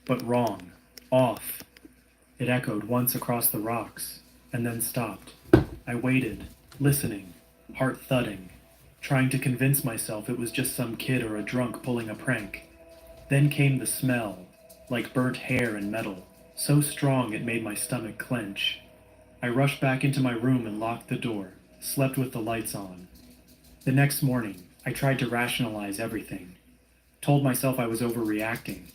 but wrong. Off. It echoed once across the rocks, and then stopped. I waited, listening, heart thudding, trying to convince myself it was just some kid or a drunk pulling a prank. Then came the smell, like burnt hair and metal, so strong it made my stomach clench. I rushed back into my room and locked the door, slept with the lights on. The next morning, I tried to rationalize everything. Told myself I was overreacting.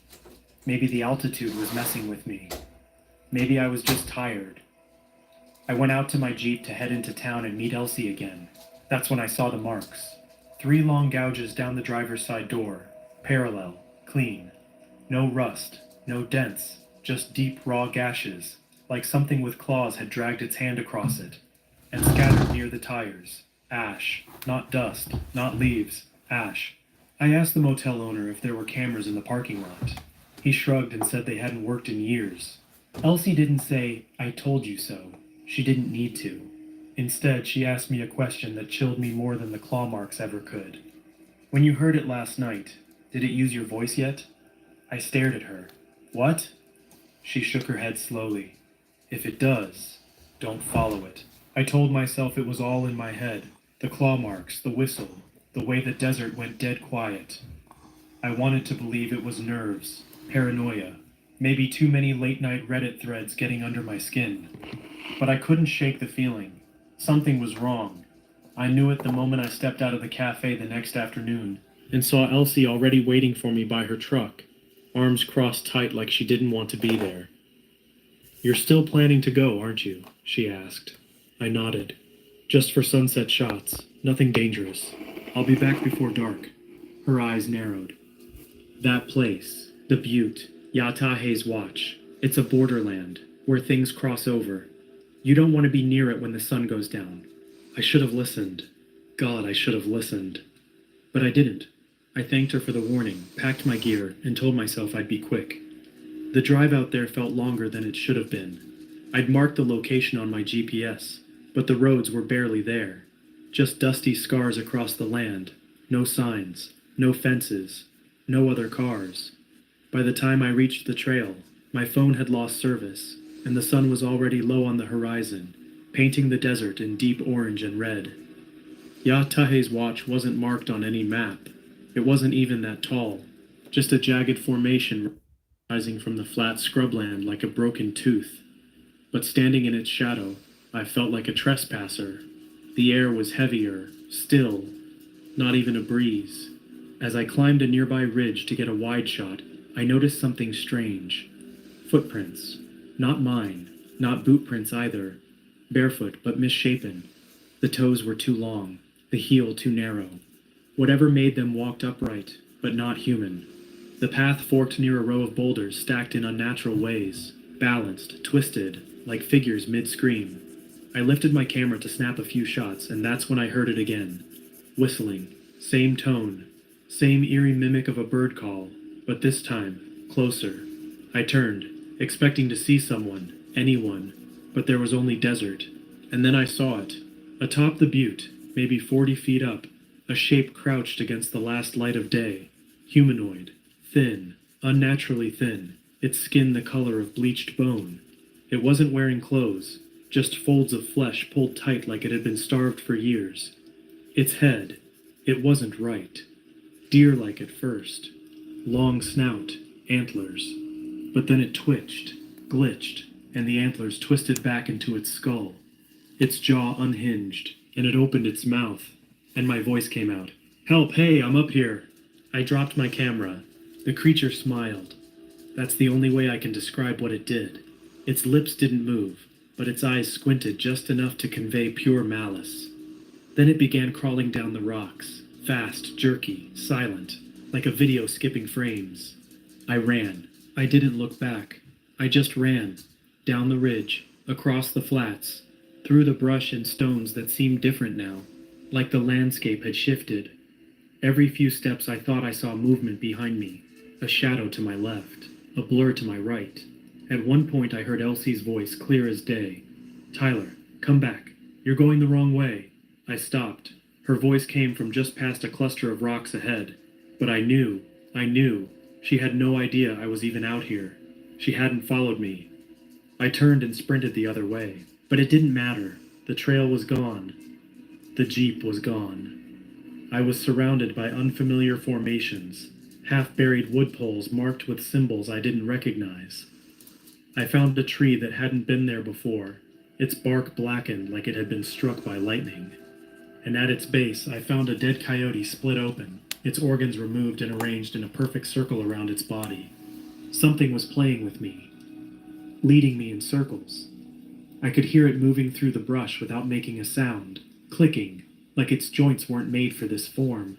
Maybe the altitude was messing with me. Maybe I was just tired. I went out to my Jeep to head into town and meet Elsie again. That's when I saw the marks. 3 long gouges down the driver's side door, parallel, clean. No rust, no dents, just deep raw gashes, like something with claws had dragged its hand across it. And scattered near the tires. Ash, not dust, not leaves, ash. I asked the motel owner if there were cameras in the parking lot. He shrugged and said they hadn't worked in years. Elsie didn't say, "I told you so." She didn't need to. Instead, she asked me a question that chilled me more than the claw marks ever could. "When you heard it last night, did it use your voice yet?" I stared at her. "What?" She shook her head slowly. "If it does, don't follow it." I told myself it was all in my head. The claw marks, the whistle, the way the desert went dead quiet. I wanted to believe it was nerves, paranoia, maybe too many late-night Reddit threads getting under my skin. But I couldn't shake the feeling. Something was wrong. I knew it the moment I stepped out of the cafe the next afternoon and saw Elsie already waiting for me by her truck, arms crossed tight like she didn't want to be there. "You're still planning to go, aren't you?" she asked. I nodded. "Just for sunset shots. Nothing dangerous. I'll be back before dark." Her eyes narrowed. "That place, the butte, Yatahe's Watch. It's a borderland, where things cross over. You don't want to be near it when the sun goes down." I should have listened. God, I should have listened. But I didn't. I thanked her for the warning, packed my gear, and told myself I'd be quick. The drive out there felt longer than it should have been. I'd marked the location on my GPS, but the roads were barely there. Just dusty scars across the land. No signs, no fences, no other cars. By the time I reached the trail, my phone had lost service, and the sun was already low on the horizon, painting the desert in deep orange and red. Yatahe's Watch wasn't marked on any map. It wasn't even that tall, just a jagged formation rising from the flat scrubland like a broken tooth. But standing in its shadow, I felt like a trespasser. The air was heavier, still, not even a breeze. As I climbed a nearby ridge to get a wide shot, I noticed something strange. Footprints. Not mine, not boot prints either. Barefoot but misshapen. The toes were too long, the heel too narrow. Whatever made them walked upright, but not human. The path forked near a row of boulders stacked in unnatural ways, balanced, twisted, like figures mid-scream. I lifted my camera to snap a few shots, and that's when I heard it again. Whistling, same tone, same eerie mimic of a bird call, but this time, closer. I turned, expecting to see someone, anyone, but there was only desert. And then I saw it. Atop the butte, maybe 40 feet up, a shape crouched against the last light of day. Humanoid, thin, unnaturally thin, its skin the color of bleached bone. It wasn't wearing clothes, just folds of flesh pulled tight like it had been starved for years. Its head, it wasn't right. Deer-like at first. Long snout, antlers. But then it twitched, glitched, and the antlers twisted back into its skull. Its jaw unhinged, and it opened its mouth, and my voice came out. "Help, hey, I'm up here." I dropped my camera. The creature smiled. That's the only way I can describe what it did. Its lips didn't move, but its eyes squinted just enough to convey pure malice. Then it began crawling down the rocks, fast, jerky, silent, like a video skipping frames. I ran. I didn't look back. I just ran, down the ridge, across the flats, through the brush and stones that seemed different now, like the landscape had shifted. Every few steps I thought I saw movement behind me, a shadow to my left, a blur to my right. At one point I heard Elsie's voice clear as day. "Tyler, come back. You're going the wrong way." I stopped. Her voice came from just past a cluster of rocks ahead. But I knew. She had no idea I was even out here. She hadn't followed me. I turned and sprinted the other way, but it didn't matter. The trail was gone. The jeep was gone. I was surrounded by unfamiliar formations, half-buried wood poles marked with symbols I didn't recognize. I found a tree that hadn't been there before, its bark blackened like it had been struck by lightning. And at its base I found a dead coyote split open, its organs removed and arranged in a perfect circle around its body. Something was playing with me, leading me in circles. I could hear it moving through the brush without making a sound, clicking, like its joints weren't made for this form.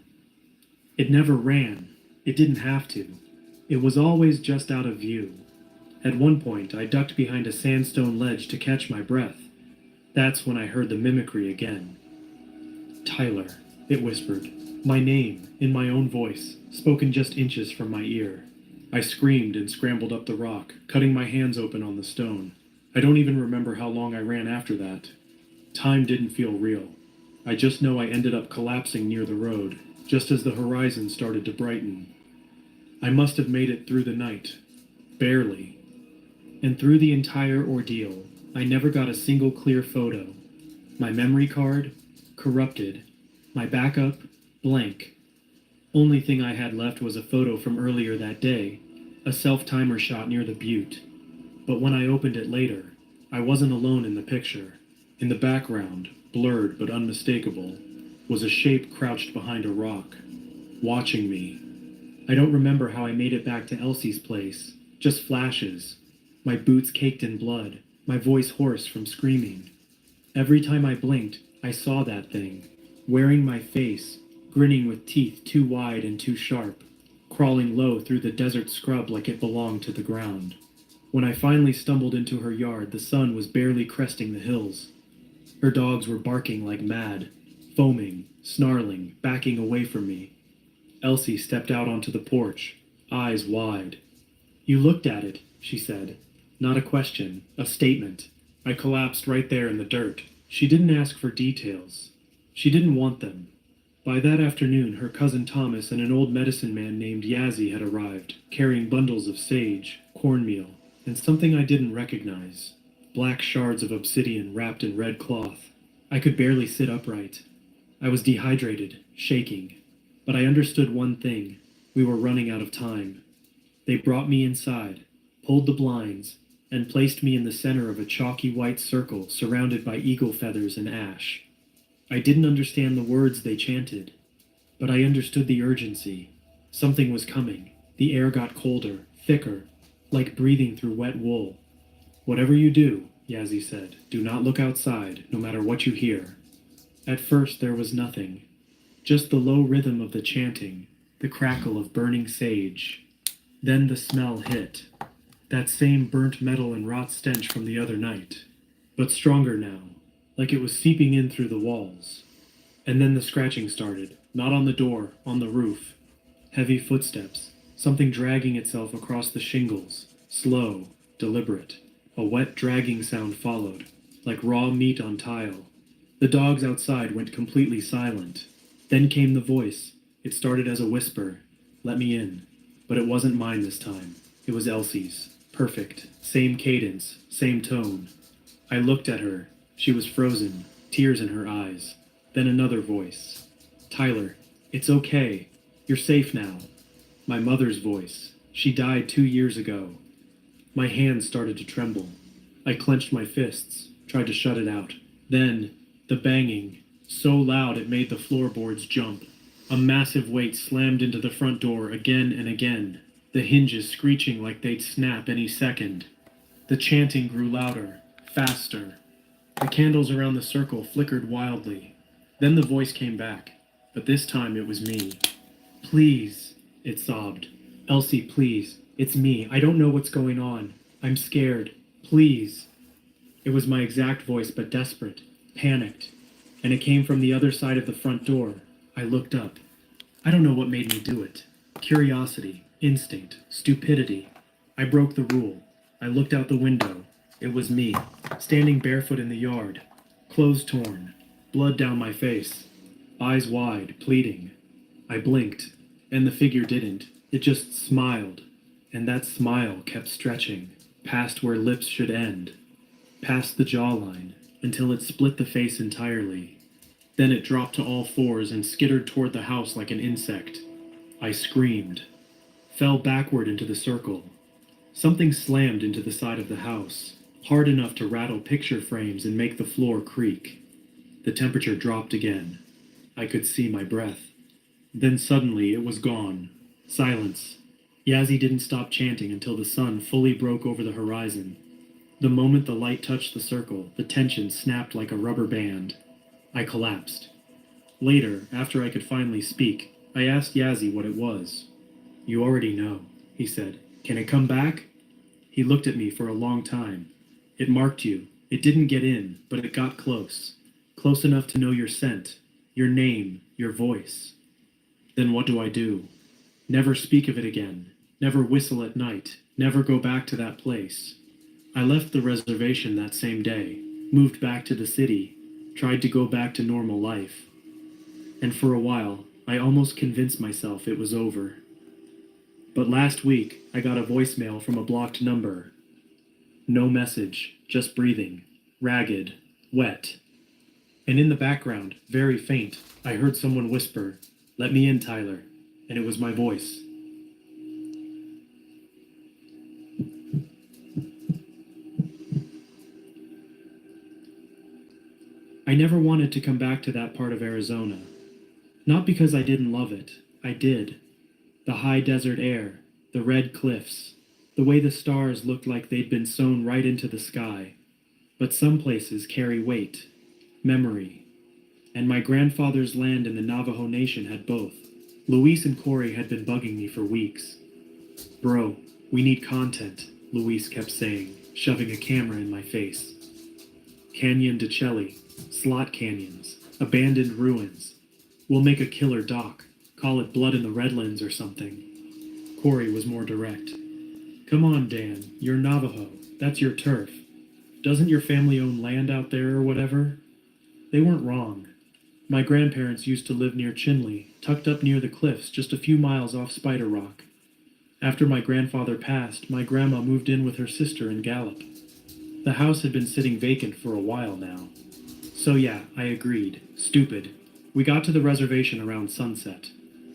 It never ran. It didn't have to. It was always just out of view. At one point, I ducked behind a sandstone ledge to catch my breath. That's when I heard the mimicry again. Tyler, it whispered. My name, in my own voice, spoken just inches from my ear. I screamed and scrambled up the rock, cutting my hands open on the stone. I don't even remember how long I ran after that. Time didn't feel real. I just know I ended up collapsing near the road, just as the horizon started to brighten. I must have made it through the night. Barely. And through the entire ordeal, I never got a single clear photo. My memory card, corrupted. My backup, blank. Only thing I had left was a photo from earlier that day, a self-timer shot near the butte. But when I opened it later, I wasn't alone in the picture. In the background, blurred but unmistakable, was a shape crouched behind a rock, watching me. I don't remember how I made it back to Elsie's place, just flashes. My boots caked in blood, my voice hoarse from screaming. Every time I blinked, I saw that thing, wearing my face, grinning with teeth too wide and too sharp, crawling low through the desert scrub like it belonged to the ground. When I finally stumbled into her yard, the sun was barely cresting the hills. Her dogs were barking like mad, foaming, snarling, backing away from me. Elsie stepped out onto the porch, eyes wide. You looked at it, she said. Not a question, a statement. I collapsed right there in the dirt. She didn't ask for details. She didn't want them. By that afternoon, her cousin Thomas and an old medicine man named Yazzie had arrived, carrying bundles of sage, cornmeal, and something I didn't recognize. Black shards of obsidian wrapped in red cloth. I could barely sit upright. I was dehydrated, shaking. But I understood one thing. We were running out of time. They brought me inside, pulled the blinds, and placed me in the center of a chalky white circle surrounded by eagle feathers and ash. I didn't understand the words they chanted, but I understood the urgency. Something was coming. The air got colder, thicker, like breathing through wet wool. Whatever you do, Yazzie said, do not look outside, no matter what you hear. At first there was nothing. Just the low rhythm of the chanting, the crackle of burning sage. Then the smell hit. That same burnt metal and rot stench from the other night. But stronger now, like it was seeping in through the walls. And then the scratching started, not on the door, on the roof. Heavy footsteps, something dragging itself across the shingles, slow, deliberate. A wet dragging sound followed, like raw meat on tile. The dogs outside went completely silent. Then came the voice. It started as a whisper. Let me in. But it wasn't mine this time. It was Elsie's. Perfect. Same cadence, same tone. I looked at her. She was frozen, tears in her eyes. Then another voice. Tyler, it's okay. You're safe now. My mother's voice. She died 2 years ago. My hands started to tremble. I clenched my fists, tried to shut it out. Then, the banging, so loud it made the floorboards jump. A massive weight slammed into the front door again and again, the hinges screeching like they'd snap any second. The chanting grew louder, faster. The candles around the circle flickered wildly. Then the voice came back, but this time it was me. Please, it sobbed. Elsie, please. It's me. I don't know what's going on. I'm scared. Please. It was my exact voice, but desperate, panicked. And it came from the other side of the front door. I looked up. I don't know what made me do it. Curiosity, instinct, stupidity. I broke the rule. I looked out the window. It was me, standing barefoot in the yard, clothes torn, blood down my face, eyes wide, pleading. I blinked, and the figure didn't. It just smiled. And that smile kept stretching, past where lips should end, past the jawline, until it split the face entirely. Then it dropped to all fours and skittered toward the house like an insect. I screamed, fell backward into the circle. Something slammed into the side of the house, hard enough to rattle picture frames and make the floor creak. The temperature dropped again. I could see my breath. Then suddenly it was gone. Silence. Yazzie didn't stop chanting until the sun fully broke over the horizon. The moment the light touched the circle, the tension snapped like a rubber band. I collapsed. Later, after I could finally speak, I asked Yazzie what it was. You already know, he said. Can it come back? He looked at me for a long time. It marked you. It didn't get in, but it got close. Close enough to know your scent, your name, your voice. Then what do I do? Never speak of it again. Never whistle at night. Never go back to that place. I left the reservation that same day, moved back to the city, tried to go back to normal life. And for a while, I almost convinced myself it was over. But last week, I got a voicemail from a blocked number. No message, just breathing, ragged, wet. And in the background, very faint, I heard someone whisper, "Let me in, Tyler," and it was my voice. I never wanted to come back to that part of Arizona. Not because I didn't love it, I did. The high desert air, the red cliffs, the way the stars looked like they'd been sewn right into the sky. But some places carry weight, memory. And my grandfather's land in the Navajo Nation had both. Luis and Corey had been bugging me for weeks. Bro, we need content, Luis kept saying, shoving a camera in my face. Canyon de Chelly, slot canyons, abandoned ruins. We'll make a killer doc. Call it Blood in the Redlands or something. Corey was more direct. Come on, Dan, you're Navajo. That's your turf. Doesn't your family own land out there or whatever? They weren't wrong. My grandparents used to live near Chinle, tucked up near the cliffs just a few miles off Spider Rock. After my grandfather passed, my grandma moved in with her sister in Gallup. The house had been sitting vacant for a while now. So yeah, I agreed. Stupid. We got to the reservation around sunset.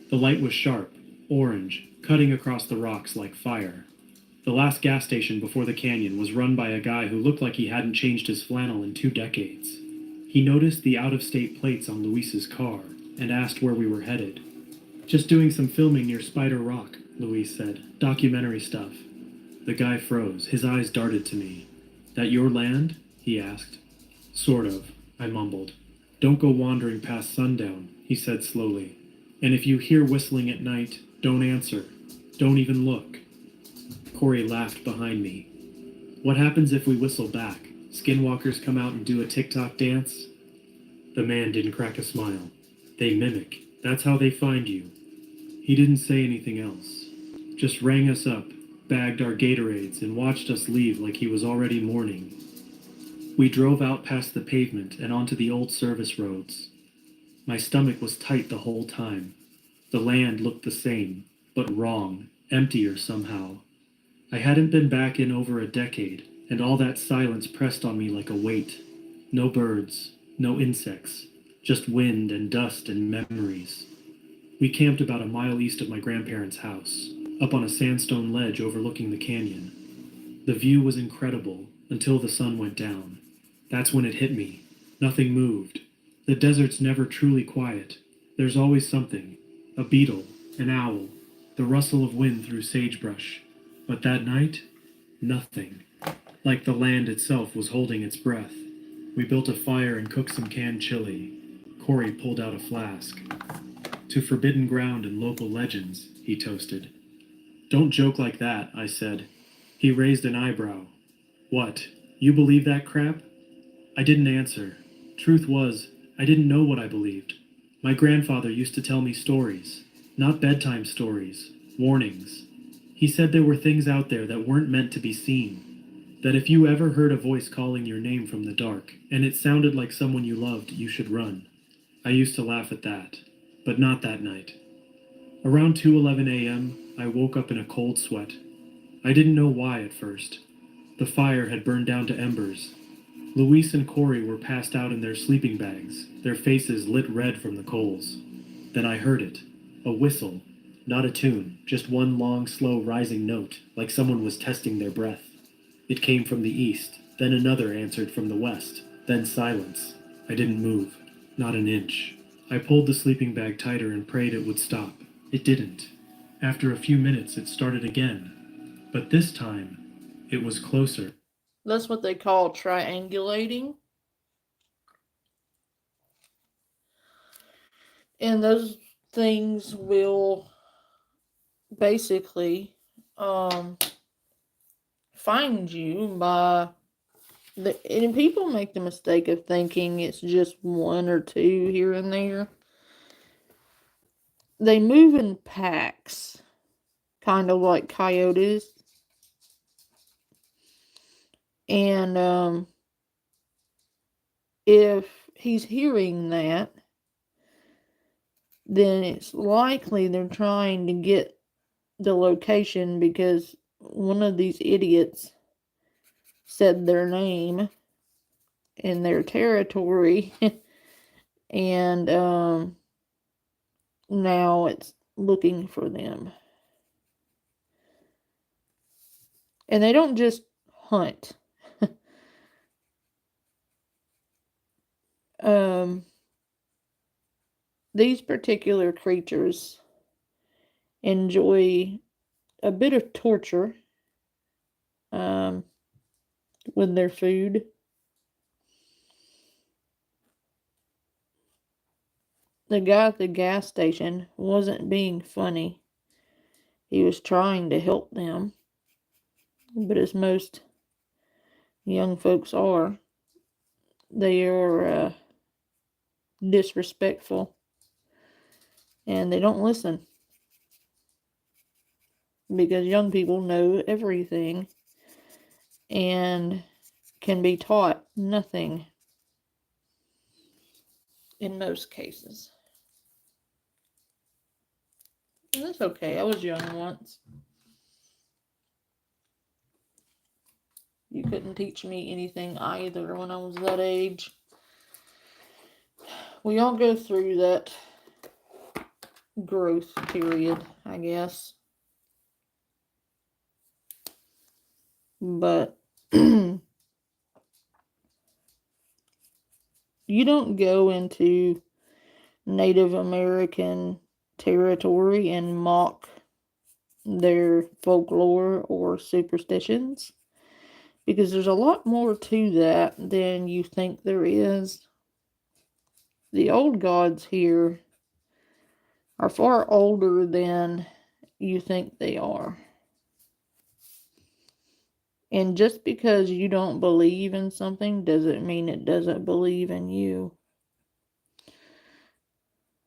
The light was sharp, orange, cutting across the rocks like fire. The last gas station before the canyon was run by a guy who looked like he hadn't changed his flannel in 2 decades. He noticed the out-of-state plates on Luis's car and asked where we were headed. Just doing some filming near Spider Rock, Luis said. Documentary stuff. The guy froze. His eyes darted to me. That your land? He asked. Sort of, I mumbled. Don't go wandering past sundown, he said slowly. And if you hear whistling at night, don't answer. Don't even look. Corey laughed behind me. What happens if we whistle back? Skinwalkers come out and do a TikTok dance? The man didn't crack a smile. They mimic. That's how they find you. He didn't say anything else. Just rang us up, bagged our Gatorades, and watched us leave like he was already mourning. We drove out past the pavement and onto the old service roads. My stomach was tight the whole time. The land looked the same, but wrong, emptier somehow. I hadn't been back in over a decade, and all that silence pressed on me like a weight. No birds, no insects, just wind and dust and memories. We camped about a mile east of my grandparents' house, up on a sandstone ledge overlooking the canyon. The view was incredible until the sun went down. That's when it hit me. Nothing moved. The desert's never truly quiet. There's always something. A beetle, an owl, the rustle of wind through sagebrush. But that night, nothing. Like the land itself was holding its breath. We built a fire and cooked some canned chili. Corey pulled out a flask. To forbidden ground and local legends, he toasted. Don't joke like that, I said. He raised an eyebrow. What, you believe that crap? I didn't answer. Truth was, I didn't know what I believed. My grandfather used to tell me stories. Not bedtime stories. Warnings. He said there were things out there that weren't meant to be seen. That if you ever heard a voice calling your name from the dark, and it sounded like someone you loved, you should run. I used to laugh at that. But not that night. Around 2:11 a.m., I woke up in a cold sweat. I didn't know why at first. The fire had burned down to embers. Luis and Corey were passed out in their sleeping bags, their faces lit red from the coals. Then I heard it. A whistle. Not a tune, just one long, slow rising note, like someone was testing their breath. It came from the east, then another answered from the west, then silence. I didn't move. Not an inch. I pulled the sleeping bag tighter and prayed it would stop. It didn't. After a few minutes, it started again. But this time, it was closer. That's what they call triangulating. And those things will basically um, find you by and people make the mistake of thinking it's just one or two here and there. They move in packs, kind of like coyotes. And if he's hearing that, then it's likely they're trying to get the location because one of these idiots said their name in their territory and now it's looking for them. And they don't just hunt. um, these particular creatures enjoy a bit of torture um, with their food. The guy at the gas station wasn't being funny. He was trying to help them. But as most young folks are, they are disrespectful and they don't listen because young people know everything and can be taught nothing in most cases. And that's okay. I was young once. You couldn't teach me anything either when I was that age. We all go through that growth period, I guess. But you don't go into Native American territory and mock their folklore or superstitions because there's a lot more to that than you think there is. The old gods here are far older than you think they are. And just because you don't believe in something doesn't mean it doesn't believe in you.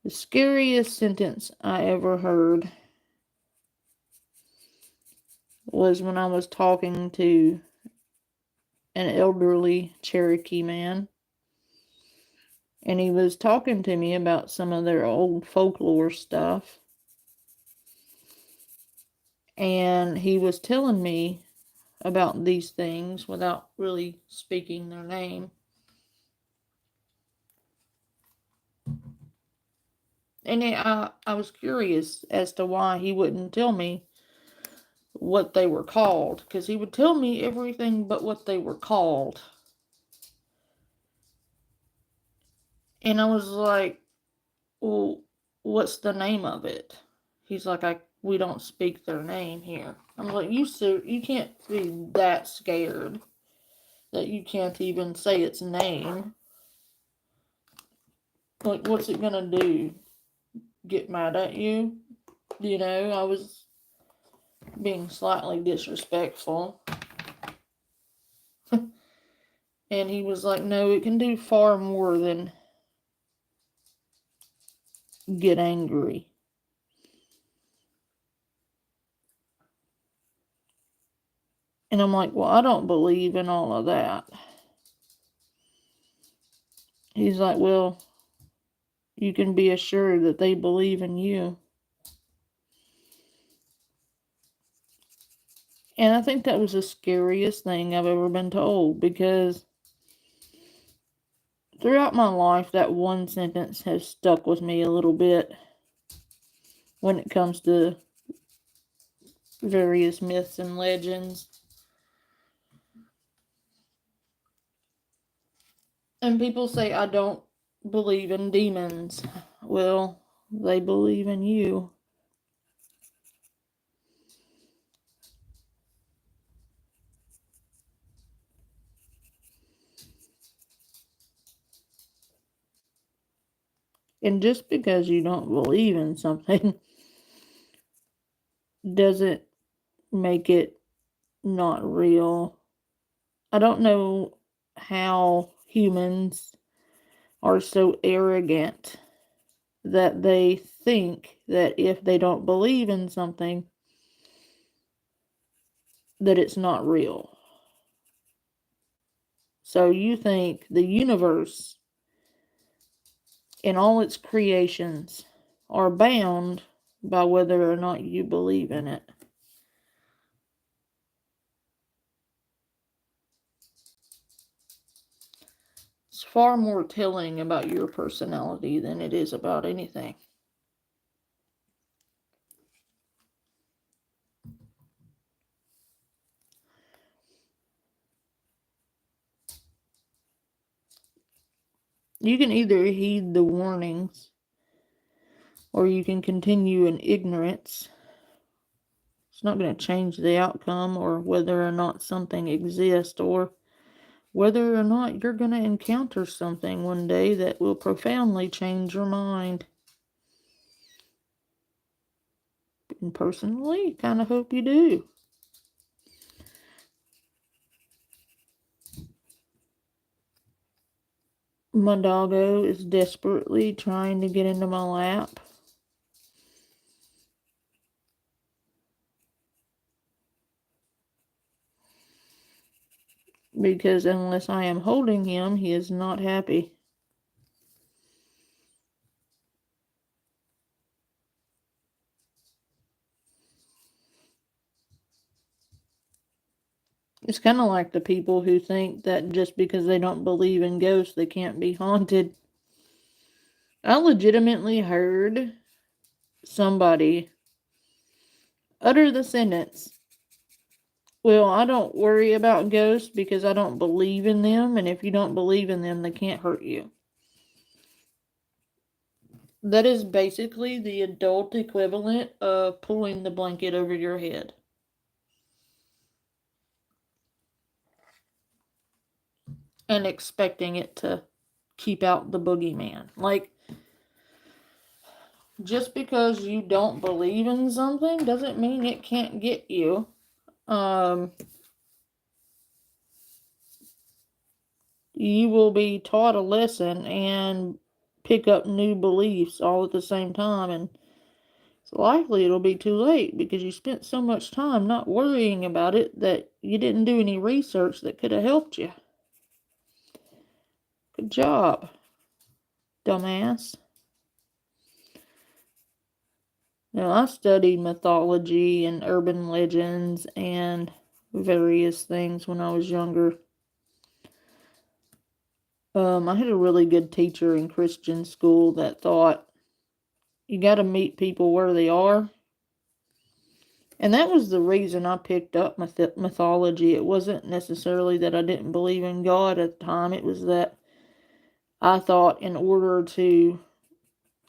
The scariest sentence I ever heard was when I was talking to an elderly Cherokee man. And he was talking to me about some of their old folklore stuff. And he was telling me about these things without really speaking their name. And I was curious as to why he wouldn't tell me what they were called. Because he would tell me everything but what they were called. And I was like, well, what's the name of it? He's like, we don't speak their name here. I'm like, you can't be that scared that you can't even say its name. Like, what's it gonna do? Get mad at you? You know, I was being slightly disrespectful. And he was like, no, it can do far more than get angry. And I'm like, well, I don't believe in all of that. He's like, well, you can be assured that they believe in you. And I think that was the scariest thing I've ever been told, because throughout my life, that one sentence has stuck with me a little bit when it comes to various myths and legends. And people say I don't believe in demons. Well, they believe in you. And just because you don't believe in something doesn't make it not real. I don't know how humans are so arrogant that they think that if they don't believe in something, that it's not real. So you think the universe and all its creations are bound by whether or not you believe in it. It's far more telling about your personality than it is about anything. You can either heed the warnings or you can continue in ignorance. It's not going to change the outcome or whether or not something exists or whether or not you're going to encounter something one day that will profoundly change your mind. And personally, kind of hope you do. My doggo is desperately trying to get into my lap. Because unless I am holding him, he is not happy. It's kind of like the people who think that just because they don't believe in ghosts, they can't be haunted. I legitimately heard somebody utter the sentence, well, I don't worry about ghosts because I don't believe in them, and if you don't believe in them, they can't hurt you. That is basically the adult equivalent of pulling the blanket over your head and expecting it to keep out the boogeyman. Like, just because you don't believe in something doesn't mean it can't get you. You will be taught a lesson and pick up new beliefs all at the same time, and it's likely it'll be too late because you spent so much time not worrying about it that you didn't do any research that could have helped you. Good job, dumbass. Now, I studied mythology and urban legends and various things when I was younger. I had a really good teacher in Christian school that thought you got to meet people where they are. And that was the reason I picked up mythology. It wasn't necessarily that I didn't believe in God at the time. It was that I thought in order to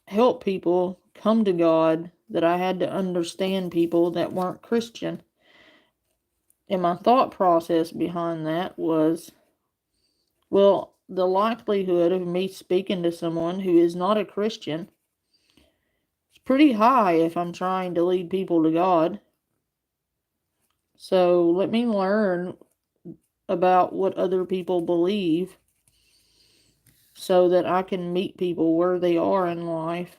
help people come to God, that I had to understand people that weren't Christian. And my thought process behind that was, well, the likelihood of me speaking to someone who is not a Christian is pretty high if I'm trying to lead people to God. So let me learn about what other people believe so that I can meet people where they are in life.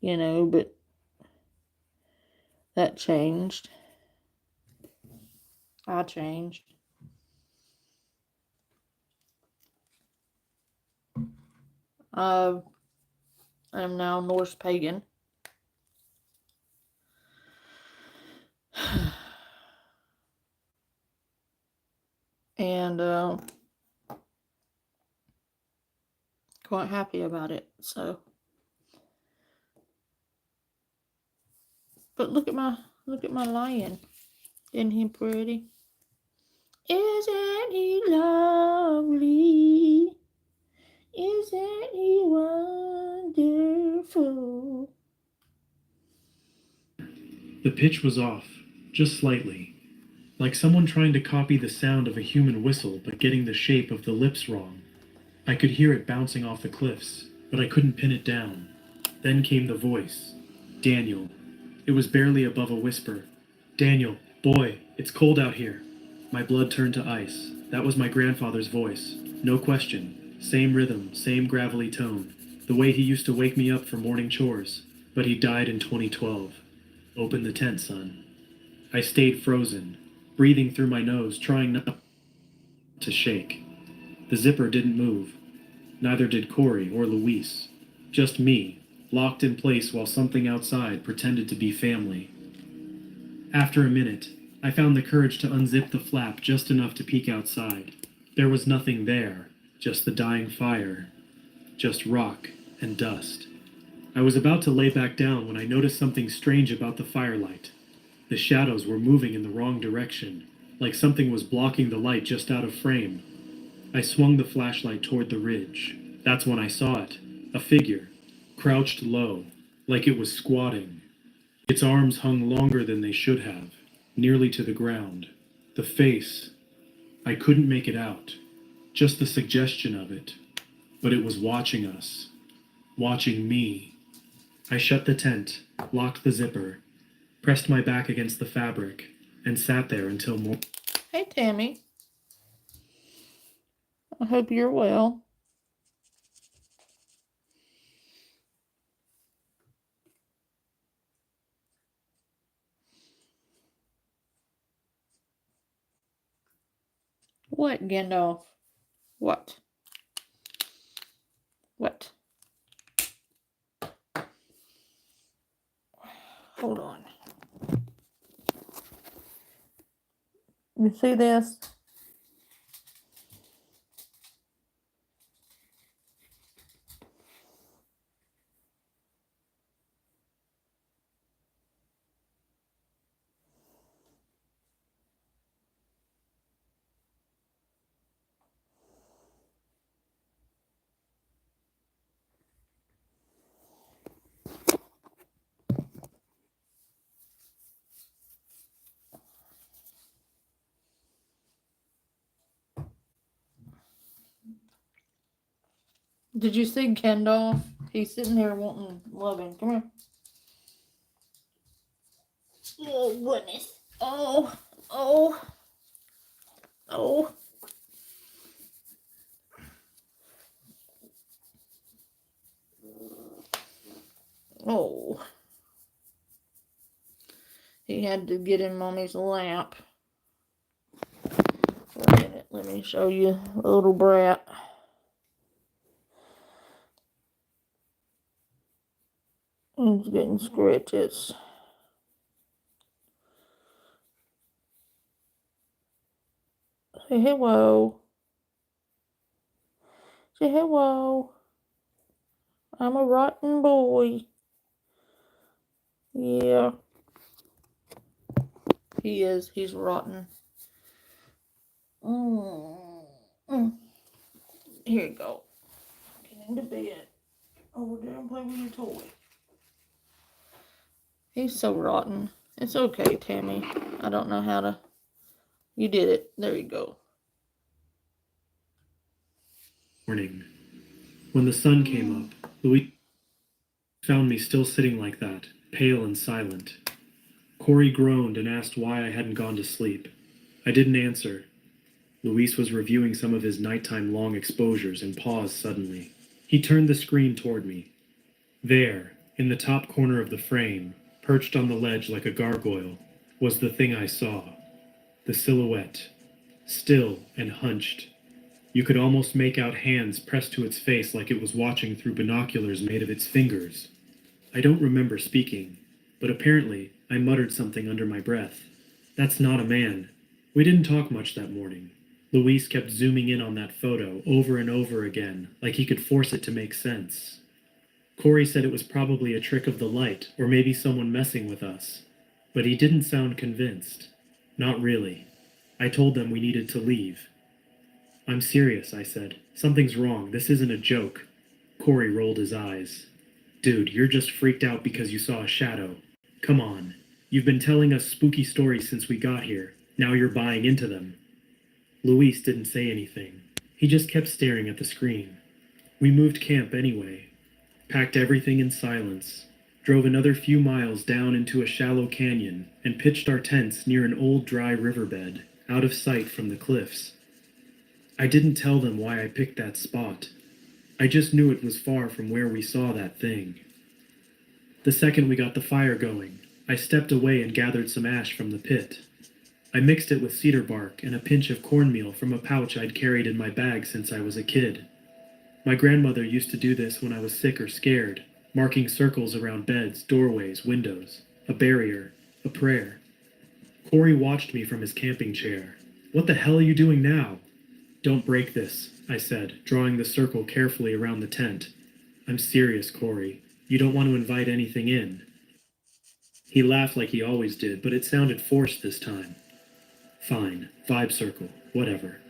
But that changed. I changed. I am now Norse pagan. and quite happy about it. So, but look at my lion. Isn't he pretty? Isn't he lovely? Isn't he wonderful? The pitch was off, just slightly, like someone trying to copy the sound of a human whistle but getting the shape of the lips wrong. I could hear it bouncing off the cliffs, but I couldn't pin it down. Then came the voice. Daniel. It was barely above a whisper. Daniel, boy, it's cold out here. My blood turned to ice. That was my grandfather's voice. No question. Same rhythm, same gravelly tone. The way he used to wake me up for morning chores. But he died in 2012. Open the tent, son. I stayed frozen, breathing through my nose, trying not to shake. The zipper didn't move. Neither did Corey or Luis. Just me, locked in place while something outside pretended to be family. After a minute, I found the courage to unzip the flap just enough to peek outside. There was nothing there, just the dying fire, just rock and dust. I was about to lay back down when I noticed something strange about the firelight. The shadows were moving in the wrong direction, like something was blocking the light just out of frame. I swung the flashlight toward the ridge. That's when I saw it. A figure, crouched low, like it was squatting. Its arms hung longer than they should have, nearly to the ground. The face, I couldn't make it out, just the suggestion of it. But it was watching us, watching me. I shut the tent, locked the zipper, pressed my back against the fabric, and sat there until morning. Hey, Tammy. I hope you're well. What, Gandalf? What? What? Hold on. You see this? Did you see Gandalf? He's sitting there wanting loving. Come here. Oh, goodness. Oh, oh, oh. Oh. He had to get in Mommy's lap. For a minute, let me show you the little brat. He's getting scratches. Say hello. Say hello. I'm a rotten boy. Yeah. He is. He's rotten. Mm. Here you go. Get into bed. Over there and play with your toy. He's so rotten. It's okay, Tammy. I don't know how to. You did it. There you go. Morning. When the sun came up, Louis found me still sitting like that, pale and silent. Corey groaned and asked why I hadn't gone to sleep. I didn't answer. Luis was reviewing some of his nighttime long exposures and paused suddenly. He turned the screen toward me. There, in the top corner of the frame, perched on the ledge like a gargoyle, was the thing I saw. The silhouette, still and hunched. You could almost make out hands pressed to its face like it was watching through binoculars made of its fingers. I don't remember speaking, but apparently I muttered something under my breath. That's not a man. We didn't talk much that morning. Luis kept zooming in on that photo over and over again, like he could force it to make sense. Corey said it was probably a trick of the light, or maybe someone messing with us. But he didn't sound convinced. Not really. I told them we needed to leave. I'm serious, I said. Something's wrong. This isn't a joke. Corey rolled his eyes. Dude, you're just freaked out because you saw a shadow. Come on. You've been telling us spooky stories since we got here. Now you're buying into them. Luis didn't say anything. He just kept staring at the screen. We moved camp anyway, packed everything in silence, drove another few miles down into a shallow canyon, and pitched our tents near an old dry riverbed, out of sight from the cliffs. I didn't tell them why I picked that spot. I just knew it was far from where we saw that thing. The second we got the fire going, I stepped away and gathered some ash from the pit. I mixed it with cedar bark and a pinch of cornmeal from a pouch I'd carried in my bag since I was a kid. My grandmother used to do this when I was sick or scared, marking circles around beds, doorways, windows, a barrier, a prayer. Corey watched me from his camping chair. What the hell are you doing now? Don't break this, I said, drawing the circle carefully around the tent. I'm serious, Corey. You don't want to invite anything in. He laughed like he always did, but it sounded forced this time. Fine, vibe circle, whatever.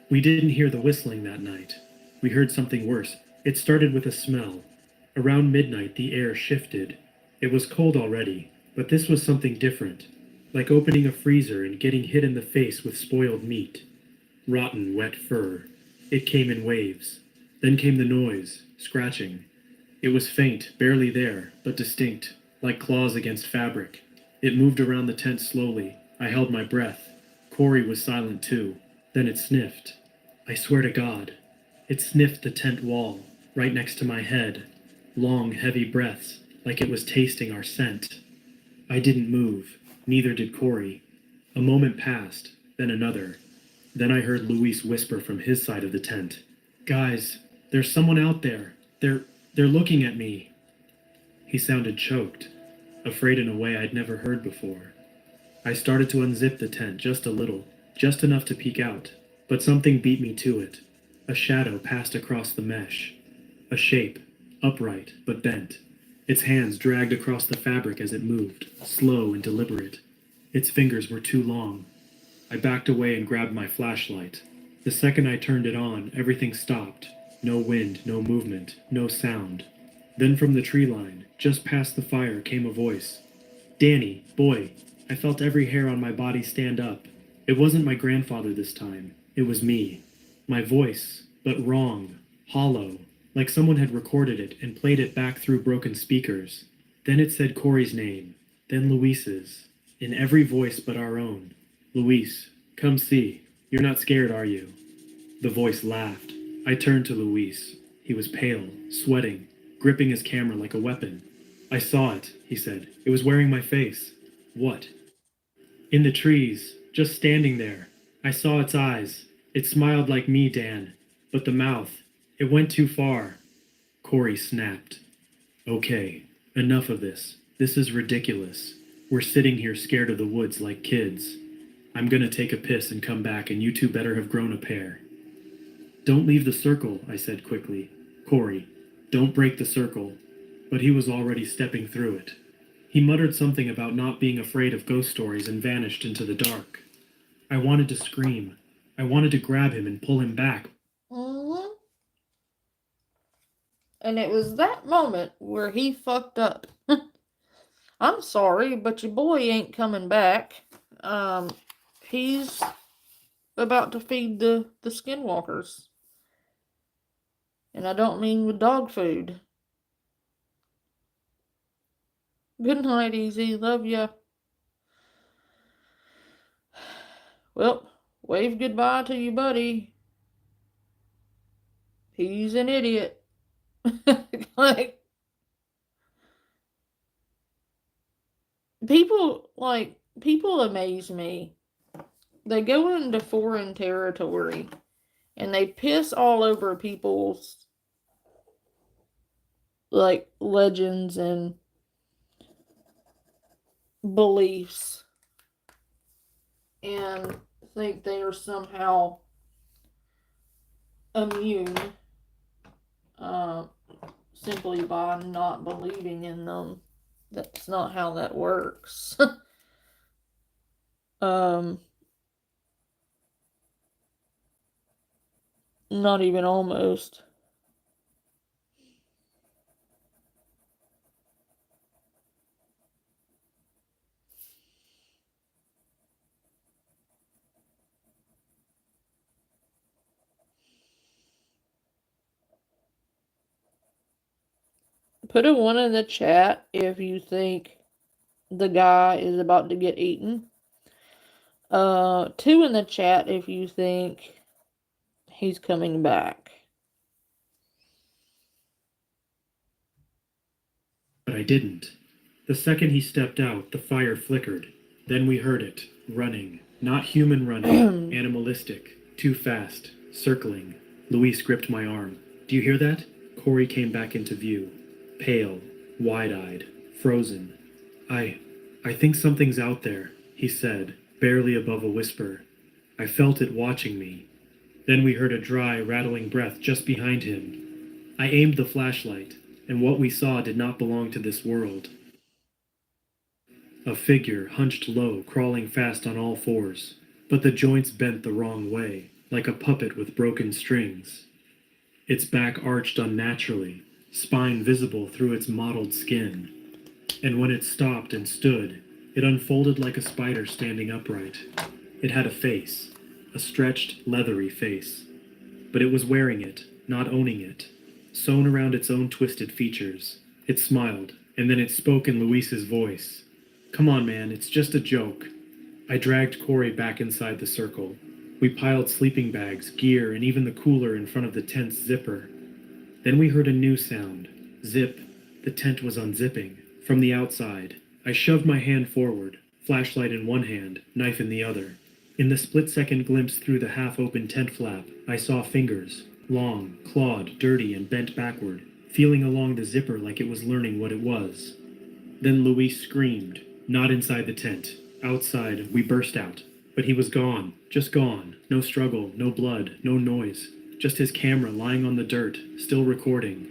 We didn't hear the whistling that night. We heard something worse. It started with a smell. Around midnight, the air shifted. It was cold already, but this was something different, like opening a freezer and getting hit in the face with spoiled meat. Rotten, wet fur. It came in waves. Then came the noise, scratching. It was faint, barely there, but distinct, like claws against fabric. It moved around the tent slowly. I held my breath. Corey was silent too. Then it sniffed. I swear to God. It sniffed the tent wall, right next to my head. Long, heavy breaths, like it was tasting our scent. I didn't move. Neither did Corey. A moment passed, then another. Then I heard Luis whisper from his side of the tent. Guys, there's someone out there. They're looking at me. He sounded choked, afraid in a way I'd never heard before. I started to unzip the tent just a little, just enough to peek out, but something beat me to it. A shadow passed across the mesh. A shape, upright but bent. Its hands dragged across the fabric as it moved, slow and deliberate. Its fingers were too long. I backed away and grabbed my flashlight. The second I turned it on, everything stopped. No wind, no movement, no sound. Then from the tree line, just past the fire, came a voice. Danny, boy. I felt every hair on my body stand up. It wasn't my grandfather this time. It was me. My voice, but wrong, hollow, like someone had recorded it and played it back through broken speakers. Then it said Corey's name, then Luis's, in every voice but our own. Luis, come see. You're not scared, are you? The voice laughed. I turned to Luis. He was pale, sweating, gripping his camera like a weapon. I saw it, he said. It was wearing my face. What? In the trees, just standing there. I saw its eyes. It smiled like me, Dan. But the mouth, it went too far. Corey snapped. Okay, enough of this. This is ridiculous. We're sitting here scared of the woods like kids. I'm gonna take a piss and come back, and you two better have grown a pair. Don't leave the circle, I said quickly. Corey, don't break the circle. But he was already stepping through it. He muttered something about not being afraid of ghost stories and vanished into the dark. I wanted to scream. I wanted to grab him and pull him back. Mm-hmm. And it was that moment where he fucked up. I'm sorry, but your boy ain't coming back. He's about to feed the skinwalkers. And I don't mean with dog food. Good night, Easy. Love ya. Well, wave goodbye to your buddy. He's an idiot. Like, people amaze me. They go into foreign territory and they piss all over people's like legends and beliefs and think they are somehow immune uh, simply by not believing in them. That's not how that works. um, Not even almost. Put a one in the chat if you think the guy is about to get eaten. Two in the chat if you think he's coming back. But I didn't. The second he stepped out, the fire flickered. Then we heard it, running. Not human running, animalistic, too fast, circling. Luis gripped my arm. Do you hear that? Corey came back into view. Pale, wide-eyed, frozen. I... I think something's out there, he said, barely above a whisper. I felt it watching me. Then we heard a dry, rattling breath just behind him. I aimed the flashlight, and what we saw did not belong to this world. A figure hunched low, crawling fast on all fours, but the joints bent the wrong way, like a puppet with broken strings. Its back arched unnaturally, spine visible through its mottled skin. And when it stopped and stood, it unfolded like a spider standing upright. It had a face, a stretched, leathery face. But it was wearing it, not owning it, sewn around its own twisted features. It smiled, and then it spoke in Luis's voice. Come on, man, it's just a joke. I dragged Corey back inside the circle. We piled sleeping bags, gear, and even the cooler in front of the tent's zipper. Then we heard a new sound. Zip. The tent was unzipping. From the outside, I shoved my hand forward, flashlight in one hand, knife in the other. In the split-second glimpse through the half-open tent flap, I saw fingers, long, clawed, dirty, and bent backward, feeling along the zipper like it was learning what it was. Then Luis screamed, not inside the tent. Outside, we burst out. But he was gone, just gone. No struggle, no blood, no noise. Just his camera lying on the dirt, still recording.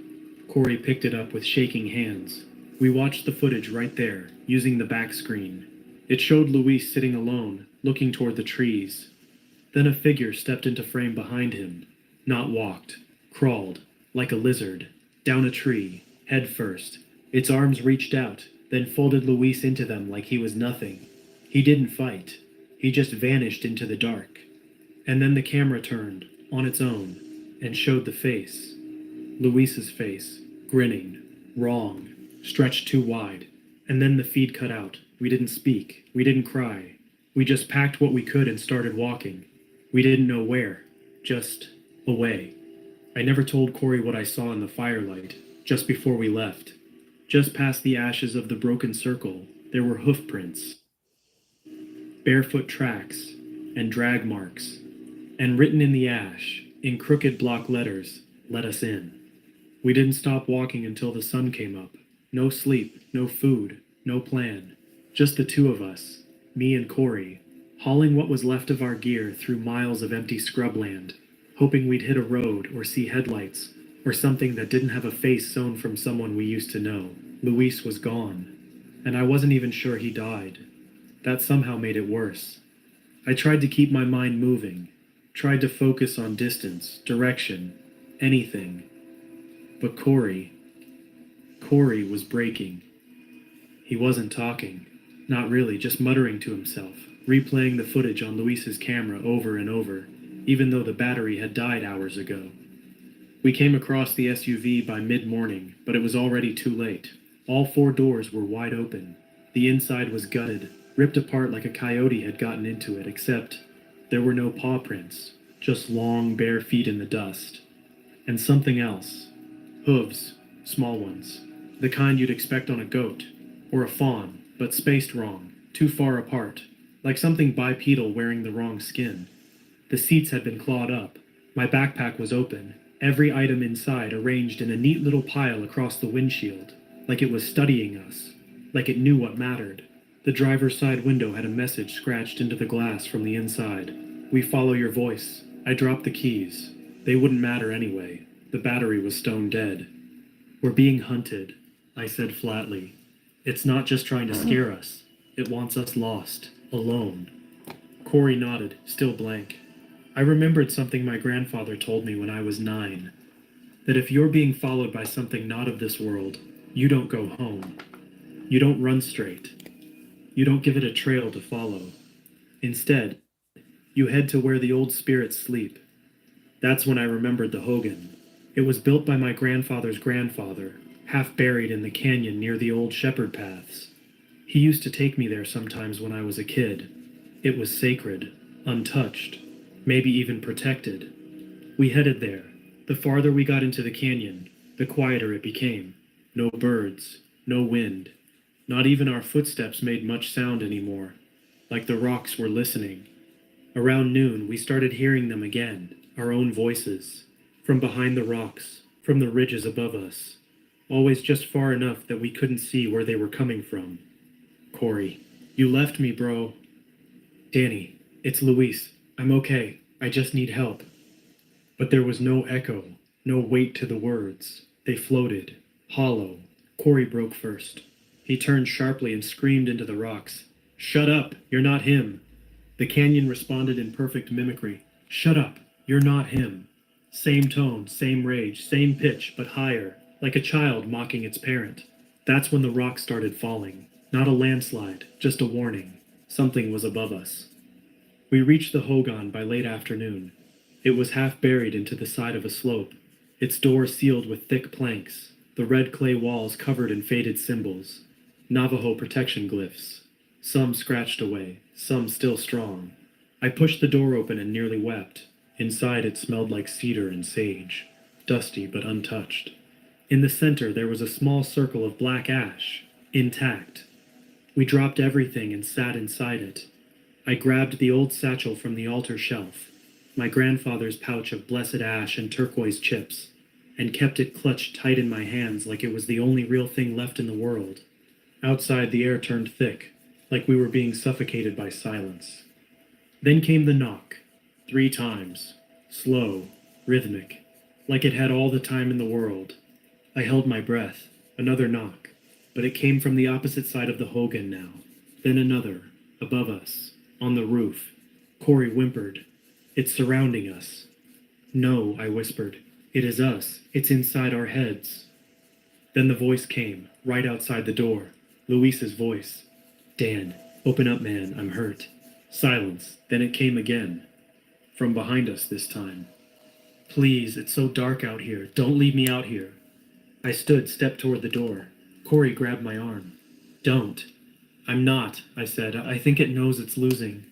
Corey picked it up with shaking hands. We watched the footage right there, using the back screen. It showed Luis sitting alone, looking toward the trees. Then a figure stepped into frame behind him. Not walked, crawled, like a lizard, down a tree, head first. Its arms reached out, then folded Luis into them like he was nothing. He didn't fight. He just vanished into the dark. And then the camera turned, on its own, and showed the face. Luis's face, grinning, wrong, stretched too wide. And then the feed cut out. We didn't speak. We didn't cry. We just packed what we could and started walking. We didn't know where. Just away. I never told Corey what I saw in the firelight, just before we left. Just past the ashes of the broken circle, there were hoof prints, barefoot tracks, and drag marks. And written in the ash, in crooked block letters, let us in. We didn't stop walking until the sun came up. No sleep, no food, no plan. Just the two of us, me and Corey, hauling what was left of our gear through miles of empty scrubland, hoping we'd hit a road or see headlights, or something that didn't have a face sewn from someone we used to know. Luis was gone, and I wasn't even sure he died. That somehow made it worse. I tried to keep my mind moving, tried to focus on distance, direction, anything. But Corey was breaking. He wasn't talking. Not really, just muttering to himself, replaying the footage on Luis's camera over and over, even though the battery had died hours ago. We came across the SUV by mid-morning, but it was already too late. All four doors were wide open. The inside was gutted, ripped apart like a coyote had gotten into it, except there were no paw prints, just long, bare feet in the dust. And something else. Hooves, small ones. The kind you'd expect on a goat, or a fawn, but spaced wrong, too far apart, like something bipedal wearing the wrong skin. The seats had been clawed up. My backpack was open, every item inside arranged in a neat little pile across the windshield, like it was studying us, like it knew what mattered. The driver's side window had a message scratched into the glass from the inside. We follow your voice. I dropped the keys. They wouldn't matter anyway. The battery was stone dead. We're being hunted, I said flatly. It's not just trying to scare us. It wants us lost, alone. Corey nodded, still blank. I remembered something my grandfather told me when I was 9. That if you're being followed by something not of this world, you don't go home. You don't run straight. You don't give it a trail to follow. Instead, you head to where the old spirits sleep. That's when I remembered the Hogan. It was built by my grandfather's grandfather, half buried in the canyon near the old shepherd paths. He used to take me there sometimes when I was a kid. It was sacred, untouched, maybe even protected. We headed there. The farther we got into the canyon, the quieter it became. No birds, no wind. Not even our footsteps made much sound anymore, like the rocks were listening. Around noon, we started hearing them again, our own voices, from behind the rocks, from the ridges above us, always just far enough that we couldn't see where they were coming from. Corey, you left me, bro. Danny, it's Luis. I'm okay. I just need help. But there was no echo, no weight to the words. They floated, hollow. Corey broke first. He turned sharply and screamed into the rocks. Shut up! You're not him! The canyon responded in perfect mimicry. Shut up! You're not him! Same tone, same rage, same pitch, but higher, like a child mocking its parent. That's when the rocks started falling. Not a landslide, just a warning. Something was above us. We reached the Hogan by late afternoon. It was half buried into the side of a slope, its door sealed with thick planks, the red clay walls covered in faded symbols, Navajo protection glyphs, some scratched away, some still strong. I pushed the door open and nearly wept. Inside it smelled like cedar and sage, dusty but untouched. In the center there was a small circle of black ash, intact. We dropped everything and sat inside it. I grabbed the old satchel from the altar shelf, my grandfather's pouch of blessed ash and turquoise chips, and kept it clutched tight in my hands like it was the only real thing left in the world. Outside the air turned thick, like we were being suffocated by silence. Then came the knock, 3 times, slow, rhythmic, like it had all the time in the world. I held my breath. Another knock, but it came from the opposite side of the Hogan now. Then another, above us, on the roof. Corey whimpered. It's surrounding us. No, I whispered. It is us. It's inside our heads. Then the voice came, right outside the door. Luis's voice. Dan, open up, man. I'm hurt. Silence. Then it came again. From behind us this time. Please, it's so dark out here. Don't leave me out here. I stood, stepped toward the door. Corey grabbed my arm. Don't. I'm not, I said. I think it knows it's losing.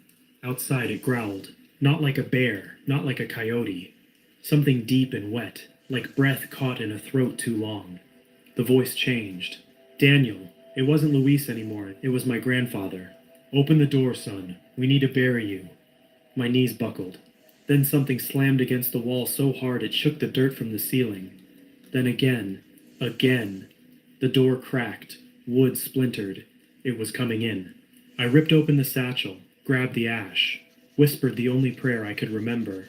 Outside it growled. Not like a bear, not like a coyote. Something deep and wet, like breath caught in a throat too long. The voice changed. Daniel. It wasn't Luis anymore. It was my grandfather. Open the door, son. We need to bury you. My knees buckled. Then something slammed against the wall so hard it shook the dirt from the ceiling. Then again. The door cracked. Wood splintered. It was coming in. I ripped open the satchel, grabbed the ash, whispered the only prayer I could remember.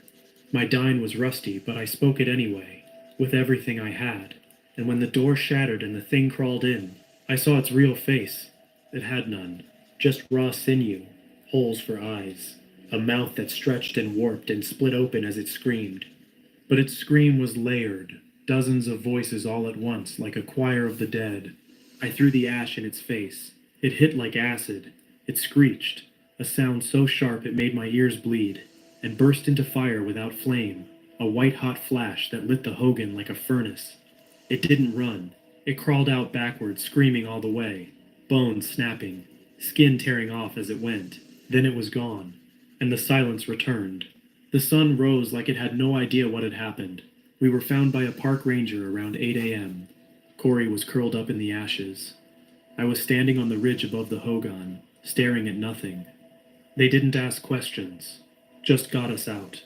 My dyne was rusty, but I spoke it anyway, with everything I had. And when the door shattered and the thing crawled in, I saw its real face. It had none, just raw sinew, holes for eyes, a mouth that stretched and warped and split open as it screamed. But its scream was layered, dozens of voices all at once, like a choir of the dead. I threw the ash in its face. It hit like acid. It screeched, a sound so sharp it made my ears bleed, and burst into fire without flame, a white-hot flash that lit the Hogan like a furnace. It didn't run. It crawled out backwards, screaming all the way, bones snapping, skin tearing off as it went. Then it was gone, and the silence returned. The sun rose like it had no idea what had happened. We were found by a park ranger around 8 a.m. Corey was curled up in the ashes. I was standing on the ridge above the Hogan, staring at nothing. They didn't ask questions, just got us out.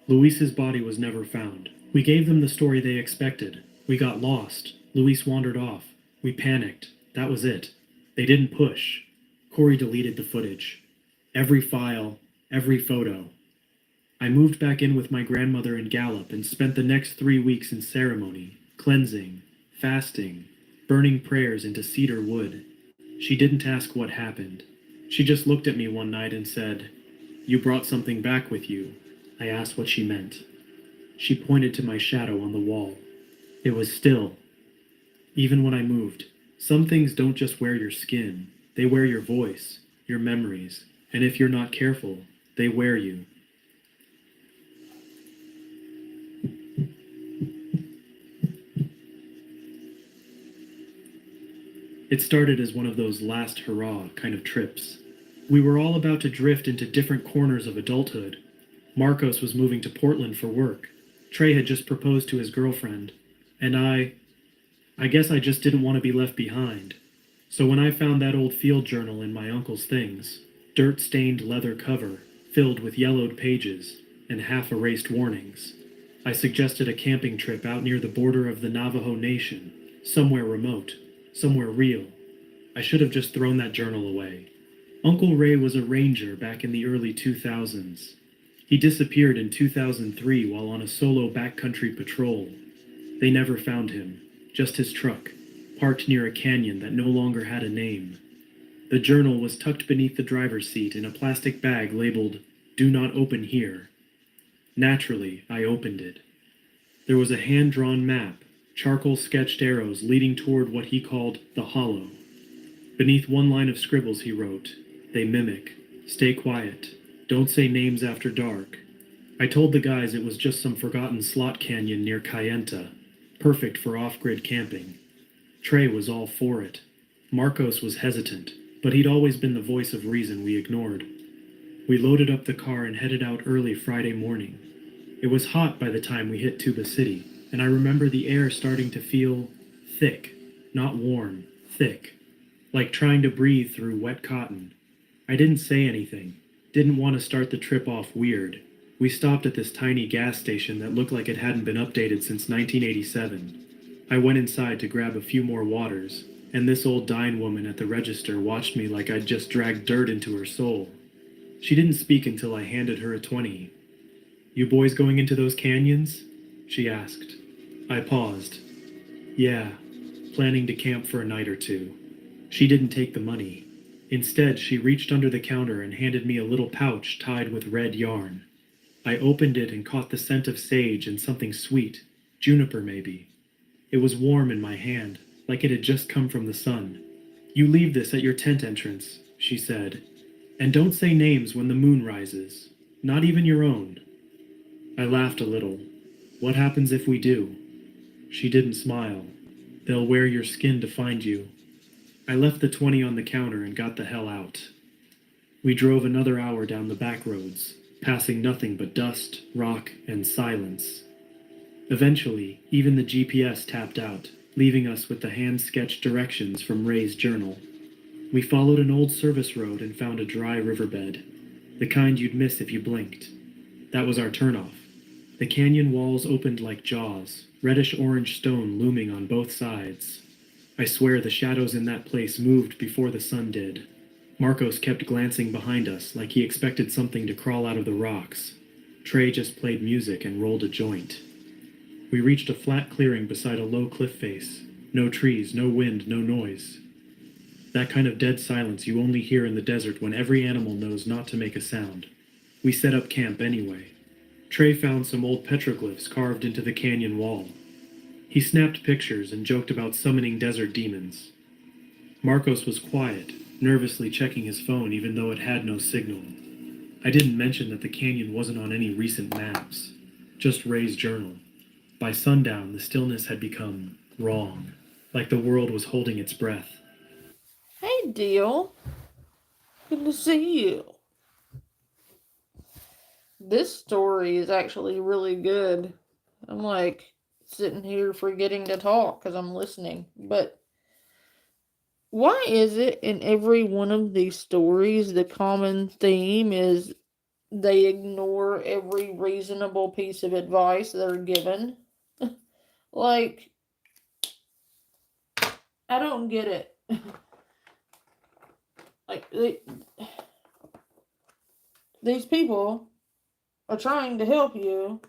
Luis's body was never found. We gave them the story they expected. We got lost. Luis wandered off. We panicked. That was it. They didn't push. Corey deleted the footage. Every file, every photo. I moved back in with my grandmother in Gallup and spent the next 3 weeks in ceremony, cleansing, fasting, burning prayers into cedar wood. She didn't ask what happened. She just looked at me one night and said, "You brought something back with you." I asked what she meant. She pointed to my shadow on the wall. It was still, even when I moved. Some things don't just wear your skin, they wear your voice, your memories, and if you're not careful, they wear you. It started as one of those last hurrah kind of trips. We were all about to drift into different corners of adulthood. Marcos was moving to Portland for work. Trey had just proposed to his girlfriend. And I guess I just didn't want to be left behind. So when I found that old field journal in my uncle's things, dirt-stained leather cover, filled with yellowed pages and half-erased warnings, I suggested a camping trip out near the border of the Navajo Nation, somewhere remote, somewhere real. I should have just thrown that journal away. Uncle Ray was a ranger back in the early 2000s. He disappeared in 2003 while on a solo backcountry patrol. They never found him, just his truck, parked near a canyon that no longer had a name. The journal was tucked beneath the driver's seat in a plastic bag labeled, "Do not open here." Naturally, I opened it. There was a hand-drawn map, charcoal-sketched arrows leading toward what he called the hollow. Beneath one line of scribbles he wrote, "They mimic. Stay quiet. Don't say names after dark." I told the guys it was just some forgotten slot canyon near Kayenta, perfect for off-grid camping. Trey was all for it. Marcos was hesitant, but he'd always been the voice of reason we ignored. We loaded up the car and headed out early Friday morning. It was hot by the time we hit Tuba City, and I remember the air starting to feel thick, not warm, thick, like trying to breathe through wet cotton. I didn't say anything, didn't want to start the trip off weird. We stopped at this tiny gas station that looked like it hadn't been updated since 1987. I went inside to grab a few more waters, and this old dying woman at the register watched me like I'd just dragged dirt into her soul. She didn't speak until I handed her a 20. "You boys going into those canyons?" she asked. I paused. "Yeah, planning to camp for a night or two." She didn't take the money. Instead, she reached under the counter and handed me a little pouch tied with red yarn. I opened it and caught the scent of sage and something sweet, juniper maybe. It was warm in my hand, like it had just come from the sun. "You leave this at your tent entrance," she said, "and don't say names when the moon rises, not even your own." I laughed a little. "What happens if we do?" She didn't smile. "They'll wear your skin to find you." I left the 20 on the counter and got the hell out. We drove another hour down the back roads, passing nothing but dust, rock, and silence. Eventually, even the GPS tapped out, leaving us with the hand-sketched directions from Ray's journal. We followed an old service road and found a dry riverbed, the kind you'd miss if you blinked. That was our turnoff. The canyon walls opened like jaws, reddish-orange stone looming on both sides. I swear the shadows in that place moved before the sun did. Marcos kept glancing behind us like he expected something to crawl out of the rocks. Trey just played music and rolled a joint. We reached a flat clearing beside a low cliff face. No trees, no wind, no noise. That kind of dead silence you only hear in the desert when every animal knows not to make a sound. We set up camp anyway. Trey found some old petroglyphs carved into the canyon wall. He snapped pictures and joked about summoning desert demons. Marcos was quiet, nervously checking his phone even though it had no signal. I didn't mention that the canyon wasn't on any recent maps, just Ray's journal. By sundown, the stillness had become wrong, like the world was holding its breath. Hey, Deal. Good to see you. This story is actually really good. I'm like sitting here forgetting to talk because I'm listening. But why is it in every one of these stories the common theme is they ignore every reasonable piece of advice they're given? Like, I don't get it. Like, these people are trying to help you,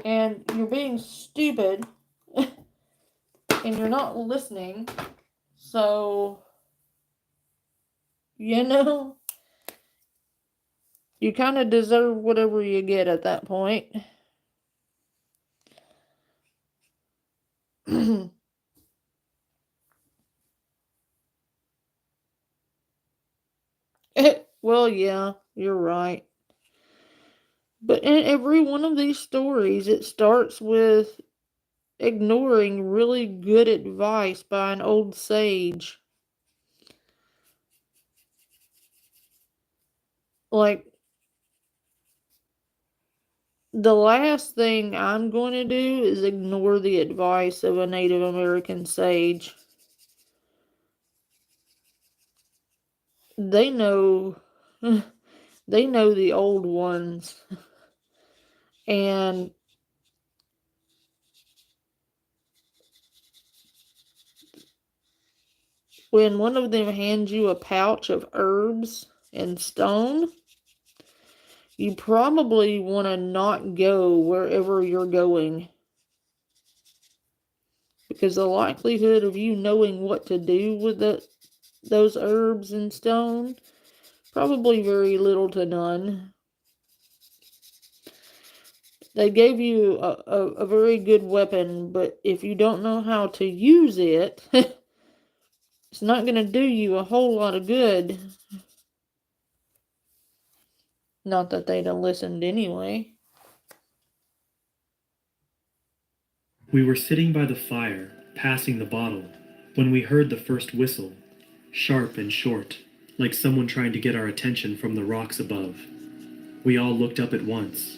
and you're being stupid, and you're not listening. So, you know, you kind of deserve whatever you get at that point. Well, yeah, you're right. But in every one of these stories, it starts with ignoring really good advice by an old sage. Like, the last thing I'm going to do is ignore the advice of a Native American sage. They know they know the old ones, and when one of them hands you a pouch of herbs and stone, you probably want to not go wherever you're going, because the likelihood of you knowing what to do with those herbs and stone, probably very little to none. They gave you a very good weapon, but if you don't know how to use it, it's not going to do you a whole lot of good. Not that they'd have listened anyway. We were sitting by the fire, passing the bottle, when we heard the first whistle, sharp and short, like someone trying to get our attention from the rocks above. We all looked up at once.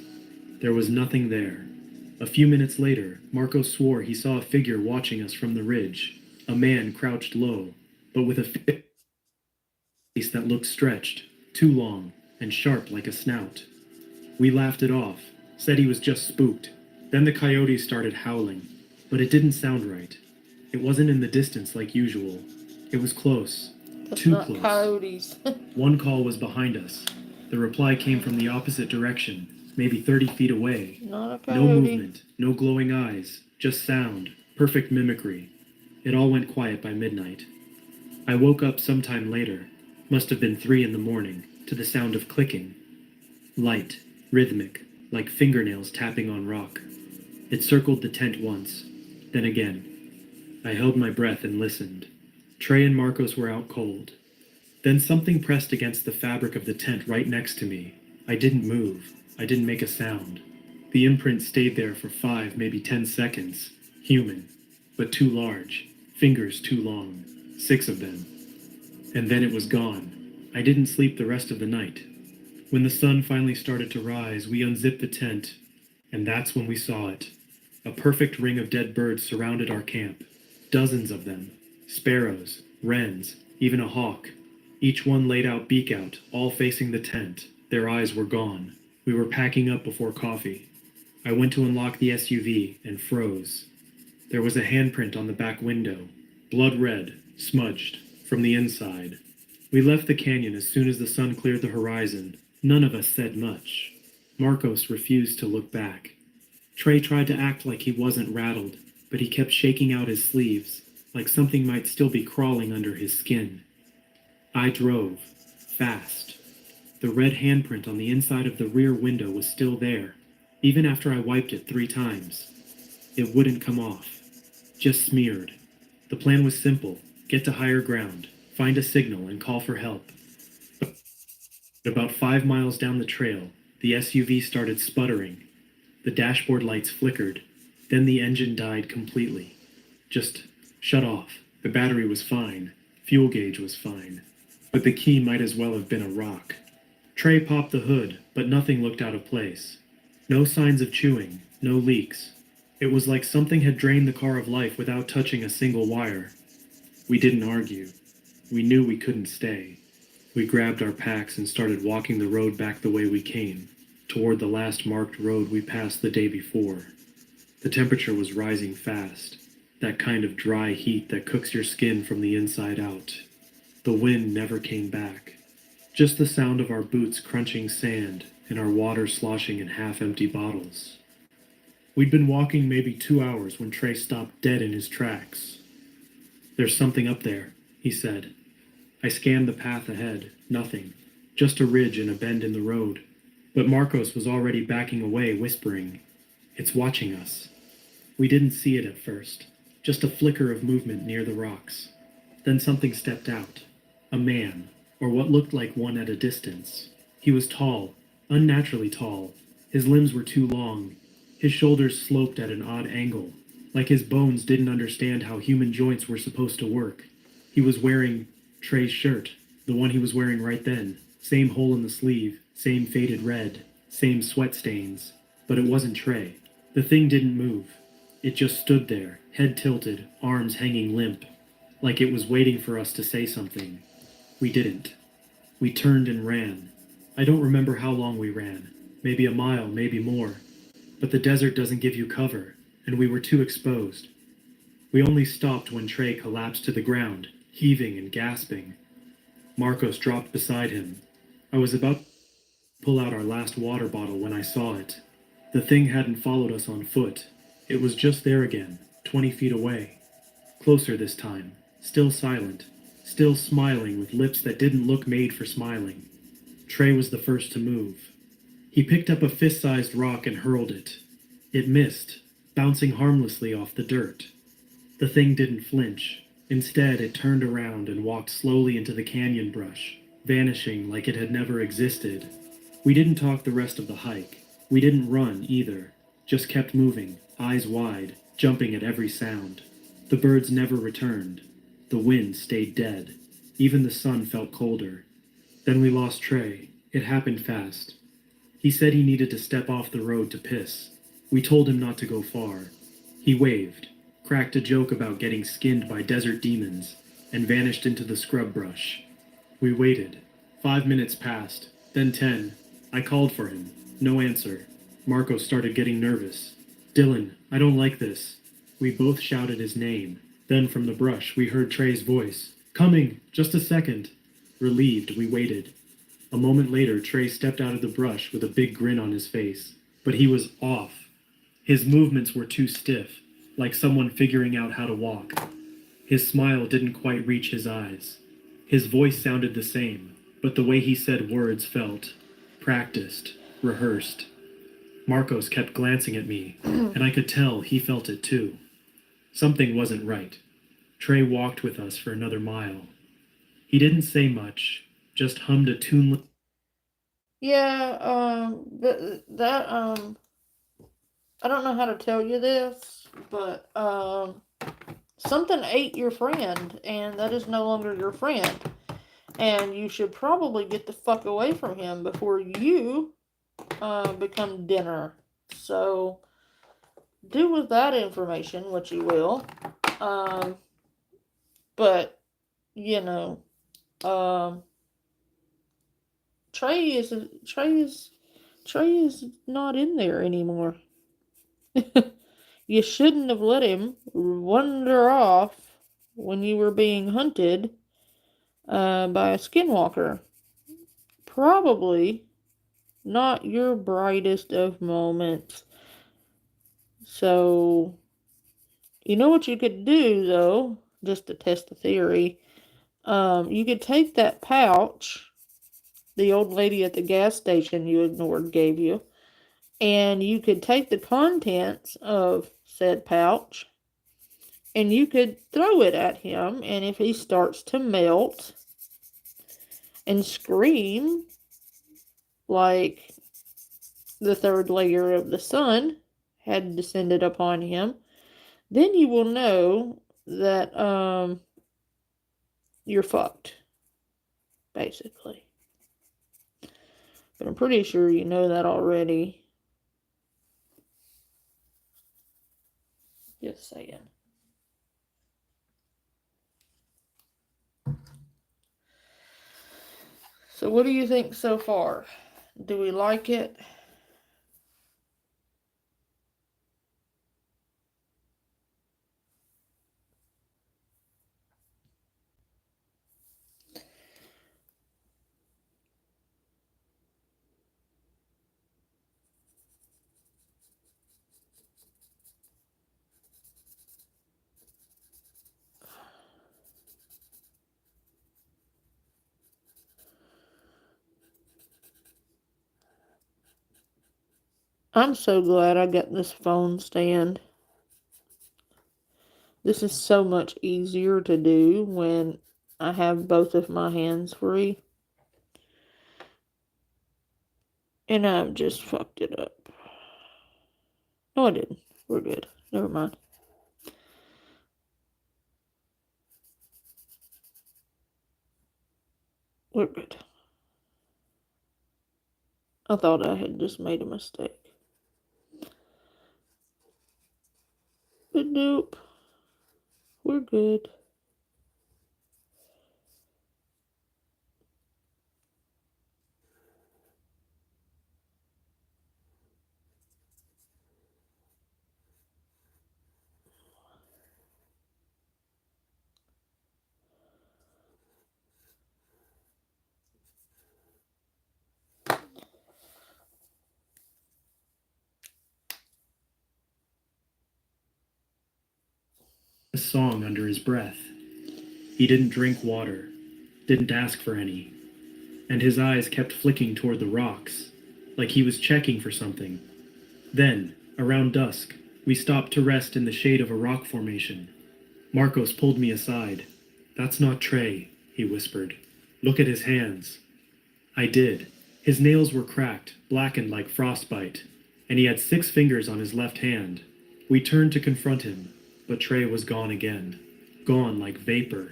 There was nothing there. A few minutes later, Marco swore he saw a figure watching us from the ridge, a man crouched low, but with a face that looked stretched, too long, and sharp like a snout. We laughed it off, said he was just spooked. Then the coyotes started howling, but it didn't sound right. It wasn't in the distance like usual. It was close, That's too not close. coyotes. One call was behind us. The reply came from the opposite direction, maybe 30 feet away. Not a coyote. No movement, no glowing eyes, just sound, perfect mimicry. It all went quiet by midnight. I woke up sometime later, must have been 3 in the morning, to the sound of clicking. Light, rhythmic, like fingernails tapping on rock. It circled the tent once, then again. I held my breath and listened. Trey and Marcos were out cold. Then something pressed against the fabric of the tent right next to me. I didn't move. I didn't make a sound. The imprint stayed there for 5, maybe 10 seconds. Human, but too large. Fingers too long. 6 of them. And then it was gone. I didn't sleep the rest of the night. When the sun finally started to rise, we unzipped the tent, and that's when we saw it. A perfect ring of dead birds surrounded our camp. Dozens of them. Sparrows, wrens, even a hawk. Each one laid out beak out, all facing the tent. Their eyes were gone. We were packing up before coffee. I went to unlock the SUV and froze. There was a handprint on the back window, blood red, smudged, from the inside. We left the canyon as soon as the sun cleared the horizon. None of us said much. Marcos refused to look back. Trey tried to act like he wasn't rattled, but he kept shaking out his sleeves, like something might still be crawling under his skin. I drove, fast. The red handprint on the inside of the rear window was still there, even after I wiped it 3 times. It wouldn't come off, just smeared. The plan was simple: get to higher ground, find a signal, and call for help. But about 5 miles down the trail, the SUV started sputtering. The dashboard lights flickered, then the engine died completely. Just shut off. The battery was fine, fuel gauge was fine, but the key might as well have been a rock. Trey popped the hood, but nothing looked out of place. No signs of chewing, no leaks. It was like something had drained the car of life without touching a single wire. We didn't argue. We knew we couldn't stay. We grabbed our packs and started walking the road back the way we came, toward the last marked road we passed the day before. The temperature was rising fast, that kind of dry heat that cooks your skin from the inside out. The wind never came back, just the sound of our boots crunching sand and our water sloshing in half-empty bottles. We'd been walking maybe 2 hours when Trey stopped dead in his tracks. "There's something up there," he said. I scanned the path ahead. Nothing. Just a ridge and a bend in the road. But Marcos was already backing away, whispering, "It's watching us." We didn't see it at first. Just a flicker of movement near the rocks. Then something stepped out. A man, or what looked like one at a distance. He was tall, unnaturally tall. His limbs were too long. His shoulders sloped at an odd angle, like his bones didn't understand how human joints were supposed to work. He was wearing Trey's shirt, the one he was wearing right then. Same hole in the sleeve, same faded red, same sweat stains. But it wasn't Trey. The thing didn't move. It just stood there, head tilted, arms hanging limp, like it was waiting for us to say something. We didn't. We turned and ran. I don't remember how long we ran. Maybe a mile, maybe more. But the desert doesn't give you cover, and we were too exposed. We only stopped when Trey collapsed to the ground, heaving and gasping. Marcos dropped beside him. I was about to pull out our last water bottle when I saw it. The thing hadn't followed us on foot. It was just there again, 20 feet away. Closer this time, still silent, still smiling with lips that didn't look made for smiling. Trey was the first to move. He picked up a fist-sized rock and hurled it. It missed, bouncing harmlessly off the dirt. The thing didn't flinch. Instead, it turned around and walked slowly into the canyon brush, vanishing like it had never existed. We didn't talk the rest of the hike. We didn't run, either. Just kept moving, eyes wide, jumping at every sound. The birds never returned. The wind stayed dead. Even the sun felt colder. Then we lost Trey. It happened fast. He said he needed to step off the road to piss. We told him not to go far. He waved, cracked a joke about getting skinned by desert demons, and vanished into the scrub brush. We waited. 5 minutes passed, then 10. I called for him. No answer. Marco started getting nervous. "Dylan, I don't like this." We both shouted his name. Then from the brush we heard Trey's voice. "Coming! Just a second." Relieved, we waited. A moment later, Trey stepped out of the brush with a big grin on his face. But he was off. His movements were too stiff, like someone figuring out how to walk. His smile didn't quite reach his eyes. His voice sounded the same, but the way he said words felt practiced, rehearsed. Marcos kept glancing at me, and I could tell he felt it too. Something wasn't right. Trey walked with us for another mile. He didn't say much, just hummed a tuneless. Yeah, I don't know how to tell you this, but, something ate your friend, and that is no longer your friend. And you should probably get the fuck away from him before you, become dinner. So, do with that information what you will. Um, but, you know, um, Trey is Trey is Trey is not in there anymore. You shouldn't have let him wander off when you were being hunted by a skinwalker. Probably not your brightest of moments. So, you know what you could do, though, just to test the theory? You could take that pouch the old lady at the gas station you ignored gave you, and you could take the contents of said pouch and you could throw it at him, and if he starts to melt and scream like the third layer of the sun had descended upon him, then you will know that you're fucked, basically. But I'm pretty sure you know that already. Just saying. So what do you think so far? Do we like it? I'm so glad I got this phone stand. This is so much easier to do when I have both of my hands free. And I've just fucked it up. No, I didn't. We're good. Never mind. We're good. I thought I had just made a mistake. But nope. We're good. A song under his breath. He didn't drink water, didn't ask for any, and his eyes kept flicking toward the rocks, like he was checking for something. Then, around dusk, we stopped to rest in the shade of a rock formation. Marcos pulled me aside. "That's not Trey," he whispered. "Look at his hands." I did. His nails were cracked, blackened like frostbite, and he had 6 fingers on his left hand. We turned to confront him, but Trey was gone again. Gone like vapor.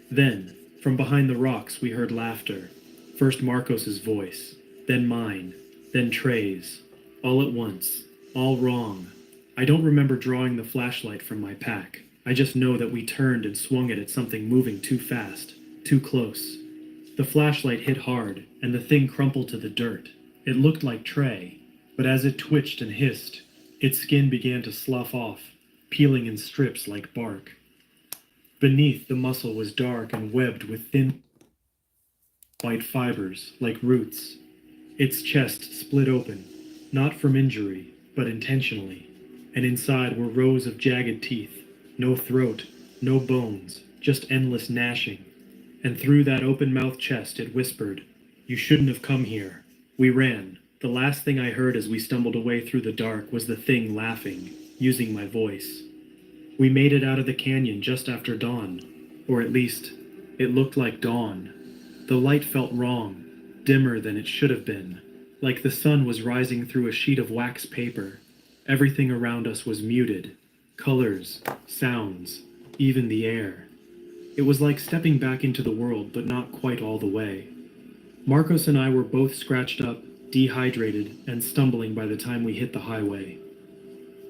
Then, from behind the rocks, we heard laughter. First Marcos's voice, then mine, then Trey's. All at once. All wrong. I don't remember drawing the flashlight from my pack. I just know that we turned and swung it at something moving too fast, too close. The flashlight hit hard, and the thing crumpled to the dirt. It looked like Trey, but as it twitched and hissed, its skin began to slough off, peeling in strips like bark. Beneath, the muscle was dark and webbed with thin white fibers, like roots. Its chest split open, not from injury, but intentionally, and inside were rows of jagged teeth. No throat, no bones, just endless gnashing. And through that open-mouthed chest it whispered, "You shouldn't have come here." We ran. The last thing I heard as we stumbled away through the dark was the thing laughing, using my voice. We made it out of the canyon just after dawn, or at least, it looked like dawn. The light felt wrong, dimmer than it should have been, like the sun was rising through a sheet of wax paper. Everything around us was muted, colors, sounds, even the air. It was like stepping back into the world, but not quite all the way. Marcos and I were both scratched up, dehydrated, and stumbling by the time we hit the highway.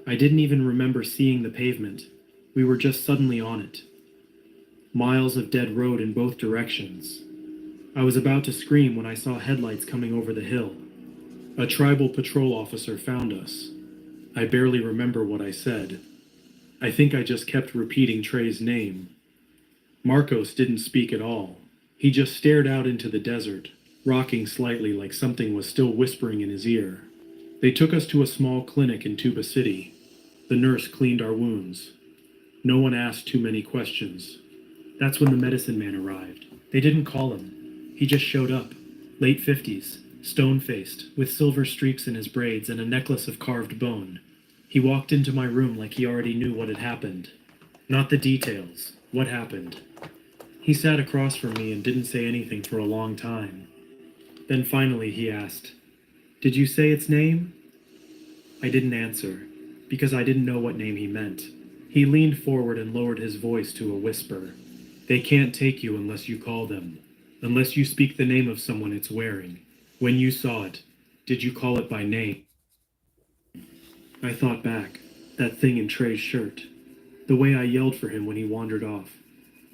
I didn't even remember seeing the pavement. We were just suddenly on it. Miles of dead road in both directions. I was about to scream when I saw headlights coming over the hill. A tribal patrol officer found us. I barely remember what I said. I think I just kept repeating Trey's name. Marcos didn't speak at all. He just stared out into the desert, rocking slightly like something was still whispering in his ear. They took us to a small clinic in Tuba City. The nurse cleaned our wounds. No one asked too many questions. That's when the medicine man arrived. They didn't call him. He just showed up. Late 50s, stone-faced, with silver streaks in his braids and a necklace of carved bone. He walked into my room like he already knew what had happened. Not the details. What happened? He sat across from me and didn't say anything for a long time. Then finally he asked, "Did you say its name?" I didn't answer, because I didn't know what name he meant. He leaned forward and lowered his voice to a whisper. "They can't take you unless you call them, unless you speak the name of someone it's wearing. When you saw it, did you call it by name?" I thought back, that thing in Trey's shirt. The way I yelled for him when he wandered off.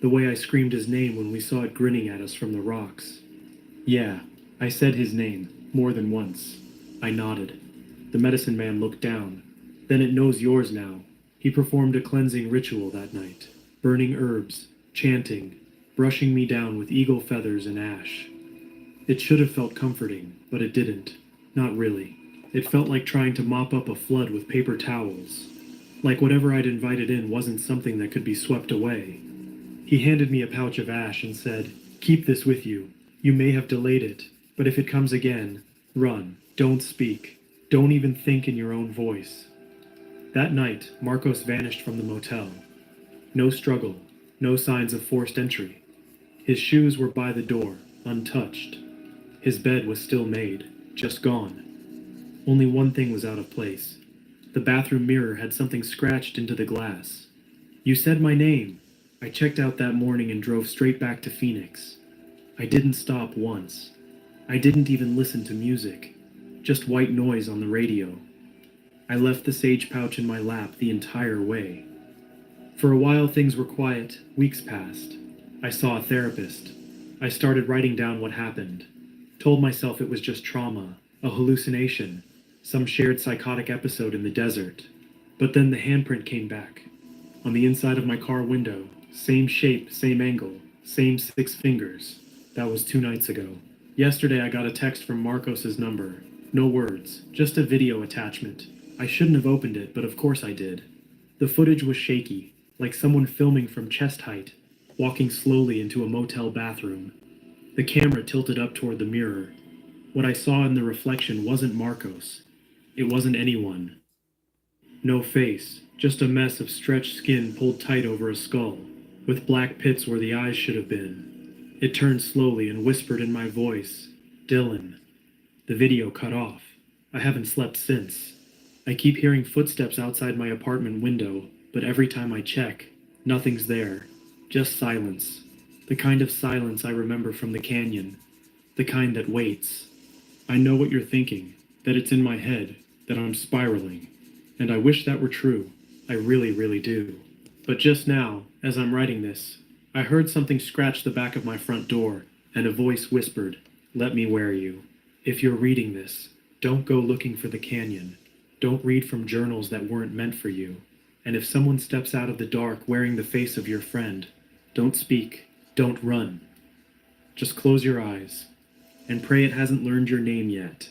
The way I screamed his name when we saw it grinning at us from the rocks. Yeah, I said his name, more than once. I nodded. The medicine man looked down. "Then it knows yours now." He performed a cleansing ritual that night, burning herbs, chanting, brushing me down with eagle feathers and ash. It should have felt comforting, but it didn't. Not really. It felt like trying to mop up a flood with paper towels. Like whatever I'd invited in wasn't something that could be swept away. He handed me a pouch of ash and said, "Keep this with you. You may have delayed it, but if it comes again, run. Don't speak." Don't even think in your own voice. That night, Marcos vanished from the motel. No struggle, no signs of forced entry. His shoes were by the door, untouched. His bed was still made, just gone. Only one thing was out of place. The bathroom mirror had something scratched into the glass. You said my name. I checked out that morning and drove straight back to Phoenix. I didn't stop once. I didn't even listen to music, just white noise on the radio. I left the sage pouch in my lap the entire way. For a while, things were quiet. Weeks passed. I saw a therapist. I started writing down what happened. Told myself it was just trauma, a hallucination, some shared psychotic episode in the desert. But then the handprint came back. On the inside of my car window, same shape, same angle, same 6 fingers. That was 2 nights ago. Yesterday, I got a text from Marcos's number. No words, just a video attachment. I shouldn't have opened it, but of course I did. The footage was shaky, like someone filming from chest height, walking slowly into a motel bathroom. The camera tilted up toward the mirror. What I saw in the reflection wasn't Marcos. It wasn't anyone. No face, just a mess of stretched skin pulled tight over a skull, with black pits where the eyes should have been. It turned slowly and whispered in my voice, "Dylan." The video cut off. I haven't slept since. I keep hearing footsteps outside my apartment window, but every time I check, nothing's there. Just silence. The kind of silence I remember from the canyon. The kind that waits. I know what you're thinking, that it's in my head, that I'm spiraling. And I wish that were true. I really, really do. But just now, as I'm writing this, I heard something scratch the back of my front door, and a voice whispered, "Let me wear you." If you're reading this, don't go looking for the canyon. Don't read from journals that weren't meant for you. And if someone steps out of the dark wearing the face of your friend, don't speak, don't run. Just close your eyes and pray it hasn't learned your name yet.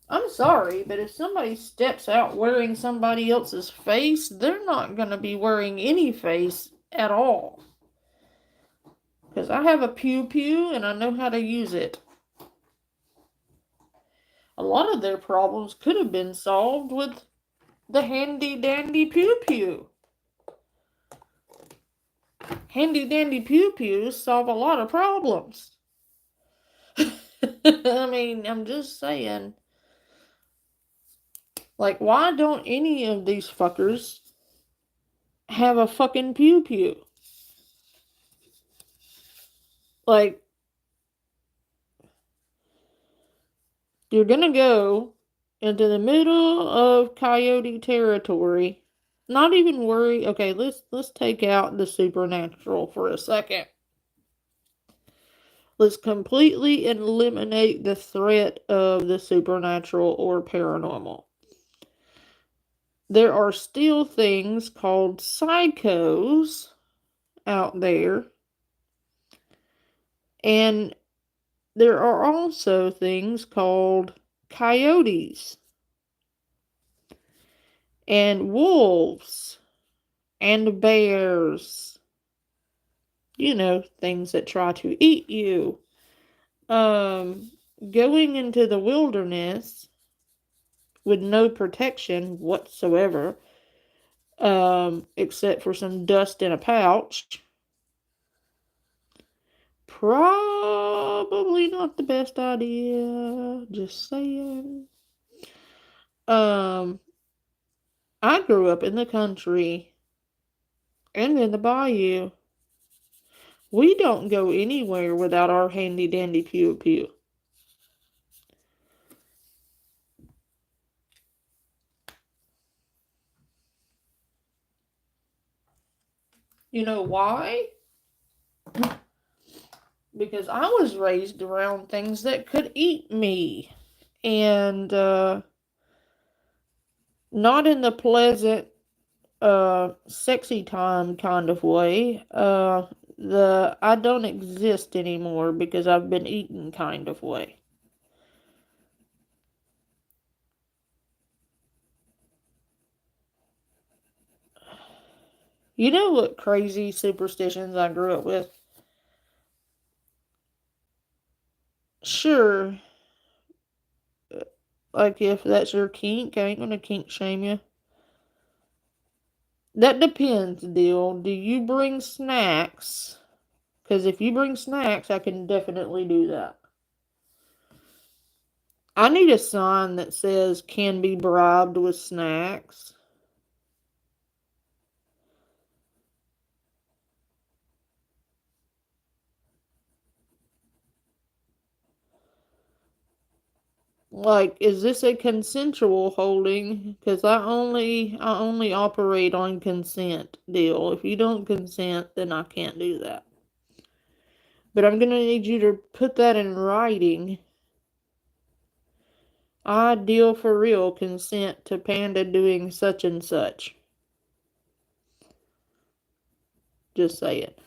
I'm sorry, but if somebody steps out wearing somebody else's face, they're not going to be wearing any face at all. Because I have a pew pew and I know how to use it. A lot of their problems could have been solved with the handy dandy pew pew. Handy dandy pew pews solve a lot of problems. I mean, I'm just saying. Like, why don't any of these fuckers have a fucking pew pew? Like, you're gonna go into the middle of coyote territory. Not even worry. Okay, let's take out the supernatural for a second. Let's completely eliminate the threat of the supernatural or paranormal. There are still things called psychos out there. And there are also things called coyotes and wolves and bears. You know, things that try to eat you. Going into the wilderness with no protection whatsoever, except for some dust in a pouch, probably not the best idea. Just saying. I grew up in the country and in the bayou. We don't go anywhere without our handy dandy pew pew. You know why? Because I was raised around things that could eat me. And not in the pleasant, sexy time kind of way. The I don't exist anymore because I've been eaten kind of way. You know what crazy superstitions I grew up with? Sure, like if that's your kink, I ain't gonna kink shame you. That depends, deal. Do you bring snacks? Because if you bring snacks, I can definitely do that. I need a sign that says can be bribed with snacks. Like, is this a consensual holding? Because I only operate on consent, deal. If you don't consent, then I can't do that. But I'm gonna need you to put that in writing. I deal for real consent to Panda doing such and such. Just say it.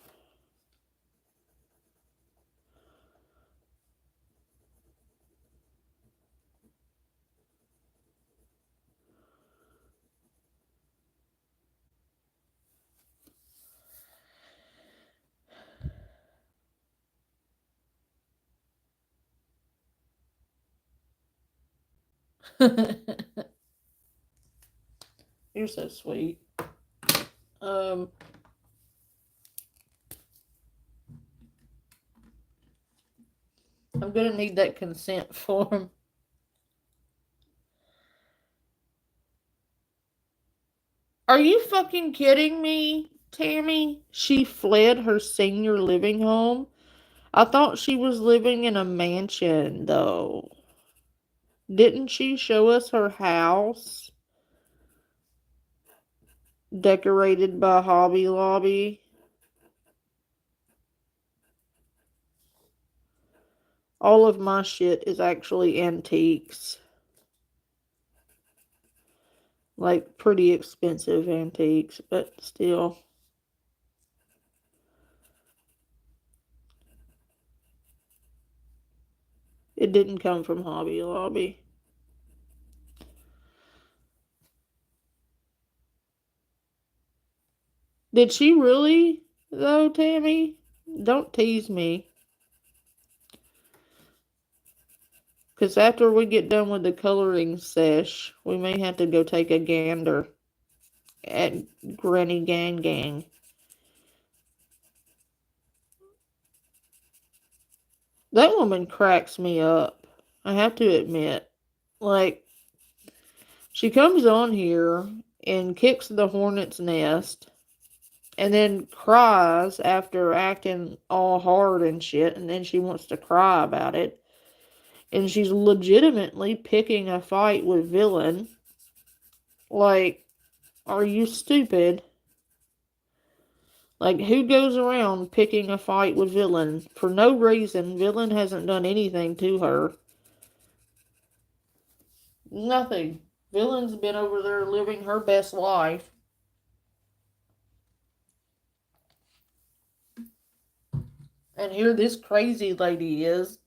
You're so sweet. Um, I'm gonna need that consent form. Are you fucking kidding me, Tammy? She fled her senior living home? I thought she was living in a mansion, though. Didn't she show us her house? Decorated by Hobby Lobby? All of my shit is actually antiques. Like, pretty expensive antiques, but still. It didn't come from Hobby Lobby. Did she really, though, Tammy? Don't tease me. Because after we get done with the coloring sesh, we may have to go take a gander at Granny Gang Gang. That woman cracks me up. I have to admit. Like, she comes on here and kicks the hornet's nest and then cries after acting all hard and shit, and then she wants to cry about it. And she's legitimately picking a fight with Villain. Like, are you stupid? Like, who goes around picking a fight with Villain for no reason? Villain hasn't done anything to her. Nothing. Villain's been over there living her best life. And here this crazy lady is.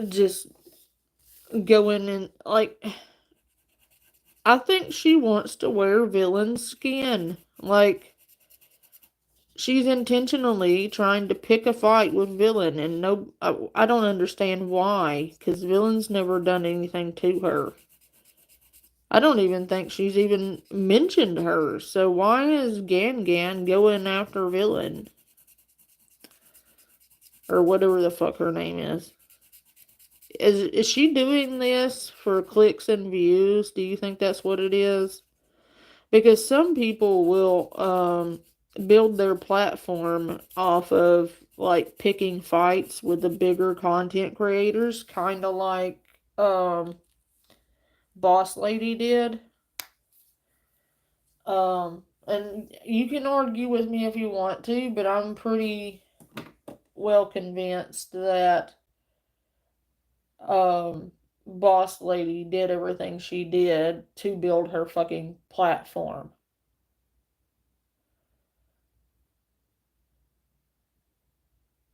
Just going and, like, I think she wants to wear Villain's skin. Like, she's intentionally trying to pick a fight with Villain, and no, I don't understand why, because Villain's never done anything to her. I don't even think she's even mentioned her. So why is Gan Gan going after Villain? Or whatever the fuck her name is. Is she doing this for clicks and views? Do you think that's what it is? Because some people will build their platform off of like picking fights with the bigger content creators, kind of like Boss Lady did. And you can argue with me if you want to, but I'm pretty well convinced that Boss Lady did everything she did to build her fucking platform.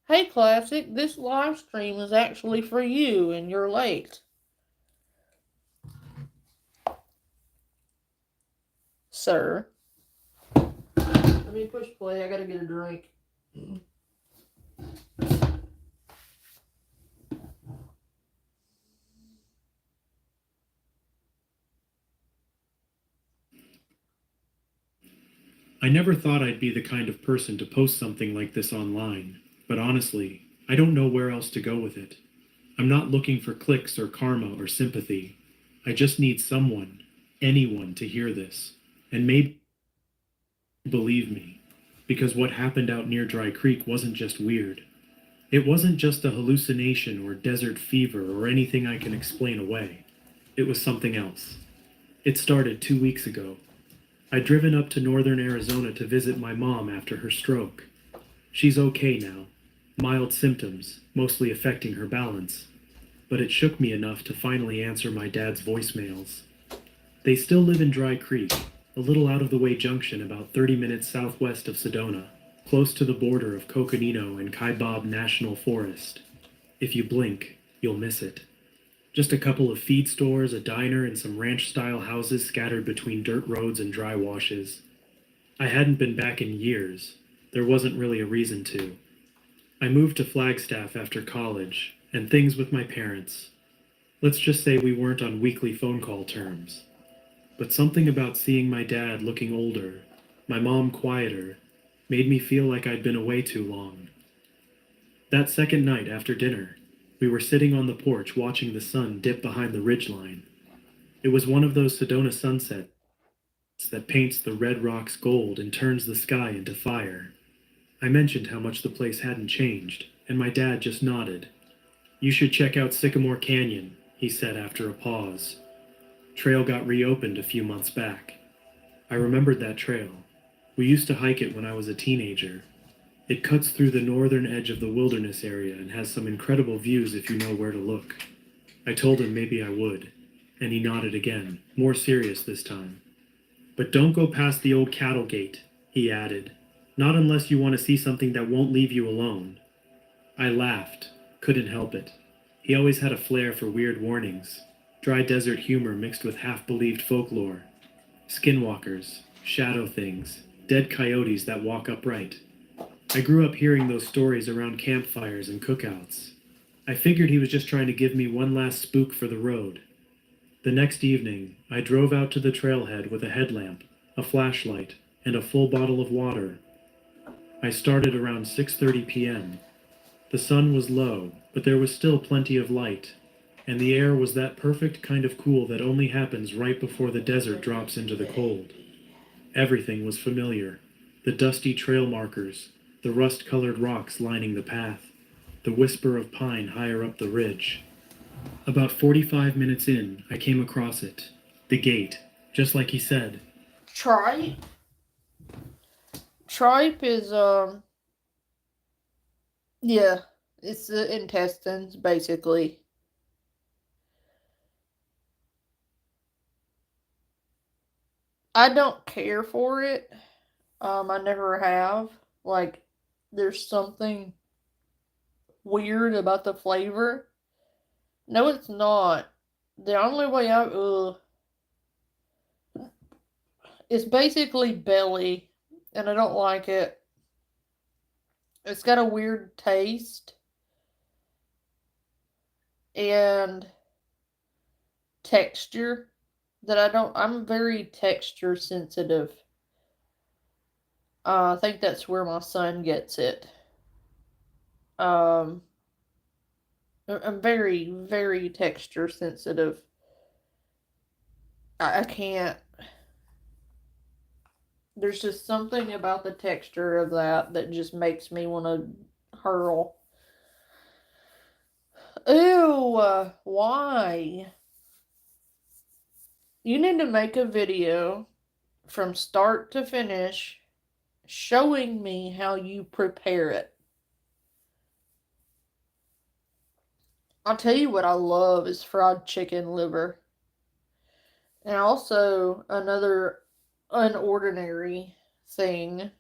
Hey, Classic, this live stream is actually for you, and you're late. sir. Let me push play. I gotta get a drink. I never thought I'd be the kind of person to post something like this online, but honestly, I don't know where else to go with it. I'm not looking for clicks or karma or sympathy. I just need someone, anyone, to hear this, and maybe believe me, because what happened out near Dry Creek wasn't just weird. It wasn't just a hallucination or desert fever or anything I can explain away. It was something else. It started 2 weeks ago. I'd driven up to northern Arizona to visit my mom after her stroke. She's okay now. Mild symptoms, mostly affecting her balance. But it shook me enough to finally answer my dad's voicemails. They still live in Dry Creek, a little out of the way junction about 30 minutes southwest of Sedona, close to the border of Coconino and Kaibab National Forest. If you blink, you'll miss it. Just a couple of feed stores, a diner, and some ranch-style houses scattered between dirt roads and dry washes. I hadn't been back in years. There wasn't really a reason to. I moved to Flagstaff after college, and things with my parents. Let's just say we weren't on weekly phone call terms. But something about seeing my dad looking older, my mom quieter, made me feel like I'd been away too long. That second night after dinner, we were sitting on the porch watching the sun dip behind the ridgeline. It was one of those Sedona sunsets that paints the red rocks gold and turns the sky into fire. I mentioned how much the place hadn't changed, and my dad just nodded. "You should check out Sycamore Canyon," he said after a pause. Trail got reopened a few months back. I remembered that trail. We used to hike it when I was a teenager. It cuts through the northern edge of the wilderness area and has some incredible views if you know where to look. I told him maybe I would, and he nodded again, more serious this time. "But don't go past the old cattle gate," he added. "Not unless you want to see something that won't leave you alone." I laughed, couldn't help it. He always had a flair for weird warnings, dry desert humor mixed with half-believed folklore. Skinwalkers, shadow things, dead coyotes that walk upright. I grew up hearing those stories around campfires and cookouts. I figured he was just trying to give me one last spook for the road. The next evening, I drove out to the trailhead with a headlamp, a flashlight, and a full bottle of water. I started around 6:30 p.m. The sun was low, but there was still plenty of light, and the air was that perfect kind of cool that only happens right before the desert drops into the cold. Everything was familiar. The dusty trail markers, the rust-colored rocks lining the path, the whisper of pine higher up the ridge. About 45 minutes in, I came across it. The gate, just like he said. Tripe? Tripe is, yeah, it's the intestines, basically. I don't care for it. I never have. Like, there's something weird about the flavor. No, it's not. The only way it's basically belly, and I don't like it. It's got a weird taste and texture that I'm very texture sensitive. I think that's where my son gets it. Um, I'm very, very texture sensitive. I can't. There's just something about the texture of that just makes me want to hurl. Ew, why? You need to make a video from start to finish showing me how you prepare it. I'll tell you what I love is fried chicken liver. And also another unordinary thing.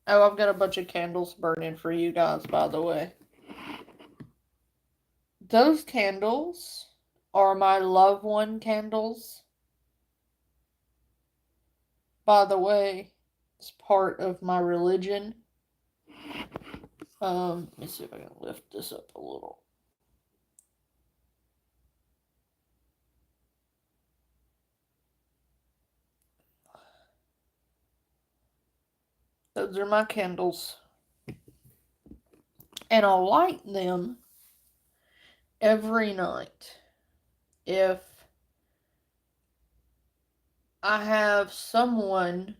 Oh, I've got a bunch of candles burning for you guys, by the way. Those candles are my loved one candles. By the way, it's part of my religion. Let me see if I can lift this up a little. Those are my candles. And I'll light them every night. If I have someone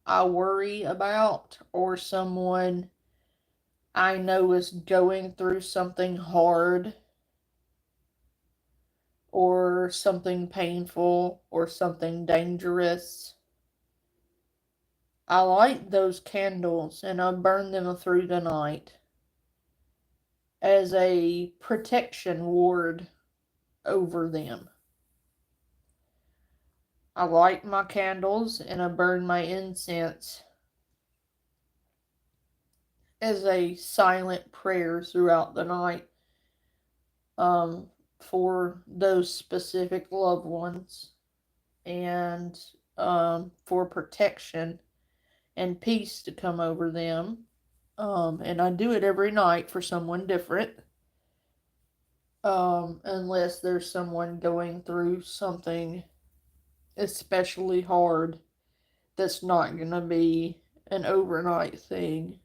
I worry about or someone I know is going through something hard or something painful or something dangerous, I light those candles and I burn them through the night as a protection ward over them. I light my candles and I burn my incense as a silent prayer throughout the night for those specific loved ones and for protection and peace to come over them. And I do it every night for someone different. Unless there's someone going through something especially hard that's not going to be an overnight thing.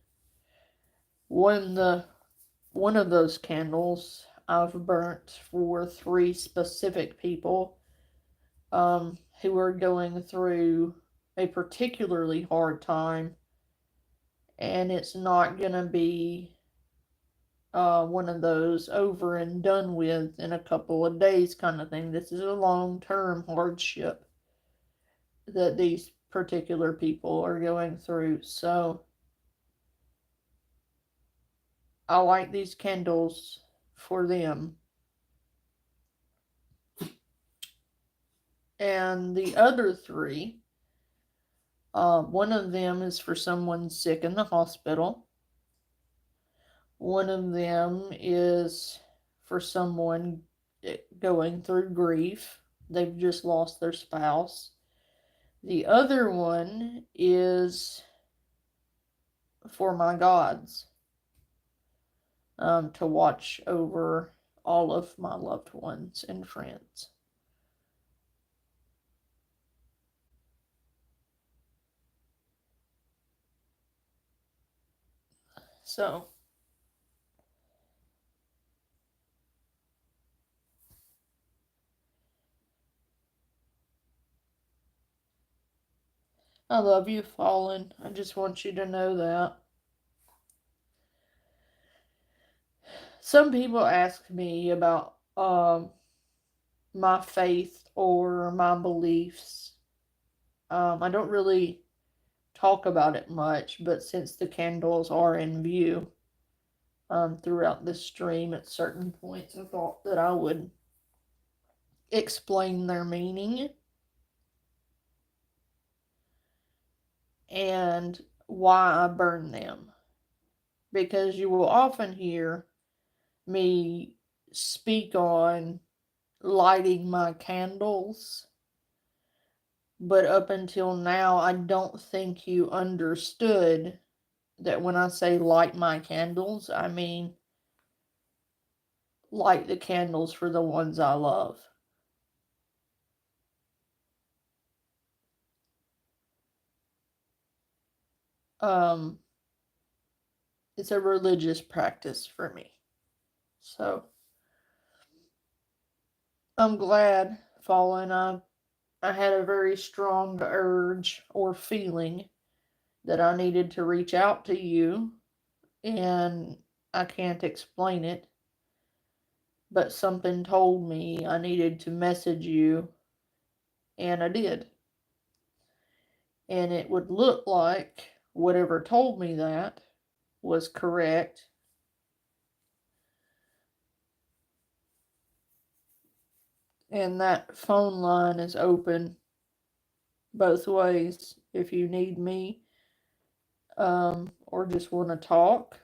One of those candles I've burnt for 3 specific people who are going through a particularly hard time, and it's not going to be one of those over and done with in a couple of days kind of thing. This is a long-term hardship that these particular people are going through. So I light these candles for them. And the other 3, one of them is for someone sick in the hospital. One of them is for someone going through grief. They've just lost their spouse. The other one is for my gods, to watch over all of my loved ones and friends. So, I love you, Fallen. I just want you to know that. Some people ask me about my faith or my beliefs. I don't really talk about it much, but since the candles are in view throughout the stream at certain points, I thought that I would explain their meaning and why I burn them. Because you will often hear me speak on lighting my candles, but up until now, I don't think you understood that when I say light my candles, I mean light the candles for the ones I love. Um, it's a religious practice for me. So I'm glad, Fallen. I had a very strong urge or feeling that I needed to reach out to you, and I can't explain it, but something told me I needed to message you, and I did. And it would look like whatever told me that was correct. And that phone line is open both ways if you need me or just want to talk.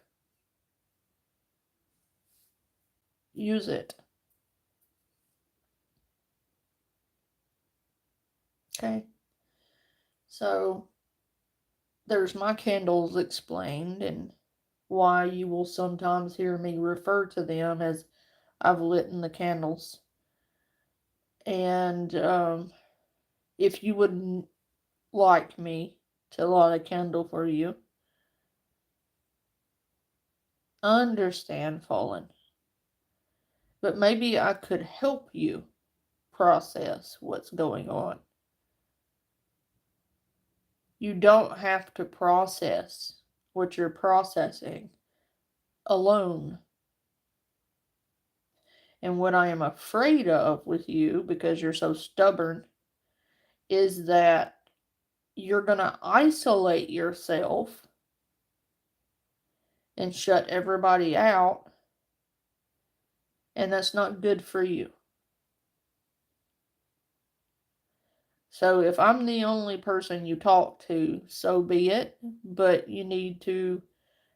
Use it. Okay. So there's my candles explained, and why you will sometimes hear me refer to them as I've lit the candles. And if you would like me to light a candle for you, I understand, Fallen. But maybe I could help you process what's going on. You don't have to process what you're processing alone. And what I am afraid of with you, because you're so stubborn, is that you're going to isolate yourself and shut everybody out, and that's not good for you. So if I'm the only person you talk to, so be it, but you need to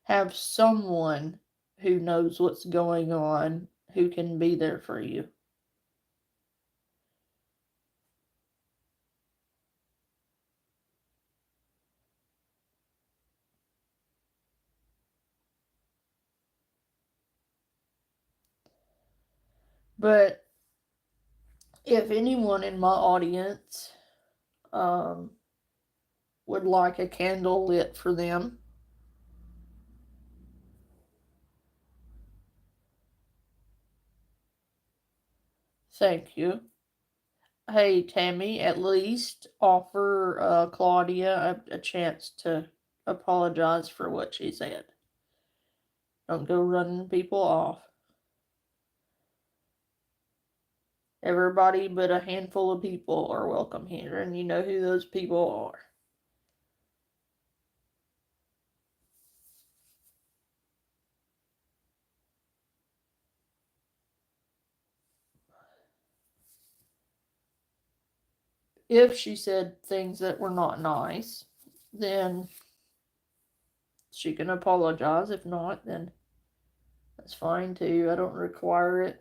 have someone who knows what's going on, who can be there for you. But if anyone in my audience um, would like a candle lit for them, thank you. Hey, Tammy, at least offer Claudia a chance to apologize for what she said. Don't go running people off. Everybody but a handful of people are welcome here, and you know who those people are. If she said things that were not nice, then she can apologize. If not, then that's fine too. I don't require it.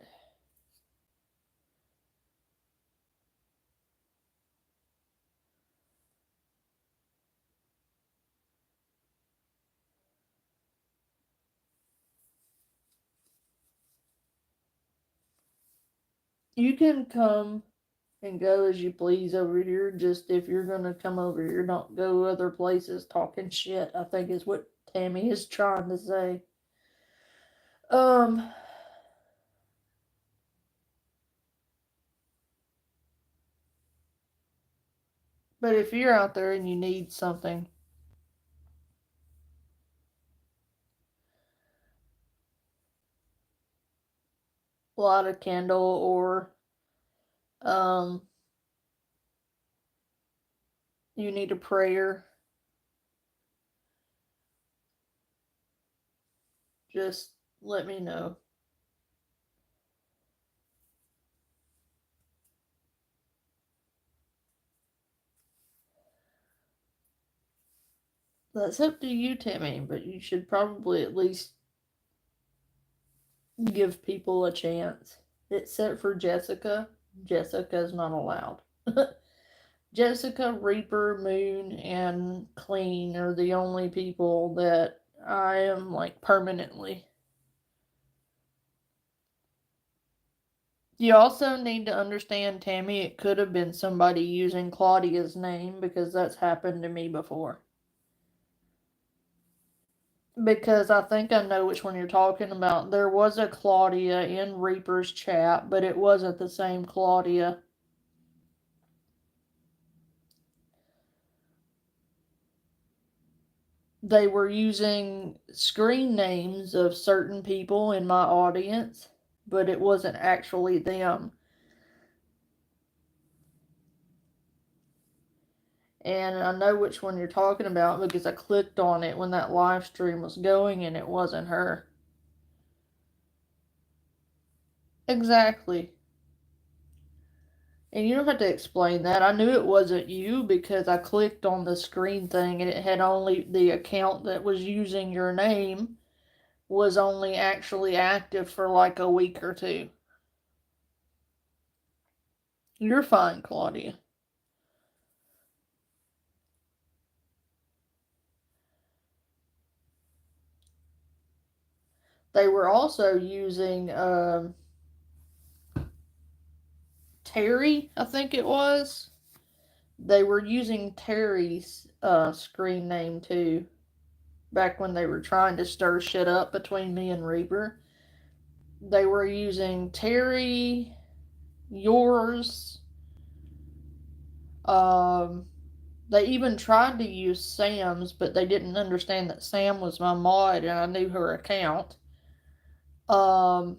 You can come and go as you please over here. Just if you're gonna come over here, don't go other places talking shit, I think is what Tammy is trying to say. Um, but if you're out there and you need something, light a candle or um you need a prayer, just let me know. That's up to you, Tammy, but you should probably at least give people a chance. Except for Jessica. Jessica's not allowed. Jessica, Reaper, Moon, and Clean are the only people that I am like permanently. You also need to understand, Tammy, it could have been somebody using Claudia's name because that's happened to me before. Because I think I know which one you're talking about. There was a Claudia in Reaper's chat, but it wasn't the same Claudia. They were using screen names of certain people in my audience, but it wasn't actually them. And I know which one you're talking about because I clicked on it when that live stream was going and it wasn't her. Exactly. And you don't have to explain that. I knew it wasn't you because I clicked on the screen thing and it had only the account that was using your name was only actually active for like a week or two. You're fine, Claudia. They were also using Terry, I think it was. They were using Terry's screen name too, back when they were trying to stir shit up between me and Reaper. They were using Terry, yours. Um, they even tried to use Sam's, but they didn't understand that Sam was my mod and I knew her account. Um,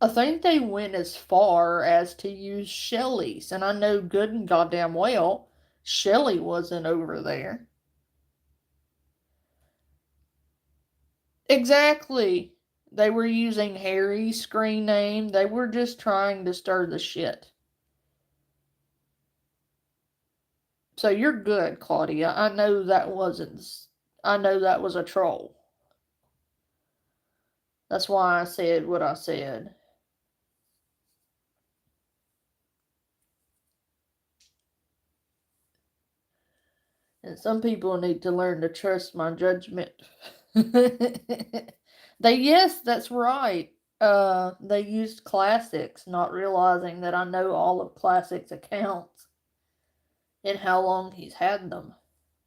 I think they went as far as to use Shelly's, and I know good and goddamn well Shelly wasn't over there. Exactly. They were using Harry's screen name. They were just trying to stir the shit. So you're good, Claudia. I know that wasn't. I know that was a troll. That's why I said what I said. And some people need to learn to trust my judgment. Yes, that's right. They used Classics, not realizing that I know all of Classics' accounts and how long he's had them.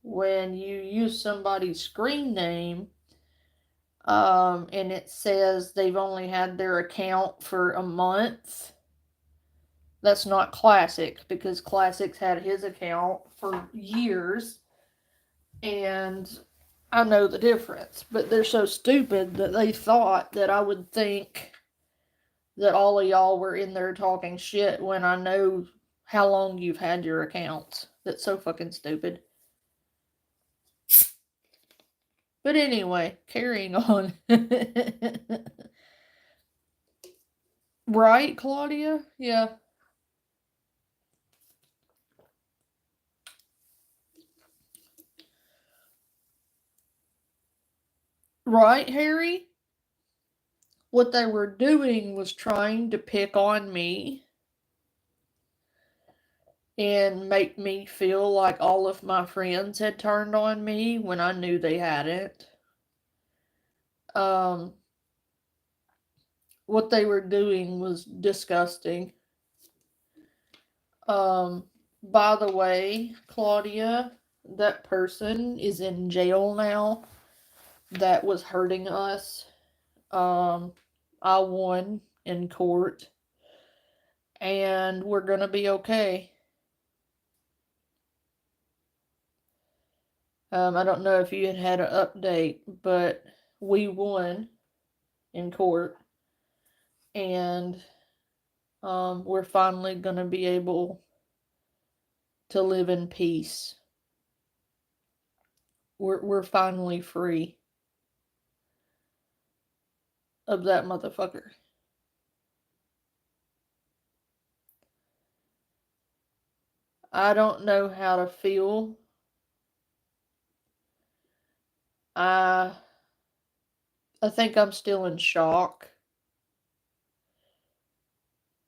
When you use somebody's screen name, and it says they've only had their account for a month, that's not Classic, because Classics had his account for years, and I know the difference. But they're so stupid that they thought that I would think that all of y'all were in there talking shit when I know how long you've had your accounts. That's so fucking stupid. But anyway, carrying on. Right, Claudia? Yeah. Right, Harry? What they were doing was trying to pick on me and make me feel like all of my friends had turned on me when I knew they hadn't. Um, what they were doing was disgusting. By the way, Claudia, that person is in jail now that was hurting us. I won in court, and we're gonna be okay. I don't know if you had an update, but we won in court, and we're finally gonna be able to live in peace. We're finally free of that motherfucker. I don't know how to feel. I I think I'm still in shock.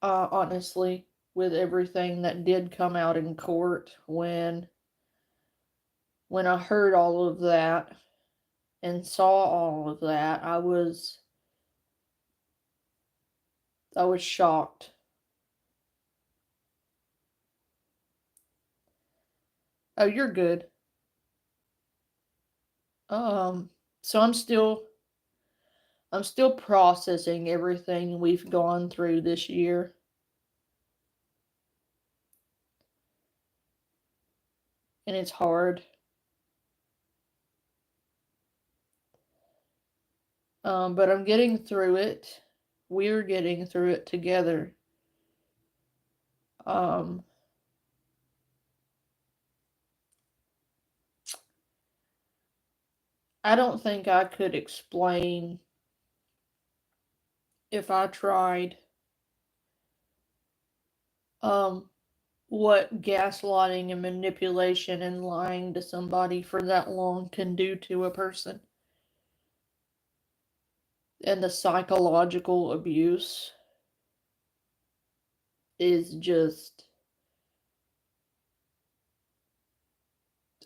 Honestly, with everything that did come out in court when I heard all of that and saw all of that, I was shocked. Oh, you're good. Um, so I'm still processing everything we've gone through this year. And it's hard. But I'm getting through it. We're getting through it together. Um, I don't think I could explain if I tried um what gaslighting and manipulation and lying to somebody for that long can do to a person, and the psychological abuse is just,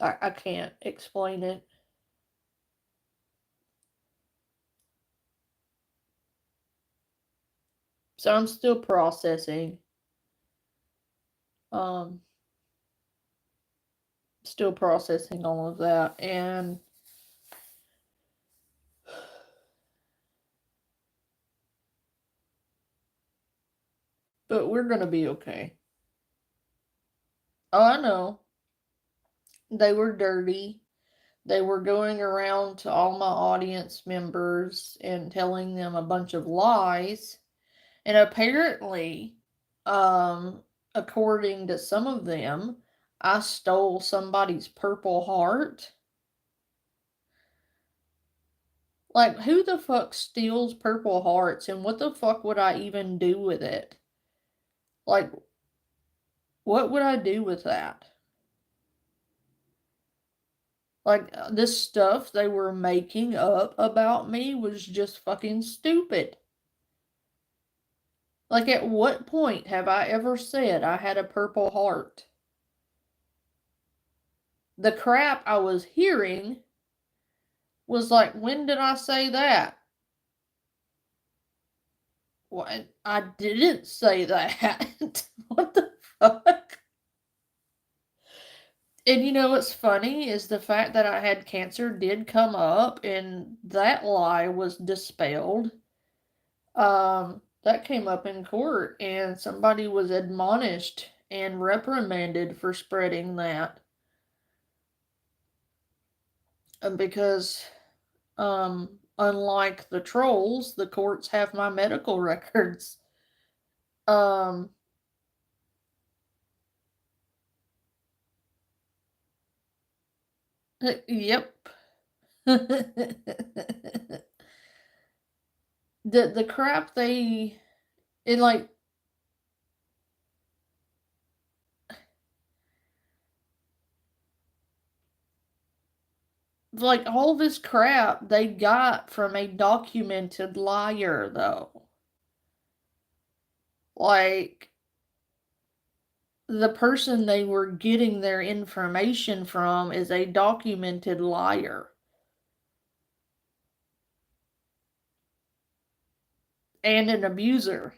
I can't explain it. So I'm still processing. Um, Still processing all of that, and but we're gonna be okay. Oh, I know. They were dirty. They were going around to all my audience members and telling them a bunch of lies. And apparently, um, according to some of them, I stole somebody's purple heart. Like, who the fuck steals purple hearts, and what the fuck would I even do with it? Like, what would I do with that? Like, this stuff they were making up about me was just fucking stupid. Like, at what point have I ever said I had a purple heart? The crap I was hearing was like, when did I say that? What? I didn't say that. What the fuck? And you know what's funny is the fact that I had cancer did come up, and that lie was dispelled. That came up in court, and somebody was admonished and reprimanded for spreading that. Because, unlike the trolls, the courts have my medical records. Um, yep. The crap they it like all this crap they got from a documented liar though. Like, the person they were getting their information from is a documented liar and an abuser,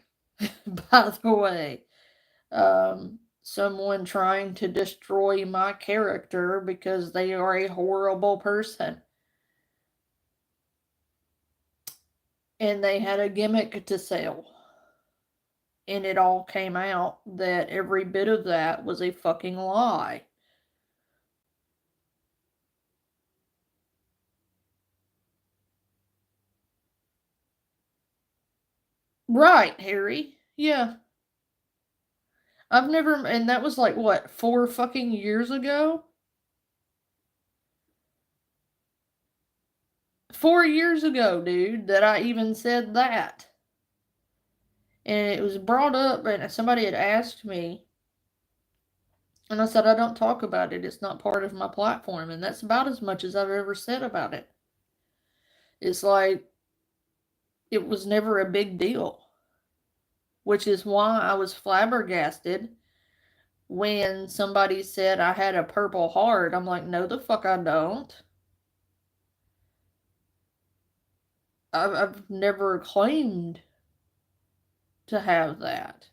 by the way. Someone trying to destroy my character because they are a horrible person. And they had a gimmick to sell. And it all came out that every bit of that was a fucking lie. Right, Harry. Yeah. I've never, and that was like what, 4 fucking years ago? 4 years ago, dude, that I even said that. And it was brought up, and somebody had asked me, and I said, I don't talk about it. It's not part of my platform. And that's about as much as I've ever said about it. It's like, it was never a big deal, which is why I was flabbergasted when somebody said I had a purple heart. I'm like, no, the fuck I don't. I've never claimed to have that.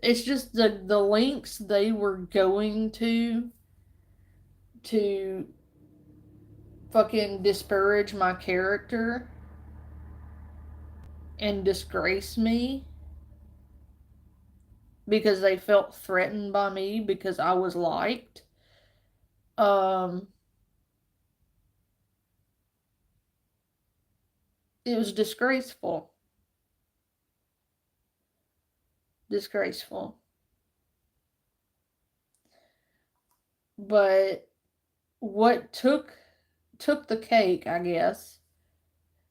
It's just the links they were going to fucking disparage my character and disgrace me because they felt threatened by me because I was liked. Um, it was disgraceful. Disgraceful. But what took the cake, I guess,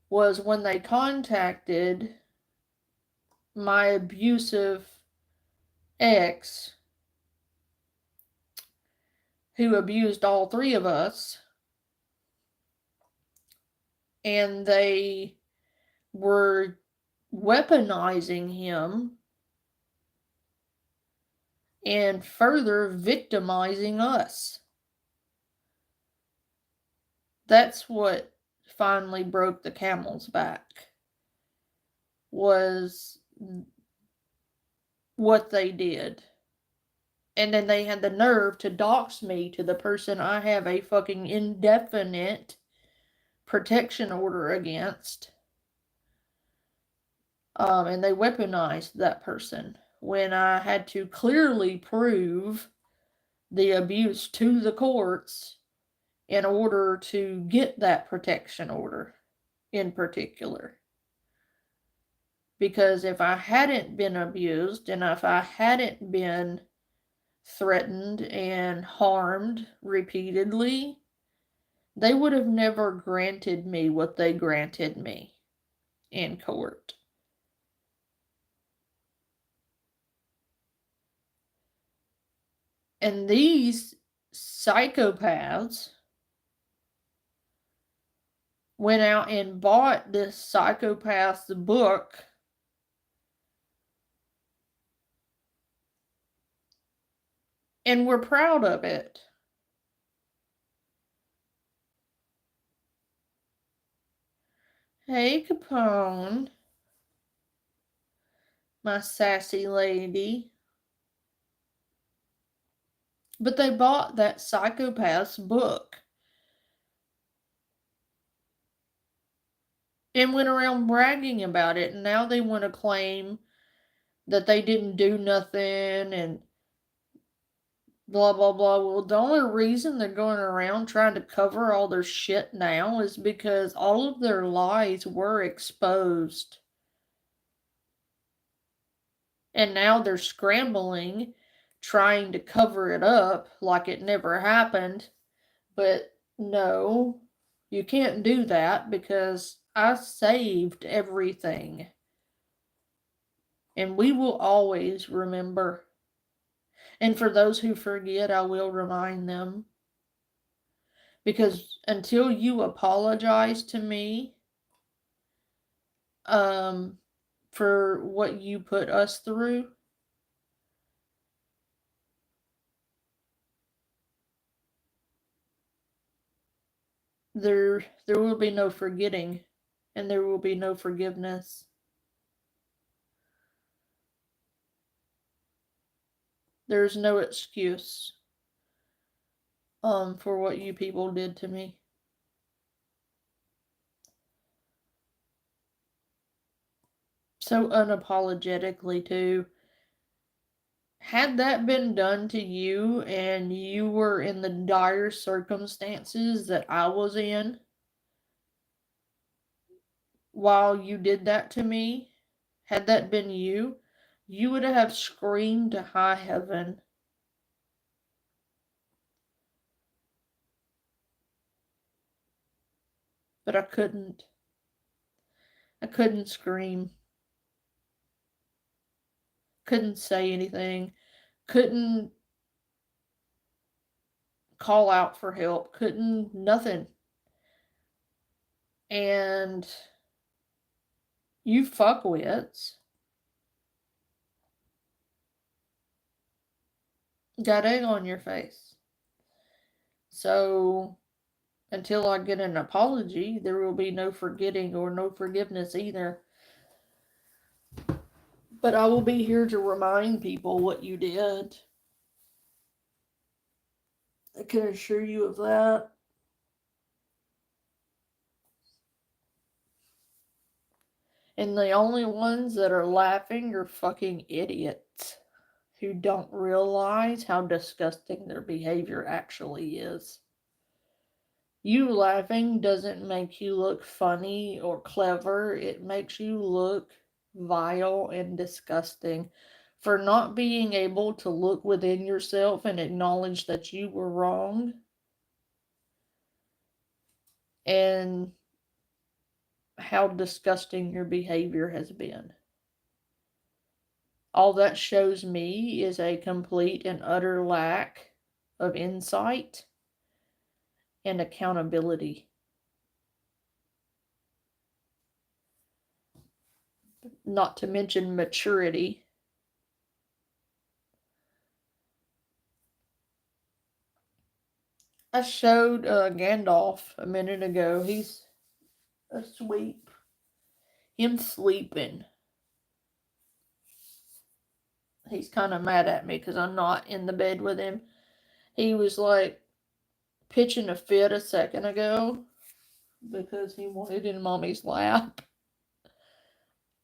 was when they contacted my abusive ex who abused all three of us, and they were weaponizing him and further victimizing us. That's what finally broke the camel's back, was what they did. And then they had the nerve to dox me to the person I have a fucking indefinite protection order against. And they weaponized that person when I had to clearly prove the abuse to the courts in order to get that protection order in particular. Because if I hadn't been abused and if I hadn't been threatened and harmed repeatedly, they would have never granted me what they granted me in court. And these psychopaths went out and bought this psychopath's book and were proud of it. Hey, Capone, my sassy lady. But they bought that psychopath's book and went around bragging about it, and now they want to claim that they didn't do nothing and blah blah blah. Well, the only reason they're going around trying to cover all their shit now is because all of their lies were exposed. And now they're scrambling, trying to cover it up like it never happened. But no, you can't do that because I saved everything. And we will always remember. And for those who forget, I will remind them. Because until you apologize to me for what you put us through, there will be no forgetting and there will be no forgiveness. There's no excuse for what you people did to me. So unapologetically too. Had that been done to you and you were in the dire circumstances that I was in while you did that to me, had that been you, you would have screamed to high heaven. But I couldn't. I couldn't scream. Couldn't say anything. Couldn't call out for help. Couldn't, nothing. And you fuckwits got egg on your face. So until I get an apology, there will be no forgetting or no forgiveness either. But I will be here to remind people what you did. I can assure you of that. And the only ones that are laughing are fucking idiots who don't realize how disgusting their behavior actually is. You laughing doesn't make you look funny or clever, it makes you look vile and disgusting for not being able to look within yourself and acknowledge that you were wrong and how disgusting your behavior has been. All that shows me is a complete and utter lack of insight and accountability. Not to mention maturity. I showed Gandalf a minute ago. He's asleep. Him sleeping. He's kind of mad at me because I'm not in the bed with him. He was like pitching a fit a second ago because he wanted in mommy's lap.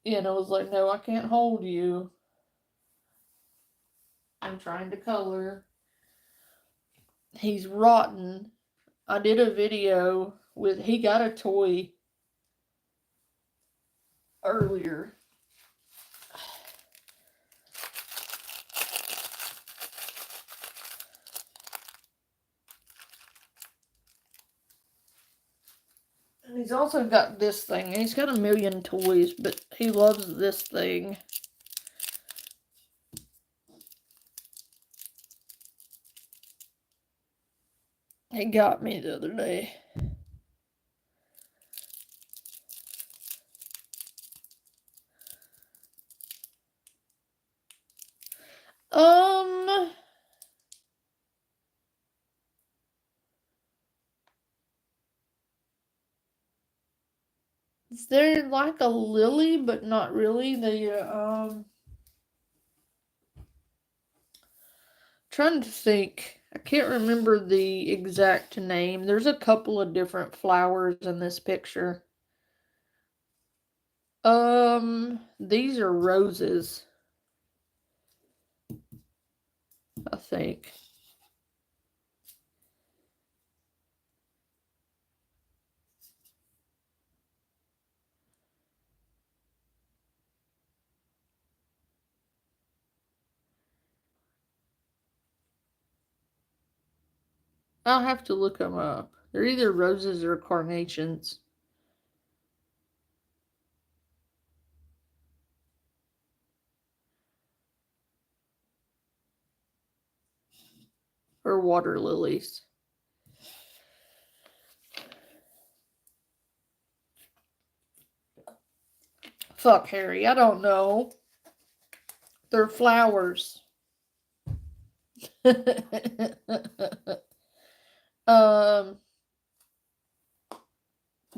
And I was like, no, I can't hold you. I'm trying to color. He's rotten. I did a video with, he got a toy earlier. And he's also got this thing. And he's got a million toys, but he loves this thing. He got me the other day. They're like a lily, but not really. Trying to think. I can't remember the exact name. There's a couple of different flowers in this picture. These are roses. I think. I'll have to look them up. They're either roses or carnations. Or water lilies. Fuck, Harry, I don't know. They're flowers.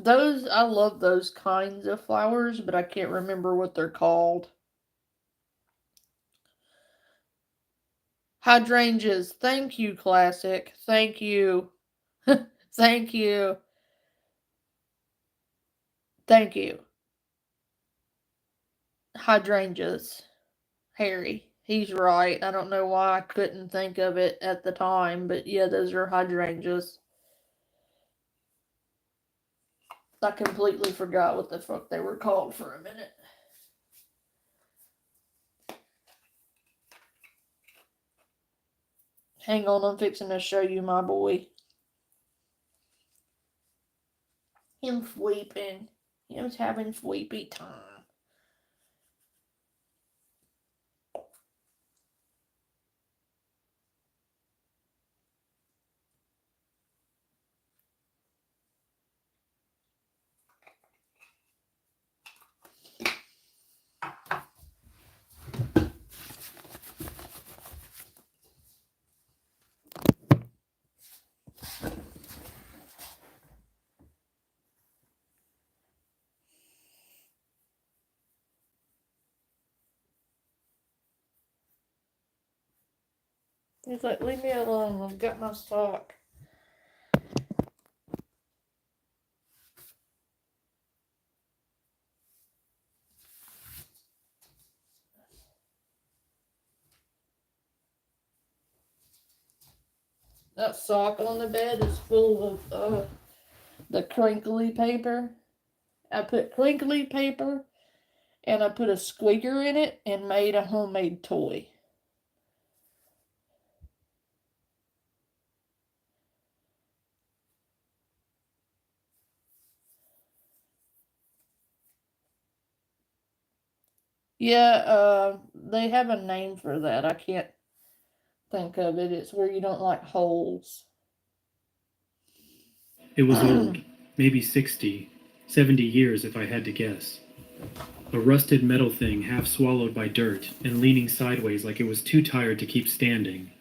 Those, I love those kinds of flowers, but I can't remember what they're called. Hydrangeas. Thank you, Classic. Thank you. Thank you. Thank you. Hydrangeas. Harry. He's right. I don't know why I couldn't think of it at the time, but yeah, those are hydrangeas. I completely forgot what the fuck they were called for a minute. Hang on, I'm fixing to show you my boy. Him sleeping. Him's having sleepy time. He's like, leave me alone. I've got my sock. That sock on the bed is full of the crinkly paper. I put crinkly paper and I put a squeaker in it and made a homemade toy. Yeah, they have a name for that. I can't think of it. It's where you don't like holes. It was old, maybe 60, 70 years if I had to guess. A rusted metal thing half swallowed by dirt and leaning sideways like it was too tired to keep standing.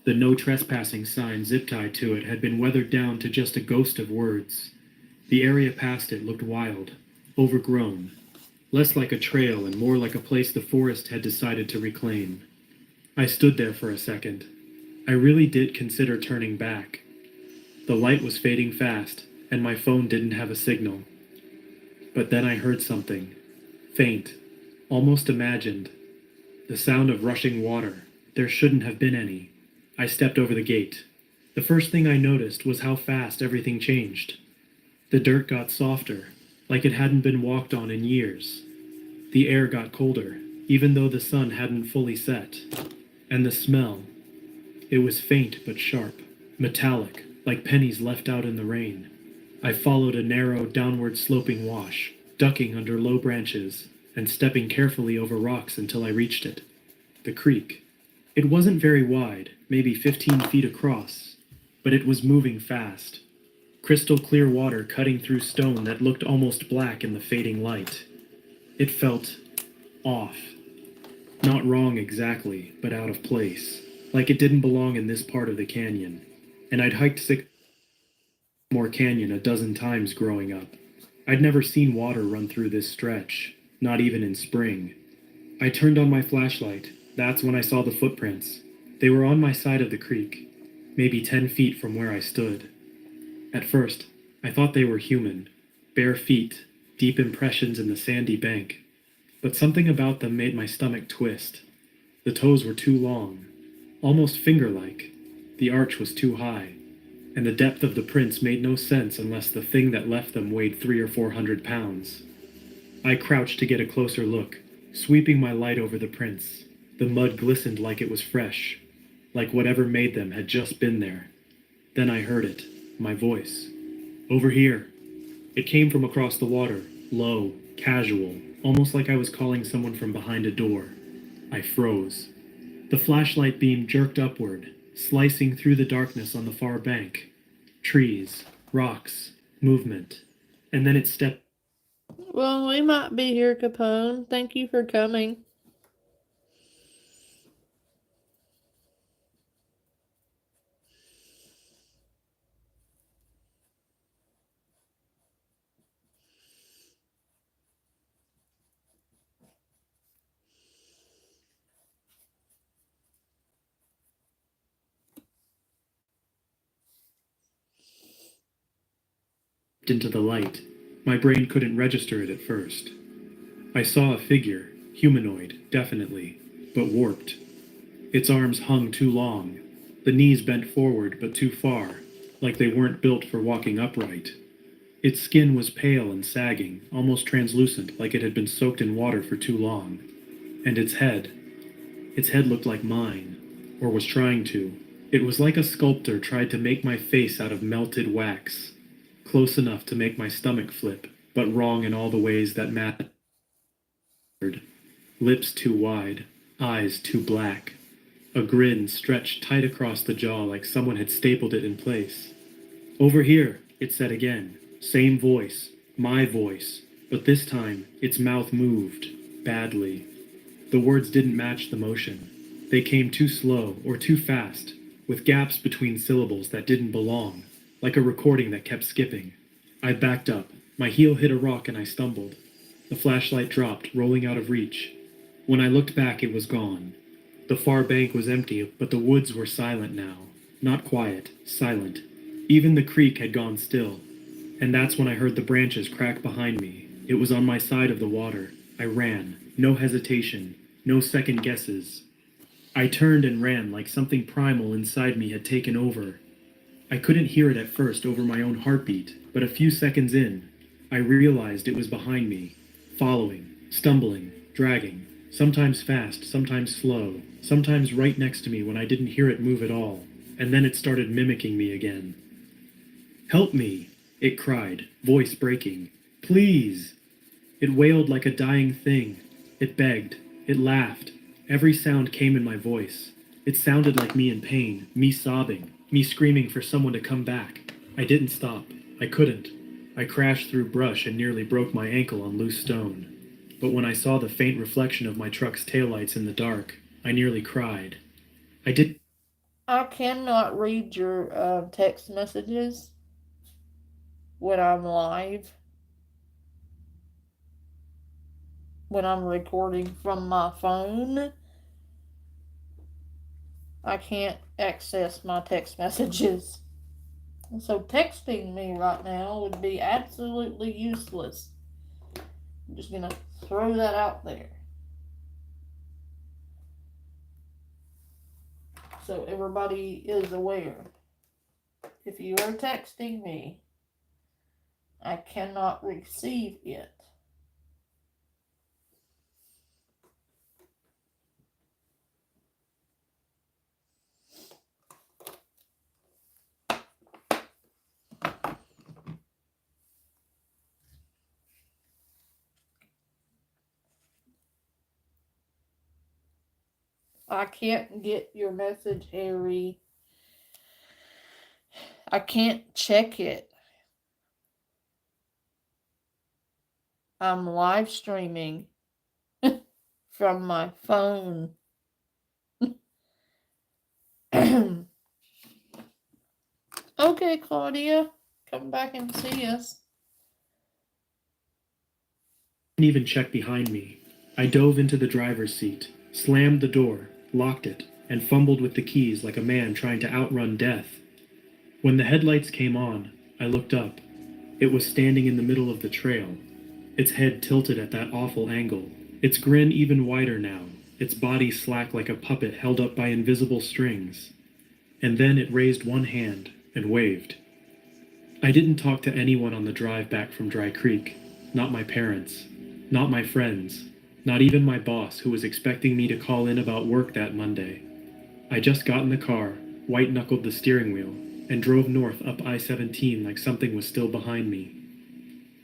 The no trespassing sign zip-tied to it had been weathered down to just a ghost of words. The area past it looked wild, overgrown, less like a trail and more like a place the forest had decided to reclaim. I stood there for a second. I really did consider turning back. The light was fading fast, and my phone didn't have a signal. But then I heard something. Faint, almost imagined. The sound of rushing water. There shouldn't have been any. I stepped over the gate. The first thing I noticed was how fast everything changed. The dirt got softer, like it hadn't been walked on in years. The air got colder, even though the sun hadn't fully set. And the smell, it was faint but sharp, metallic, like pennies left out in the rain. I followed a narrow, downward sloping wash, ducking under low branches, and stepping carefully over rocks until I reached it. The creek. It wasn't very wide, maybe 15 feet across, but it was moving fast. Crystal clear water cutting through stone that looked almost black in the fading light. It felt off. Not wrong exactly, but out of place, like it didn't belong in this part of the canyon. And I'd hiked Sycamore Canyon a dozen times growing up. I'd never seen water run through this stretch, not even in spring. I turned on my flashlight. That's when I saw the footprints. They were on my side of the creek, maybe 10 feet from where I stood. At first, I thought they were human, bare feet, deep impressions in the sandy bank. But something about them made my stomach twist. The toes were too long, almost finger-like. The arch was too high, and the depth of the prints made no sense unless the thing that left them weighed 300 or 400 pounds. I crouched to get a closer look, sweeping my light over the prints. The mud glistened like it was fresh, like whatever made them had just been there. Then I heard it, my voice. Over here. It came from across the water, low, casual, almost like I was calling someone from behind a door. I froze. The flashlight beam jerked upward, slicing through the darkness on the far bank. Trees, rocks, movement. And then it stepped Well, we might be here, Capone. Thank you for coming. into the light. My brain couldn't register it at first. I saw a figure, humanoid, definitely, but warped. Its arms hung too long, the knees bent forward but too far, like they weren't built for walking upright. Its skin was pale and sagging, almost translucent, like it had been soaked in water for too long. And its head looked like mine, or was trying to. It was like a sculptor tried to make my face out of melted wax, close enough to make my stomach flip, but wrong in all the ways that mattered. Lips too wide, eyes too black. A grin stretched tight across the jaw like someone had stapled it in place. Over here, it said again. Same voice, my voice, but this time its mouth moved, badly. The words didn't match the motion. They came too slow or too fast, with gaps between syllables that didn't belong, like a recording that kept skipping. I backed up. My heel hit a rock and I stumbled. The flashlight dropped, rolling out of reach. When I looked back, it was gone. The far bank was empty, but the woods were silent now. Not quiet, silent. Even the creek had gone still. And that's when I heard the branches crack behind me. It was on my side of the water. I ran. No hesitation. No second guesses. I turned and ran like something primal inside me had taken over. I couldn't hear it at first over my own heartbeat, but a few seconds in, I realized it was behind me, following, stumbling, dragging, sometimes fast, sometimes slow, sometimes right next to me when I didn't hear it move at all, and then it started mimicking me again. "Help me!" it cried, voice breaking. "Please!" It wailed like a dying thing. It begged. It laughed. Every sound came in my voice. It sounded like me in pain, me sobbing, me screaming for someone to come back. I didn't stop. I couldn't. I crashed through brush and nearly broke my ankle on loose stone. But when I saw the faint reflection of my truck's taillights in the dark, I nearly cried. I didn't I cannot read your text messages when I'm live, when I'm recording from my phone. I can't access my text messages. So texting me right now would be absolutely useless. I'm just gonna throw that out there. So everybody is aware. If you are texting me, I cannot receive it. I can't get your message, Harry. I can't check it. I'm live streaming from my phone. Okay, Claudia, come back and see us. I didn't even check behind me. I dove into the driver's seat, slammed the door, locked it, and fumbled with the keys like a man trying to outrun death. When the headlights came on, I looked up. It was standing in the middle of the trail, its head tilted at that awful angle, its grin even wider now, its body slack like a puppet held up by invisible strings. And then it raised one hand and waved. I didn't talk to anyone on the drive back from Dry Creek. Not my parents. Not my friends. Not even my boss, who was expecting me to call in about work that Monday. I just got in the car, white knuckled the steering wheel, and drove north up I-17 like something was still behind me.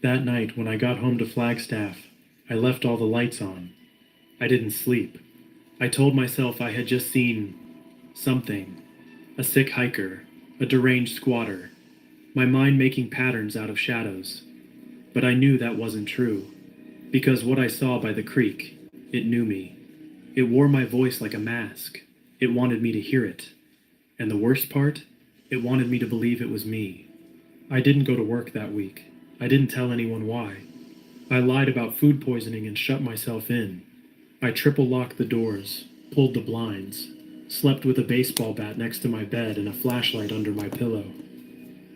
That night, when I got home to Flagstaff, I left all the lights on. I didn't sleep. I told myself I had just seen something. A sick hiker, a deranged squatter, my mind making patterns out of shadows. But I knew that wasn't true, because what I saw by the creek, it knew me. It wore my voice like a mask. It wanted me to hear it. And the worst part, it wanted me to believe it was me. I didn't go to work that week. I didn't tell anyone why. I lied about food poisoning and shut myself in. I triple locked the doors, pulled the blinds, slept with a baseball bat next to my bed and a flashlight under my pillow.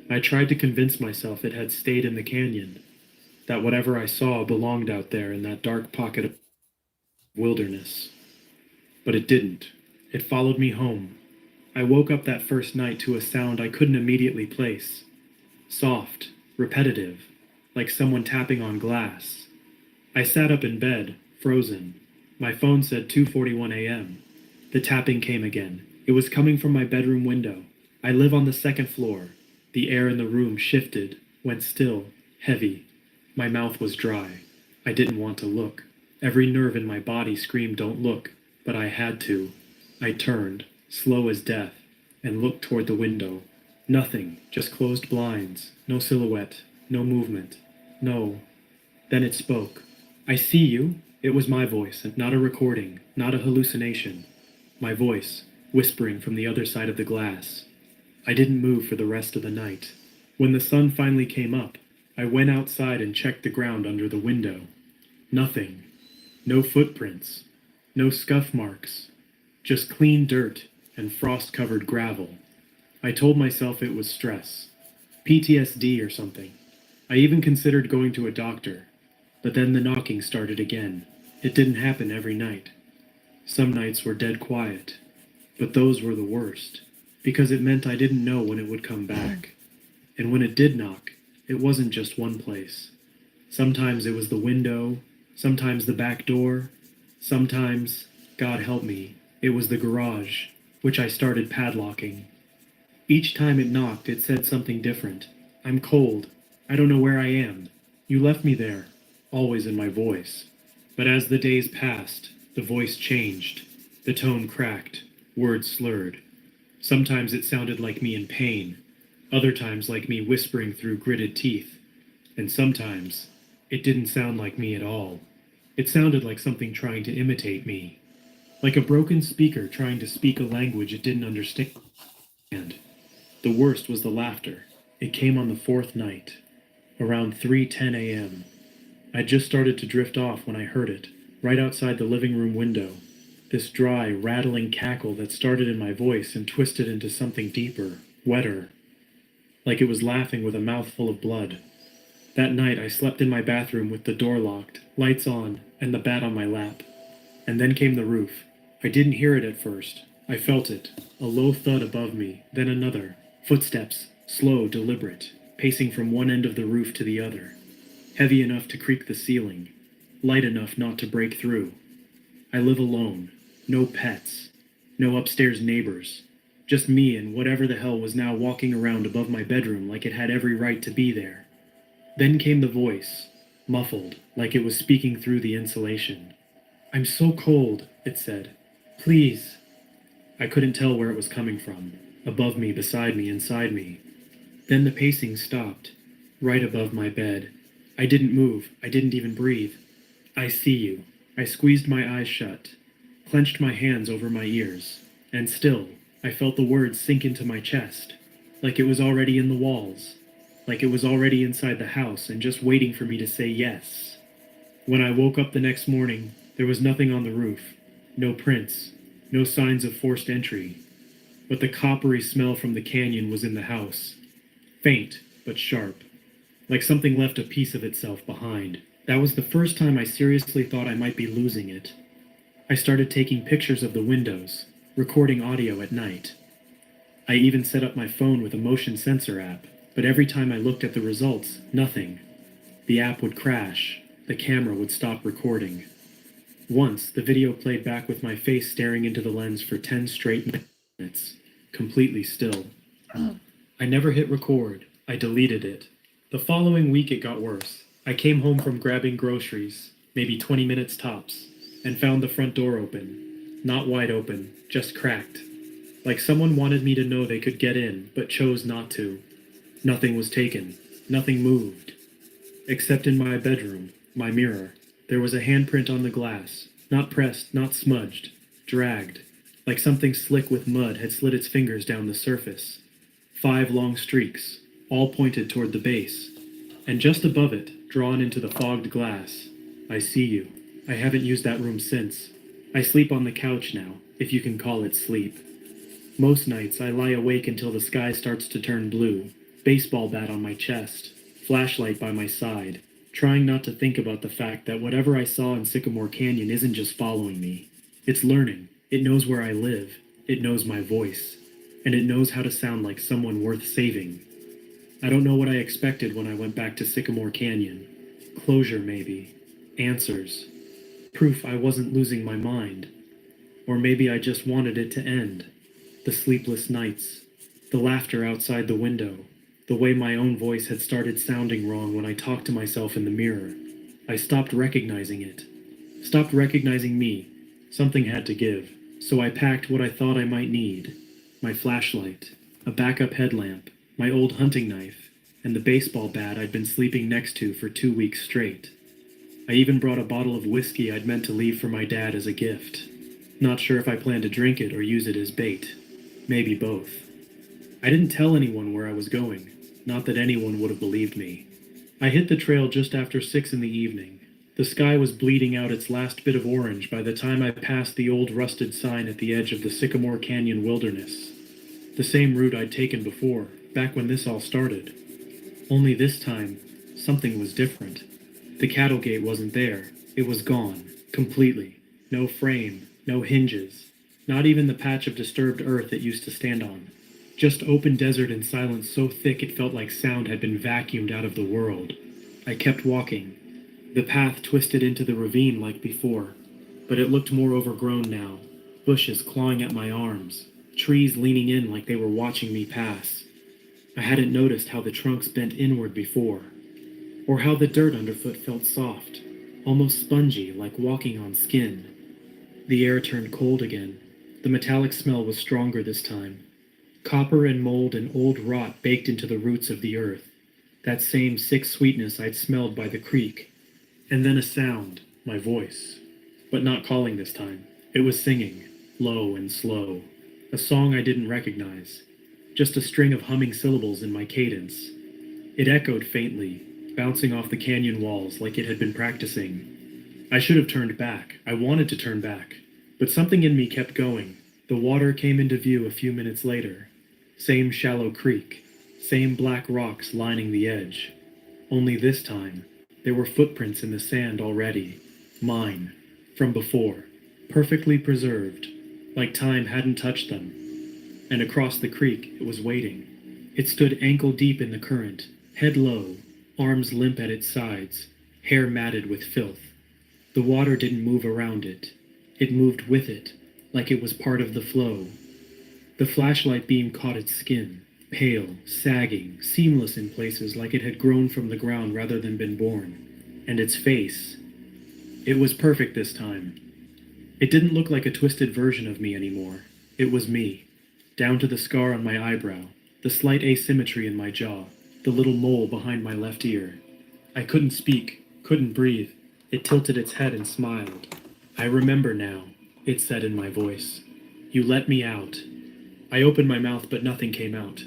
I tried to convince myself it had stayed in the canyon, that whatever I saw belonged out there in that dark pocket of wilderness. But it didn't. It followed me home. I woke up that first night to a sound I couldn't immediately place. Soft, repetitive, like someone tapping on glass. I sat up in bed, frozen. My phone said 2:41 a.m. The tapping came again. It was coming from my bedroom window. I live on the second floor. The air in the room shifted, went still, heavy. My mouth was dry. I didn't want to look. Every nerve in my body screamed, "Don't look," but I had to. I turned, slow as death, and looked toward the window. Nothing, just closed blinds, no silhouette, no movement. No. Then it spoke. "I see you." It was my voice, and not a recording, not a hallucination. My voice, whispering from the other side of the glass. I didn't move for the rest of the night. When the sun finally came up, I went outside and checked the ground under the window. Nothing. No footprints. No scuff marks. Just clean dirt and frost-covered gravel. I told myself it was stress. PTSD or something. I even considered going to a doctor. But then the knocking started again. It didn't happen every night. Some nights were dead quiet. But those were the worst, because it meant I didn't know when it would come back. And when it did knock, it wasn't just one place. Sometimes it was the window, sometimes the back door, sometimes, God help me, it was the garage, which I started padlocking. Each time it knocked, it said something different. "I'm cold. I don't know where I am. You left me there," always in my voice. But as the days passed, the voice changed. The tone cracked, words slurred. Sometimes it sounded like me in pain, other times like me whispering through gritted teeth, and sometimes it didn't sound like me at all. It sounded like something trying to imitate me. like a broken speaker trying to speak a language it didn't understand. The worst was the laughter. It came on the fourth night, around 3:10 a.m. I'd just started to drift off when I heard it, right outside the living room window. This dry, rattling cackle that started in my voice and twisted into something deeper, wetter, like it was laughing with a mouthful of blood. That night I slept in my bathroom with the door locked, lights on, and the bat on my lap. And then came the roof. I didn't hear it at first. I felt it, a low thud above me, then another. Footsteps, slow, deliberate, pacing from one end of the roof to the other. Heavy enough to creak the ceiling, light enough not to break through. I live alone, no pets, no upstairs neighbors, just me and whatever the hell was now walking around above my bedroom like it had every right to be there. Then came the voice, muffled, like it was speaking through the insulation. "I'm so cold," it said. "Please." I couldn't tell where it was coming from. Above me, beside me, inside me. Then the pacing stopped, right above my bed. I didn't move. I didn't even breathe. "I see you." I squeezed my eyes shut, clenched my hands over my ears, and still, I felt the words sink into my chest, like it was already in the walls, like it was already inside the house and just waiting for me to say yes. When I woke up the next morning, there was nothing on the roof, no prints, no signs of forced entry, but the coppery smell from the canyon was in the house, faint but sharp, like something left a piece of itself behind. That was the first time I seriously thought I might be losing it. I started taking pictures of the windows, recording audio at night. I even set up my phone with a motion sensor app, but every time I looked at the results, nothing. The app would crash, the camera would stop recording. Once, the video played back with my face staring into the lens for 10 straight minutes, completely still. I never hit record. I deleted it. The following week it got worse. I came home from grabbing groceries, maybe 20 minutes tops, and found the front door open. Not wide open, just cracked. Like someone wanted me to know they could get in, but chose not to. Nothing was taken. Nothing moved. Except in my bedroom, my mirror. There was a handprint on the glass, not pressed, not smudged, dragged, like something slick with mud had slid its fingers down the surface. 5 long streaks, all pointed toward the base. And just above it, drawn into the fogged glass, "I see you." I haven't used that room since. I sleep on the couch now, if you can call it sleep. Most nights I lie awake until the sky starts to turn blue, baseball bat on my chest, flashlight by my side, trying not to think about the fact that whatever I saw in Sycamore Canyon isn't just following me. It's learning. It knows where I live. It knows my voice. And it knows how to sound like someone worth saving. I don't know what I expected when I went back to Sycamore Canyon. Closure, maybe. Answers. Proof I wasn't losing my mind. Or maybe I just wanted it to end. The sleepless nights. The laughter outside the window. The way my own voice had started sounding wrong when I talked to myself in the mirror. I stopped recognizing it. Stopped recognizing me. Something had to give. So I packed what I thought I might need. My flashlight, a backup headlamp, my old hunting knife, and the baseball bat I'd been sleeping next to for 2 weeks straight. I even brought a bottle of whiskey I'd meant to leave for my dad as a gift. Not sure if I planned to drink it or use it as bait. Maybe both. I didn't tell anyone where I was going. Not that anyone would have believed me. I hit the trail just after 6 in the evening. The sky was bleeding out its last bit of orange by the time I passed the old rusted sign at the edge of the Sycamore Canyon wilderness. The same route I'd taken before, back when this all started. Only this time, something was different. The cattle gate wasn't there. It was gone, completely. No frame, no hinges, not even the patch of disturbed earth it used to stand on. Just open desert and silence so thick it felt like sound had been vacuumed out of the world. I kept walking. The path twisted into the ravine like before, but it looked more overgrown now. Bushes clawing at my arms, trees leaning in like they were watching me pass. I hadn't noticed how the trunks bent inward before, or how the dirt underfoot felt soft, almost spongy like walking on skin. The air turned cold again. The metallic smell was stronger this time. Copper and mold and old rot baked into the roots of the earth. That same sick sweetness I'd smelled by the creek. And then a sound, my voice. But not calling this time. It was singing, low and slow, a song I didn't recognize, just a string of humming syllables in my cadence. It echoed faintly, bouncing off the canyon walls like it had been practicing. I should have turned back. I wanted to turn back. But something in me kept going. The water came into view a few minutes later. Same shallow creek, same black rocks lining the edge. Only this time, there were footprints in the sand already. Mine, from before, perfectly preserved, like time hadn't touched them. And across the creek, it was waiting. It stood ankle deep in the current, head low, arms limp at its sides, hair matted with filth. The water didn't move around it. It moved with it, like it was part of the flow. The flashlight beam caught its skin, pale, sagging, seamless in places like it had grown from the ground rather than been born. And its face. It was perfect this time. It didn't look like a twisted version of me anymore. It was me, down to the scar on my eyebrow, the slight asymmetry in my jaw, the little mole behind my left ear. I couldn't speak, couldn't breathe. It tilted its head and smiled. I remember now, it said in my voice. You let me out. I opened my mouth, but nothing came out.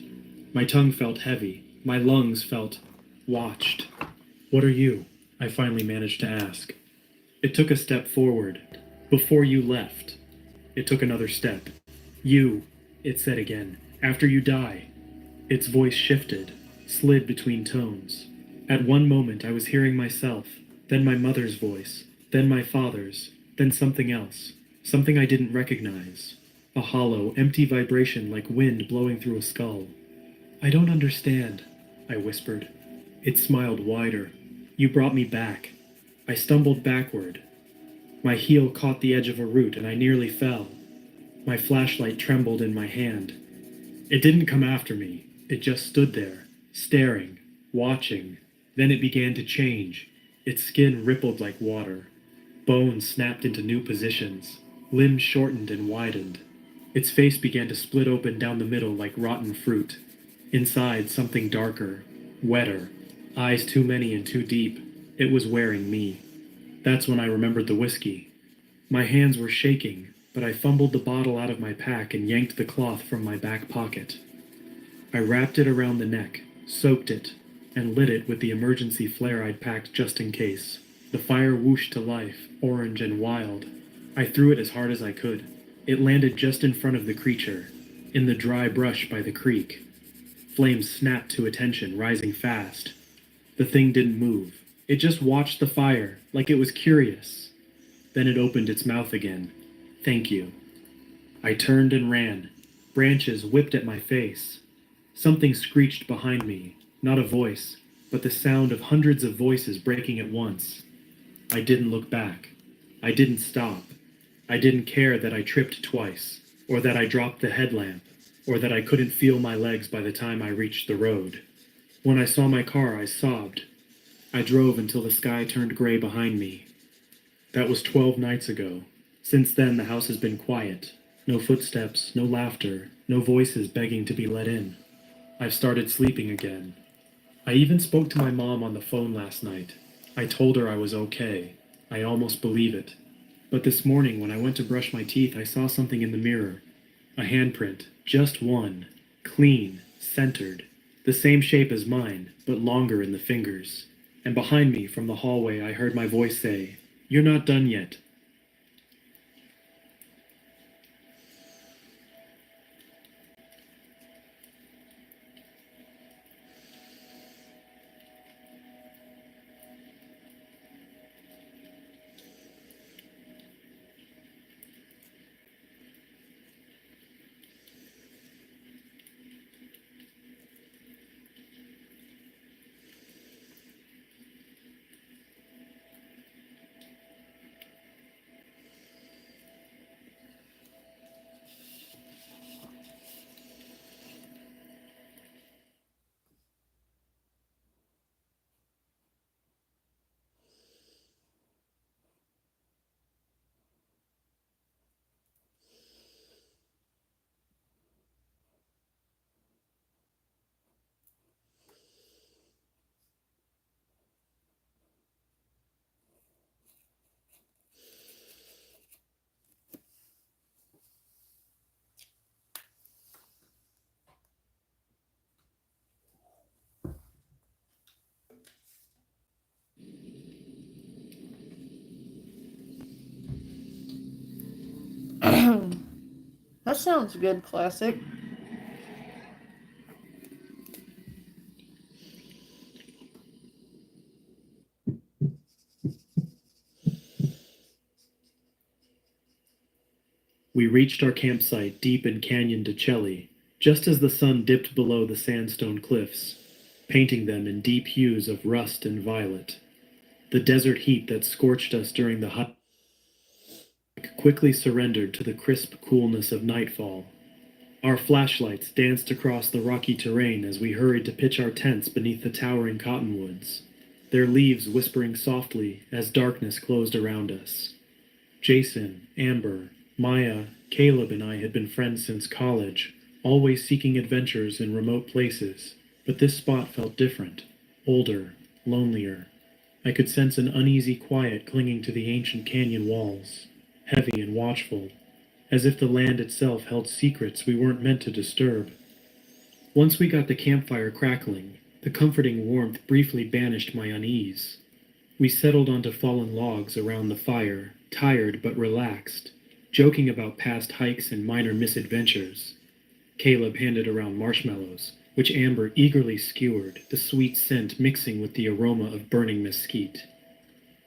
My tongue felt heavy. My lungs felt watched. What are you? I finally managed to ask. It took a step forward. Before you left. It took another step. You, it said again, after you die. Its voice shifted, slid between tones. At one moment I was hearing myself, then my mother's voice, then my father's, then something else, something I didn't recognize. A hollow, empty vibration like wind blowing through a skull. I don't understand, I whispered. It smiled wider. You brought me back. I stumbled backward. My heel caught the edge of a root and I nearly fell. My flashlight trembled in my hand. It didn't come after me. It just stood there, staring, watching. Then it began to change. Its skin rippled like water. Bones snapped into new positions. Limbs shortened and widened. Its face began to split open down the middle like rotten fruit. Inside, something darker, wetter, eyes too many and too deep. It was wearing me. That's when I remembered the whiskey. My hands were shaking, but I fumbled the bottle out of my pack and yanked the cloth from my back pocket. I wrapped it around the neck, soaked it, and lit it with the emergency flare I'd packed just in case. The fire whooshed to life, orange and wild. I threw it as hard as I could. It landed just in front of the creature, in the dry brush by the creek. Flames snapped to attention, rising fast. The thing didn't move. It just watched the fire, like it was curious. Then it opened its mouth again. Thank you. I turned and ran. Branches whipped at my face. Something screeched behind me, not a voice, but the sound of hundreds of voices breaking at once. I didn't look back. I didn't stop. I didn't care that I tripped twice, or that I dropped the headlamp, or that I couldn't feel my legs by the time I reached the road. When I saw my car, I sobbed. I drove until the sky turned gray behind me. That was 12 nights ago. Since then, the house has been quiet. No footsteps, no laughter, no voices begging to be let in. I've started sleeping again. I even spoke to my mom on the phone last night. I told her I was okay. I almost believe it. But this morning, when I went to brush my teeth, I saw something in the mirror. A handprint, just one. Clean, centered. The same shape as mine, but longer in the fingers. And behind me, from the hallway, I heard my voice say, "You're not done yet." That sounds good, Classic. We reached our campsite deep in Canyon de Chelly, just as the sun dipped below the sandstone cliffs, painting them in deep hues of rust and violet. The desert heat that scorched us during the hike quickly surrendered to the crisp coolness of nightfall. Our flashlights danced across the rocky terrain as we hurried to pitch our tents beneath the towering cottonwoods, their leaves whispering softly as darkness closed around us. Jason, Amber, Maya, Caleb, and I had been friends since college, always seeking adventures in remote places, but this spot felt different, older, lonelier. I could sense an uneasy quiet clinging to the ancient canyon walls, heavy and watchful, as if the land itself held secrets we weren't meant to disturb. Once we got the campfire crackling, the comforting warmth briefly banished my unease. We settled onto fallen logs around the fire, tired but relaxed, joking about past hikes and minor misadventures. Caleb handed around marshmallows, which Amber eagerly skewered, the sweet scent mixing with the aroma of burning mesquite.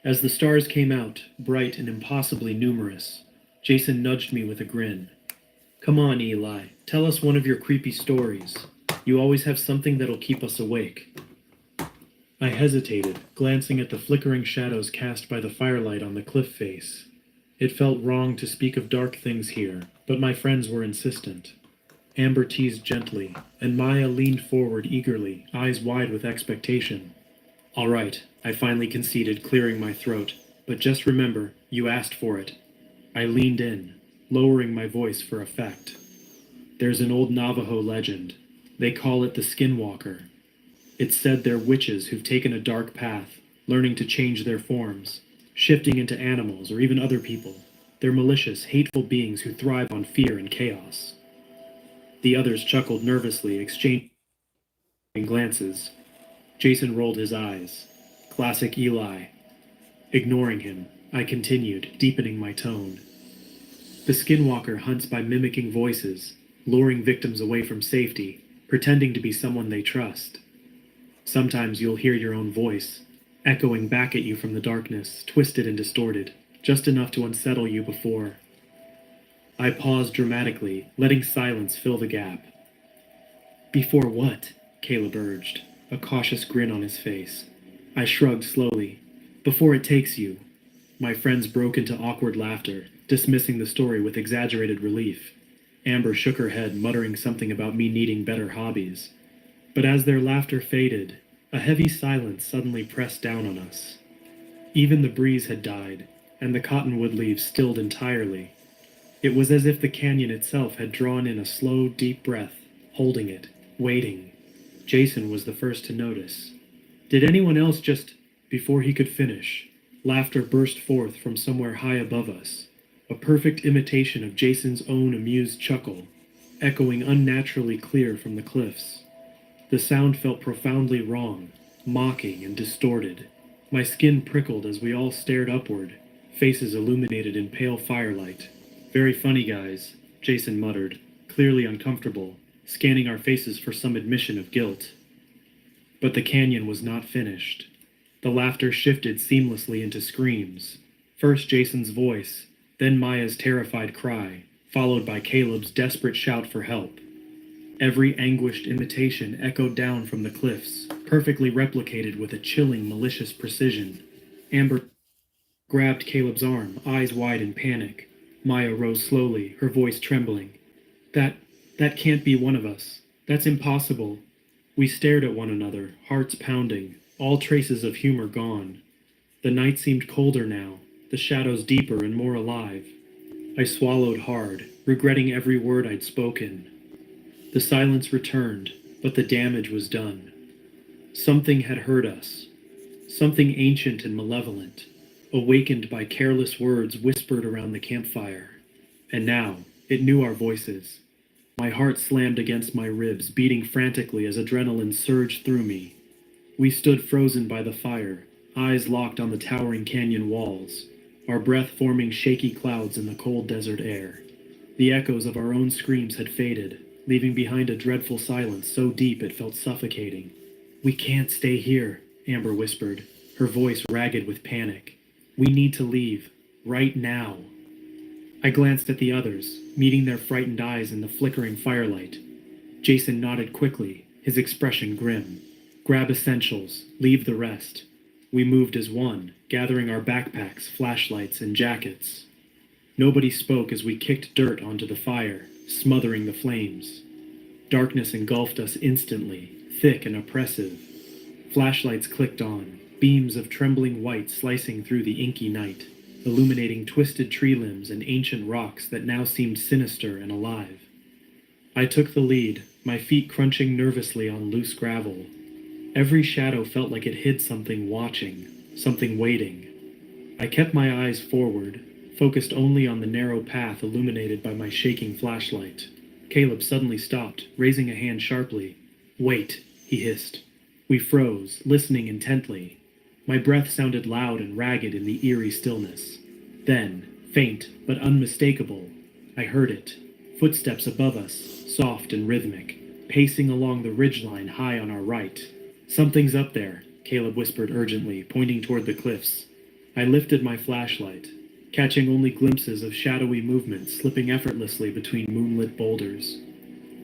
As the stars came out, bright and impossibly numerous, Jason nudged me with a grin. Come on, Eli, tell us one of your creepy stories. You always have something that'll keep us awake. I hesitated, glancing at the flickering shadows cast by the firelight on the cliff face. It felt wrong to speak of dark things here, but my friends were insistent. Amber teased gently, and Maya leaned forward eagerly, eyes wide with expectation. All right, I finally conceded, clearing my throat. But just remember, you asked for it. I leaned in, lowering my voice for effect. There's an old Navajo legend. They call it the Skinwalker. It's said they're witches who've taken a dark path, learning to change their forms, shifting into animals or even other people. They're malicious, hateful beings who thrive on fear and chaos. The others chuckled nervously, exchanging glances. Jason rolled his eyes. Classic Eli. Ignoring him, I continued, deepening my tone. The Skinwalker hunts by mimicking voices, luring victims away from safety, pretending to be someone they trust. Sometimes you'll hear your own voice, echoing back at you from the darkness, twisted and distorted, just enough to unsettle you before. I paused dramatically, letting silence fill the gap. Before what? Caleb urged, a cautious grin on his face. I shrugged slowly. Before it takes you. My friends broke into awkward laughter, dismissing the story with exaggerated relief. Amber shook her head, muttering something about me needing better hobbies. But as their laughter faded, a heavy silence suddenly pressed down on us. Even the breeze had died, and the cottonwood leaves stilled entirely. It was as if the canyon itself had drawn in a slow, deep breath, holding it, waiting. Jason was the first to notice. Did anyone else just, before he could finish, laughter burst forth from somewhere high above us, a perfect imitation of Jason's own amused chuckle, echoing unnaturally clear from the cliffs. The sound felt profoundly wrong, mocking and distorted. My skin prickled as we all stared upward, faces illuminated in pale firelight. Very funny, guys, Jason muttered, clearly uncomfortable, scanning our faces for some admission of guilt. But the canyon was not finished. The laughter shifted seamlessly into screams. First Jason's voice, then Maya's terrified cry, followed by Caleb's desperate shout for help. Every anguished imitation echoed down from the cliffs, perfectly replicated with a chilling, malicious precision. Amber grabbed Caleb's arm, eyes wide in panic. Maya rose slowly, her voice trembling. That, that can't be one of us. That's impossible. We stared at one another, hearts pounding, all traces of humor gone. The night seemed colder now, the shadows deeper and more alive. I swallowed hard, regretting every word I'd spoken. The silence returned, but the damage was done. Something had hurt us. Something ancient and malevolent, awakened by careless words whispered around the campfire. And now, it knew our voices. My heart slammed against my ribs, beating frantically as adrenaline surged through me. We stood frozen by the fire, eyes locked on the towering canyon walls, our breath forming shaky clouds in the cold desert air. The echoes of our own screams had faded, leaving behind a dreadful silence so deep it felt suffocating. "We can't stay here," Amber whispered, her voice ragged with panic. "We need to leave. Right now." I glanced at the others, meeting their frightened eyes in the flickering firelight. Jason nodded quickly, his expression grim. "Grab essentials, leave the rest." We moved as one, gathering our backpacks, flashlights, and jackets. Nobody spoke as we kicked dirt onto the fire, smothering the flames. Darkness engulfed us instantly, thick and oppressive. Flashlights clicked on, beams of trembling white slicing through the inky night, illuminating twisted tree limbs and ancient rocks that now seemed sinister and alive. I took the lead, my feet crunching nervously on loose gravel. Every shadow felt like it hid something watching, something waiting. I kept my eyes forward, focused only on the narrow path illuminated by my shaking flashlight. Caleb suddenly stopped, raising a hand sharply. "Wait," he hissed. We froze, listening intently. My breath sounded loud and ragged in the eerie stillness. Then, faint but unmistakable, I heard it. Footsteps above us, soft and rhythmic, pacing along the ridgeline high on our right. "Something's up there," Caleb whispered urgently, pointing toward the cliffs. I lifted my flashlight, catching only glimpses of shadowy movement slipping effortlessly between moonlit boulders.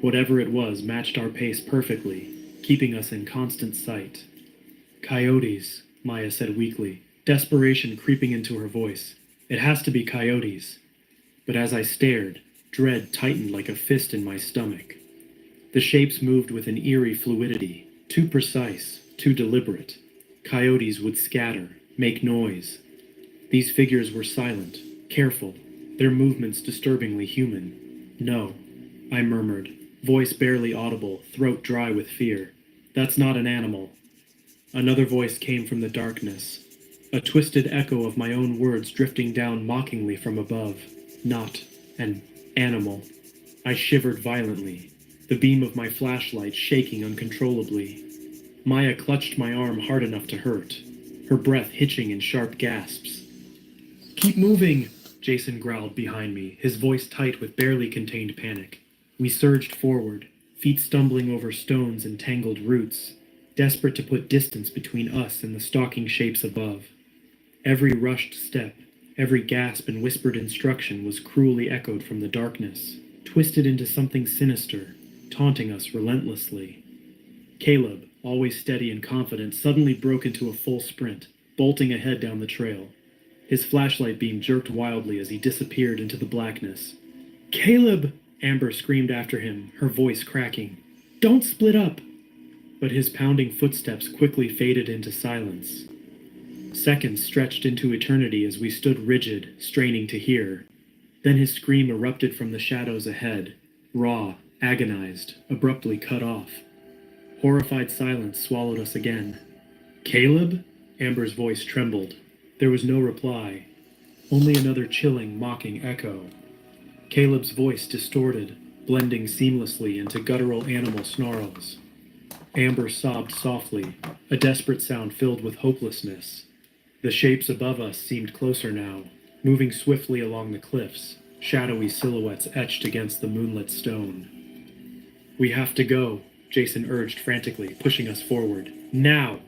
Whatever it was matched our pace perfectly, keeping us in constant sight. "Coyotes," Maya said weakly, desperation creeping into her voice. "It has to be coyotes." But as I stared, dread tightened like a fist in my stomach. The shapes moved with an eerie fluidity, too precise, too deliberate. Coyotes would scatter, make noise. These figures were silent, careful, their movements disturbingly human. "No," I murmured, voice barely audible, throat dry with fear. "That's not an animal." Another voice came from the darkness, a twisted echo of my own words drifting down mockingly from above. "Not an animal." I shivered violently, the beam of my flashlight shaking uncontrollably. Maya clutched my arm hard enough to hurt, her breath hitching in sharp gasps. "Keep moving," Jason growled behind me, his voice tight with barely contained panic. We surged forward, feet stumbling over stones and tangled roots, desperate to put distance between us and the stalking shapes above. Every rushed step, every gasp and whispered instruction was cruelly echoed from the darkness, twisted into something sinister, taunting us relentlessly. Caleb, always steady and confident, suddenly broke into a full sprint, bolting ahead down the trail. His flashlight beam jerked wildly as he disappeared into the blackness. "Caleb!" Amber screamed after him, her voice cracking. "Don't split up!" But his pounding footsteps quickly faded into silence. Seconds stretched into eternity as we stood rigid, straining to hear. Then his scream erupted from the shadows ahead, raw, agonized, abruptly cut off. Horrified silence swallowed us again. "Caleb?" Amber's voice trembled. There was no reply, only another chilling, mocking echo. Caleb's voice distorted, blending seamlessly into guttural animal snarls. Amber sobbed softly, a desperate sound filled with hopelessness. The shapes above us seemed closer now, moving swiftly along the cliffs, shadowy silhouettes etched against the moonlit stone. "We have to go," Jason urged frantically, pushing us forward. "Now!"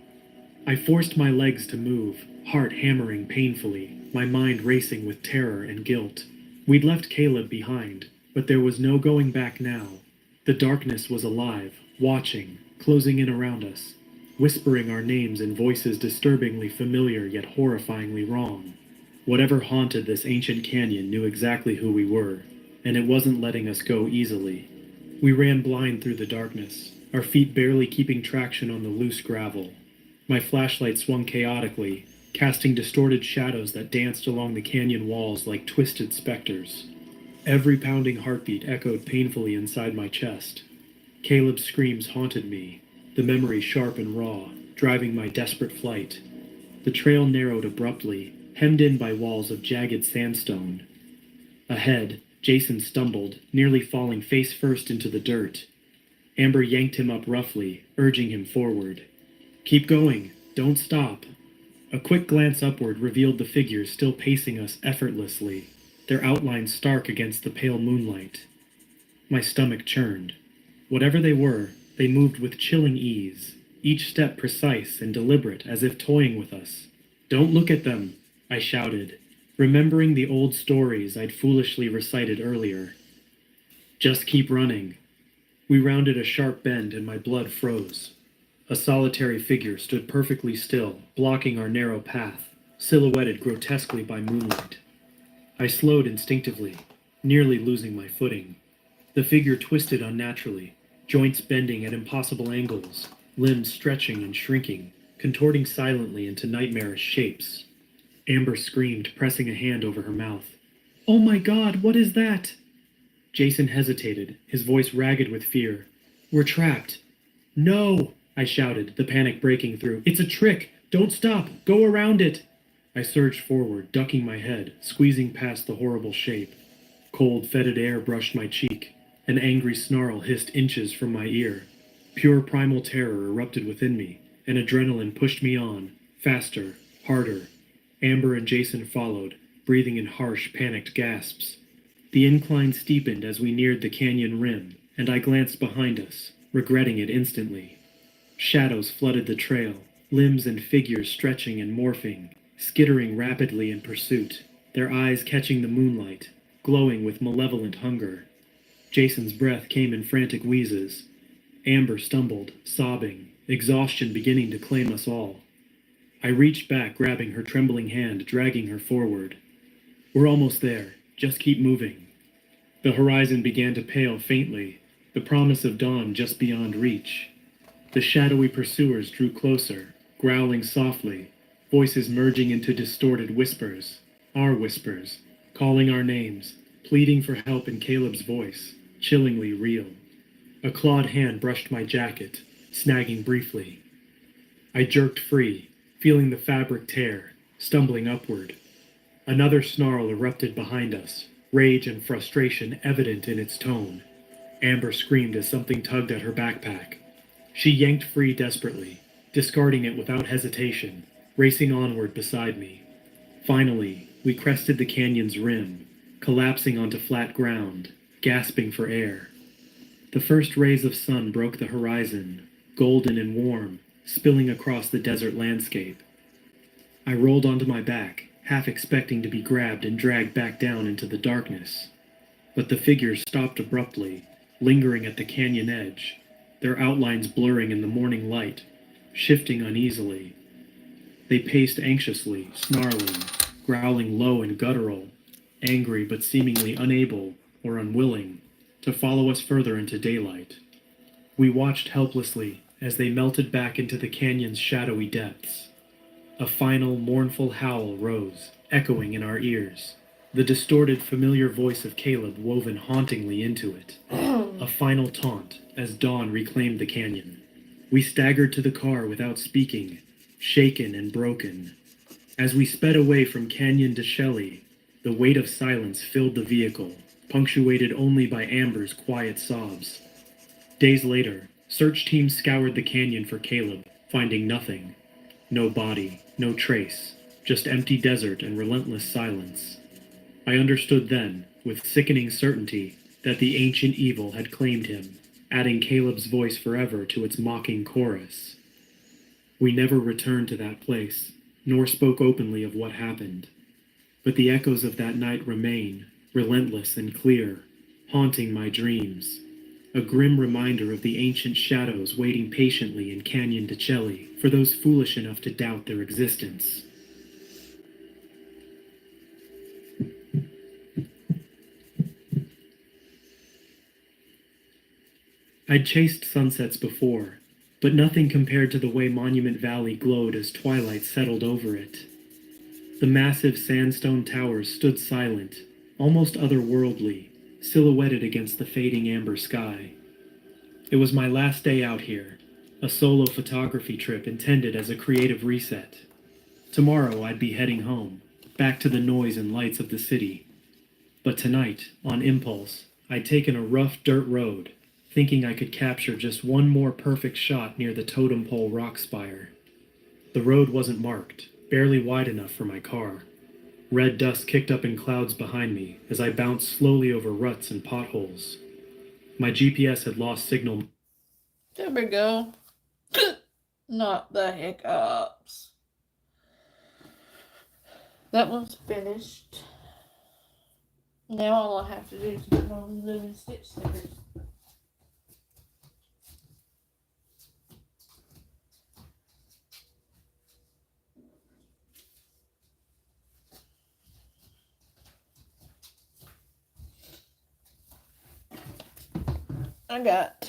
I forced my legs to move, heart hammering painfully, my mind racing with terror and guilt. We'd left Caleb behind, but there was no going back now. The darkness was alive, watching, closing in around us, whispering our names in voices disturbingly familiar yet horrifyingly wrong. Whatever haunted this ancient canyon knew exactly who we were, and it wasn't letting us go easily. We ran blind through the darkness, our feet barely keeping traction on the loose gravel. My flashlight swung chaotically, casting distorted shadows that danced along the canyon walls like twisted specters. Every pounding heartbeat echoed painfully inside my chest. Caleb's screams haunted me, the memory sharp and raw, driving my desperate flight. The trail narrowed abruptly, hemmed in by walls of jagged sandstone. Ahead, Jason stumbled, nearly falling face first into the dirt. Amber yanked him up roughly, urging him forward. "Keep going. Don't stop." A quick glance upward revealed the figures still pacing us effortlessly, their outlines stark against the pale moonlight. My stomach churned. Whatever they were, they moved with chilling ease, each step precise and deliberate as if toying with us. "Don't look at them," I shouted, remembering the old stories I'd foolishly recited earlier. "Just keep running." We rounded a sharp bend and my blood froze. A solitary figure stood perfectly still, blocking our narrow path, silhouetted grotesquely by moonlight. I slowed instinctively, nearly losing my footing. The figure twisted unnaturally, joints bending at impossible angles, limbs stretching and shrinking, contorting silently into nightmarish shapes. Amber screamed, pressing a hand over her mouth. "Oh my God, what is that?" Jason hesitated, his voice ragged with fear. "We're trapped." "No!" I shouted, the panic breaking through. "It's a trick! Don't stop! Go around it!" I surged forward, ducking my head, squeezing past the horrible shape. Cold, fetid air brushed my cheek. An angry snarl hissed inches from my ear. Pure primal terror erupted within me, and adrenaline pushed me on, faster, harder. Amber and Jason followed, breathing in harsh, panicked gasps. The incline steepened as we neared the canyon rim, and I glanced behind us, regretting it instantly. Shadows flooded the trail, limbs and figures stretching and morphing, skittering rapidly in pursuit, their eyes catching the moonlight, glowing with malevolent hunger. Jason's breath came in frantic wheezes. Amber stumbled, sobbing, exhaustion beginning to claim us all. I reached back, grabbing her trembling hand, dragging her forward. "We're almost there. Just keep moving." The horizon began to pale faintly, the promise of dawn just beyond reach. The shadowy pursuers drew closer, growling softly, voices merging into distorted whispers, our whispers, calling our names, pleading for help in Caleb's voice, chillingly real. A clawed hand brushed my jacket, snagging briefly. I jerked free, feeling the fabric tear, stumbling upward. Another snarl erupted behind us, rage and frustration evident in its tone. Amber screamed as something tugged at her backpack. She yanked free desperately, discarding it without hesitation, racing onward beside me. Finally, we crested the canyon's rim, collapsing onto flat ground, gasping for air. The first rays of sun broke the horizon, golden and warm, spilling across the desert landscape. I rolled onto my back, half expecting to be grabbed and dragged back down into the darkness. But the figures stopped abruptly, lingering at the canyon edge, their outlines blurring in the morning light, shifting uneasily. They paced anxiously, snarling, growling low and guttural, angry but seemingly unable, or unwilling, to follow us further into daylight. We watched helplessly as they melted back into the canyon's shadowy depths. A final, mournful howl rose, echoing in our ears, the distorted, familiar voice of Caleb woven hauntingly into it. A final taunt as dawn reclaimed the canyon. We staggered to the car without speaking, shaken and broken. As we sped away from Canyon to Shelley, the weight of silence filled the vehicle, punctuated only by Amber's quiet sobs. Days later, search teams scoured the canyon for Caleb, finding nothing. No body, no trace, just empty desert and relentless silence. I understood then, with sickening certainty, that the ancient evil had claimed him, adding Caleb's voice forever to its mocking chorus. We never returned to that place, nor spoke openly of what happened. But the echoes of that night remain, relentless and clear, haunting my dreams. A grim reminder of the ancient shadows waiting patiently in Canyon de Celli for those foolish enough to doubt their existence. I'd chased sunsets before, but nothing compared to the way Monument Valley glowed as twilight settled over it. The massive sandstone towers stood silent, almost otherworldly, silhouetted against the fading amber sky. It was my last day out here, a solo photography trip intended as a creative reset. Tomorrow I'd be heading home, back to the noise and lights of the city. But tonight, on impulse, I'd taken a rough dirt road, thinking I could capture just one more perfect shot near the totem pole rock spire. The road wasn't marked, barely wide enough for my car. Red dust kicked up in clouds behind me as I bounced slowly over ruts and potholes. My GPS had lost signal. There we go. Not the hiccups. That one's finished. Now all I have to do is put on the glue and stitch stickers. I got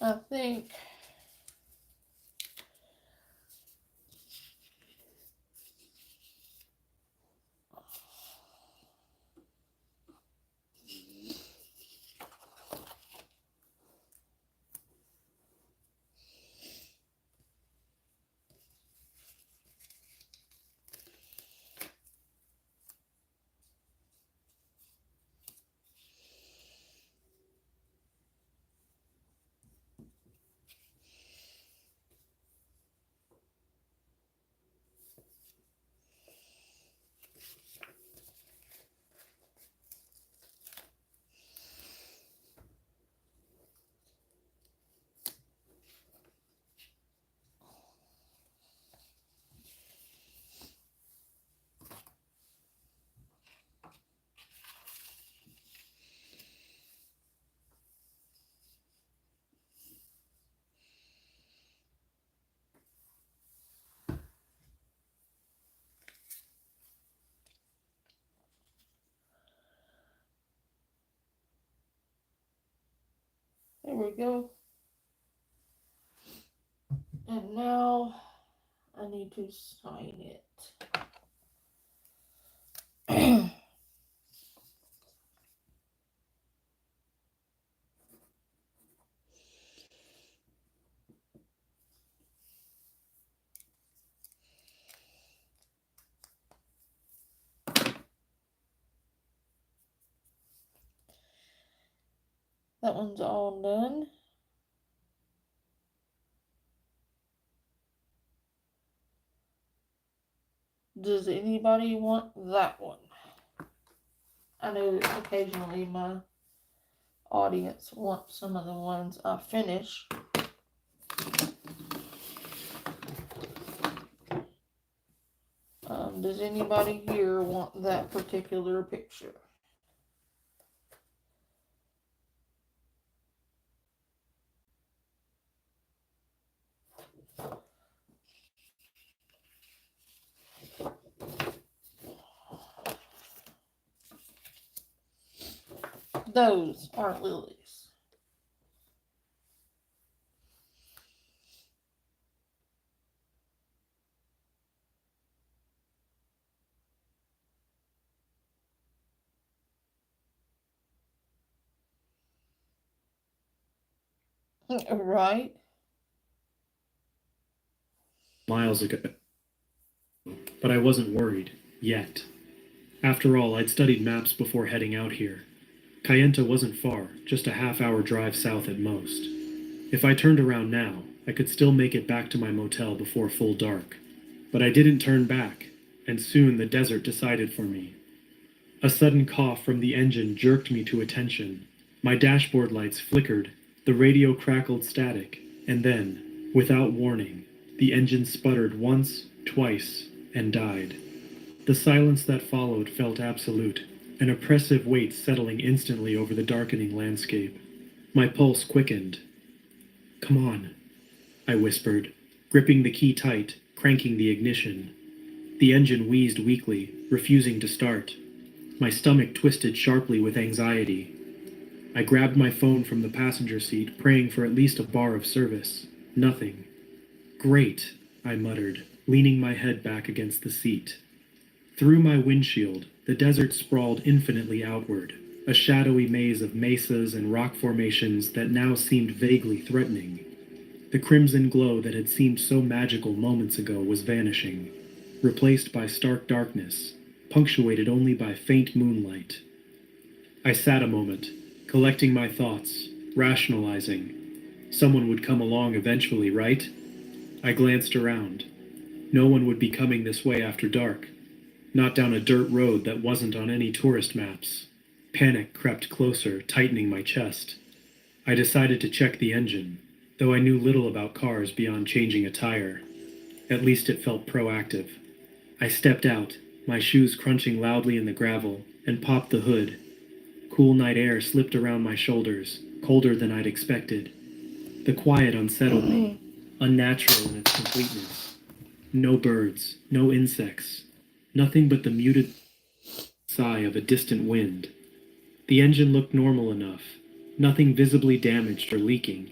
I think there we go. And now I need to sign it. That one's all done. Does anybody want that one? I know occasionally my audience wants some of the ones I finish. Does anybody here want that particular picture? Those aren't lilies. Right? Miles ago. But I wasn't worried. Yet. After all, I'd studied maps before heading out here. Kayenta wasn't far, just a half-hour drive south at most. If I turned around now, I could still make it back to my motel before full dark. But I didn't turn back, and soon the desert decided for me. A sudden cough from the engine jerked me to attention. My dashboard lights flickered, the radio crackled static, and then, without warning, the engine sputtered once, twice, and died. The silence that followed felt absolute, an oppressive weight settling instantly over the darkening landscape. My pulse quickened. "Come on," I whispered, gripping the key tight, cranking the ignition. The engine wheezed weakly, refusing to start. My stomach twisted sharply with anxiety. I grabbed my phone from the passenger seat, praying for at least a bar of service. Nothing. "Great," I muttered, leaning my head back against the seat. Through my windshield, the desert sprawled infinitely outward, a shadowy maze of mesas and rock formations that now seemed vaguely threatening. The crimson glow that had seemed so magical moments ago was vanishing. replaced by stark darkness, punctuated only by faint moonlight. I sat a moment, collecting my thoughts, rationalizing. Someone would come along eventually, right? I glanced around. No one would be coming this way after dark. Not down a dirt road that wasn't on any tourist maps. Panic crept closer, tightening my chest. I decided to check the engine, though I knew little about cars beyond changing a tire. At least it felt proactive. I stepped out, my shoes crunching loudly in the gravel, and popped the hood. Cool night air slipped around my shoulders, colder than I'd expected. The quiet unsettled me, unnatural in its completeness. No birds, no insects, nothing but the muted sigh of a distant wind. The engine looked normal enough, nothing visibly damaged or leaking.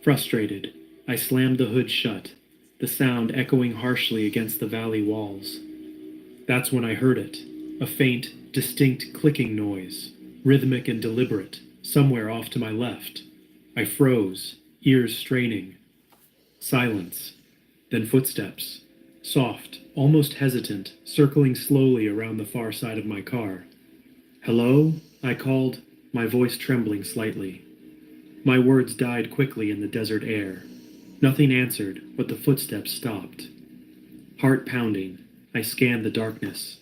Frustrated, I slammed the hood shut, the sound echoing harshly against the valley walls. That's when I heard it, a faint, distinct clicking noise, rhythmic and deliberate, somewhere off to my left. I froze, ears straining. Silence. Then footsteps. Soft, almost hesitant, circling slowly around the far side of my car. "Hello?" I called, my voice trembling slightly. My words died quickly in the desert air. Nothing answered, but the footsteps stopped. Heart pounding, I scanned the darkness.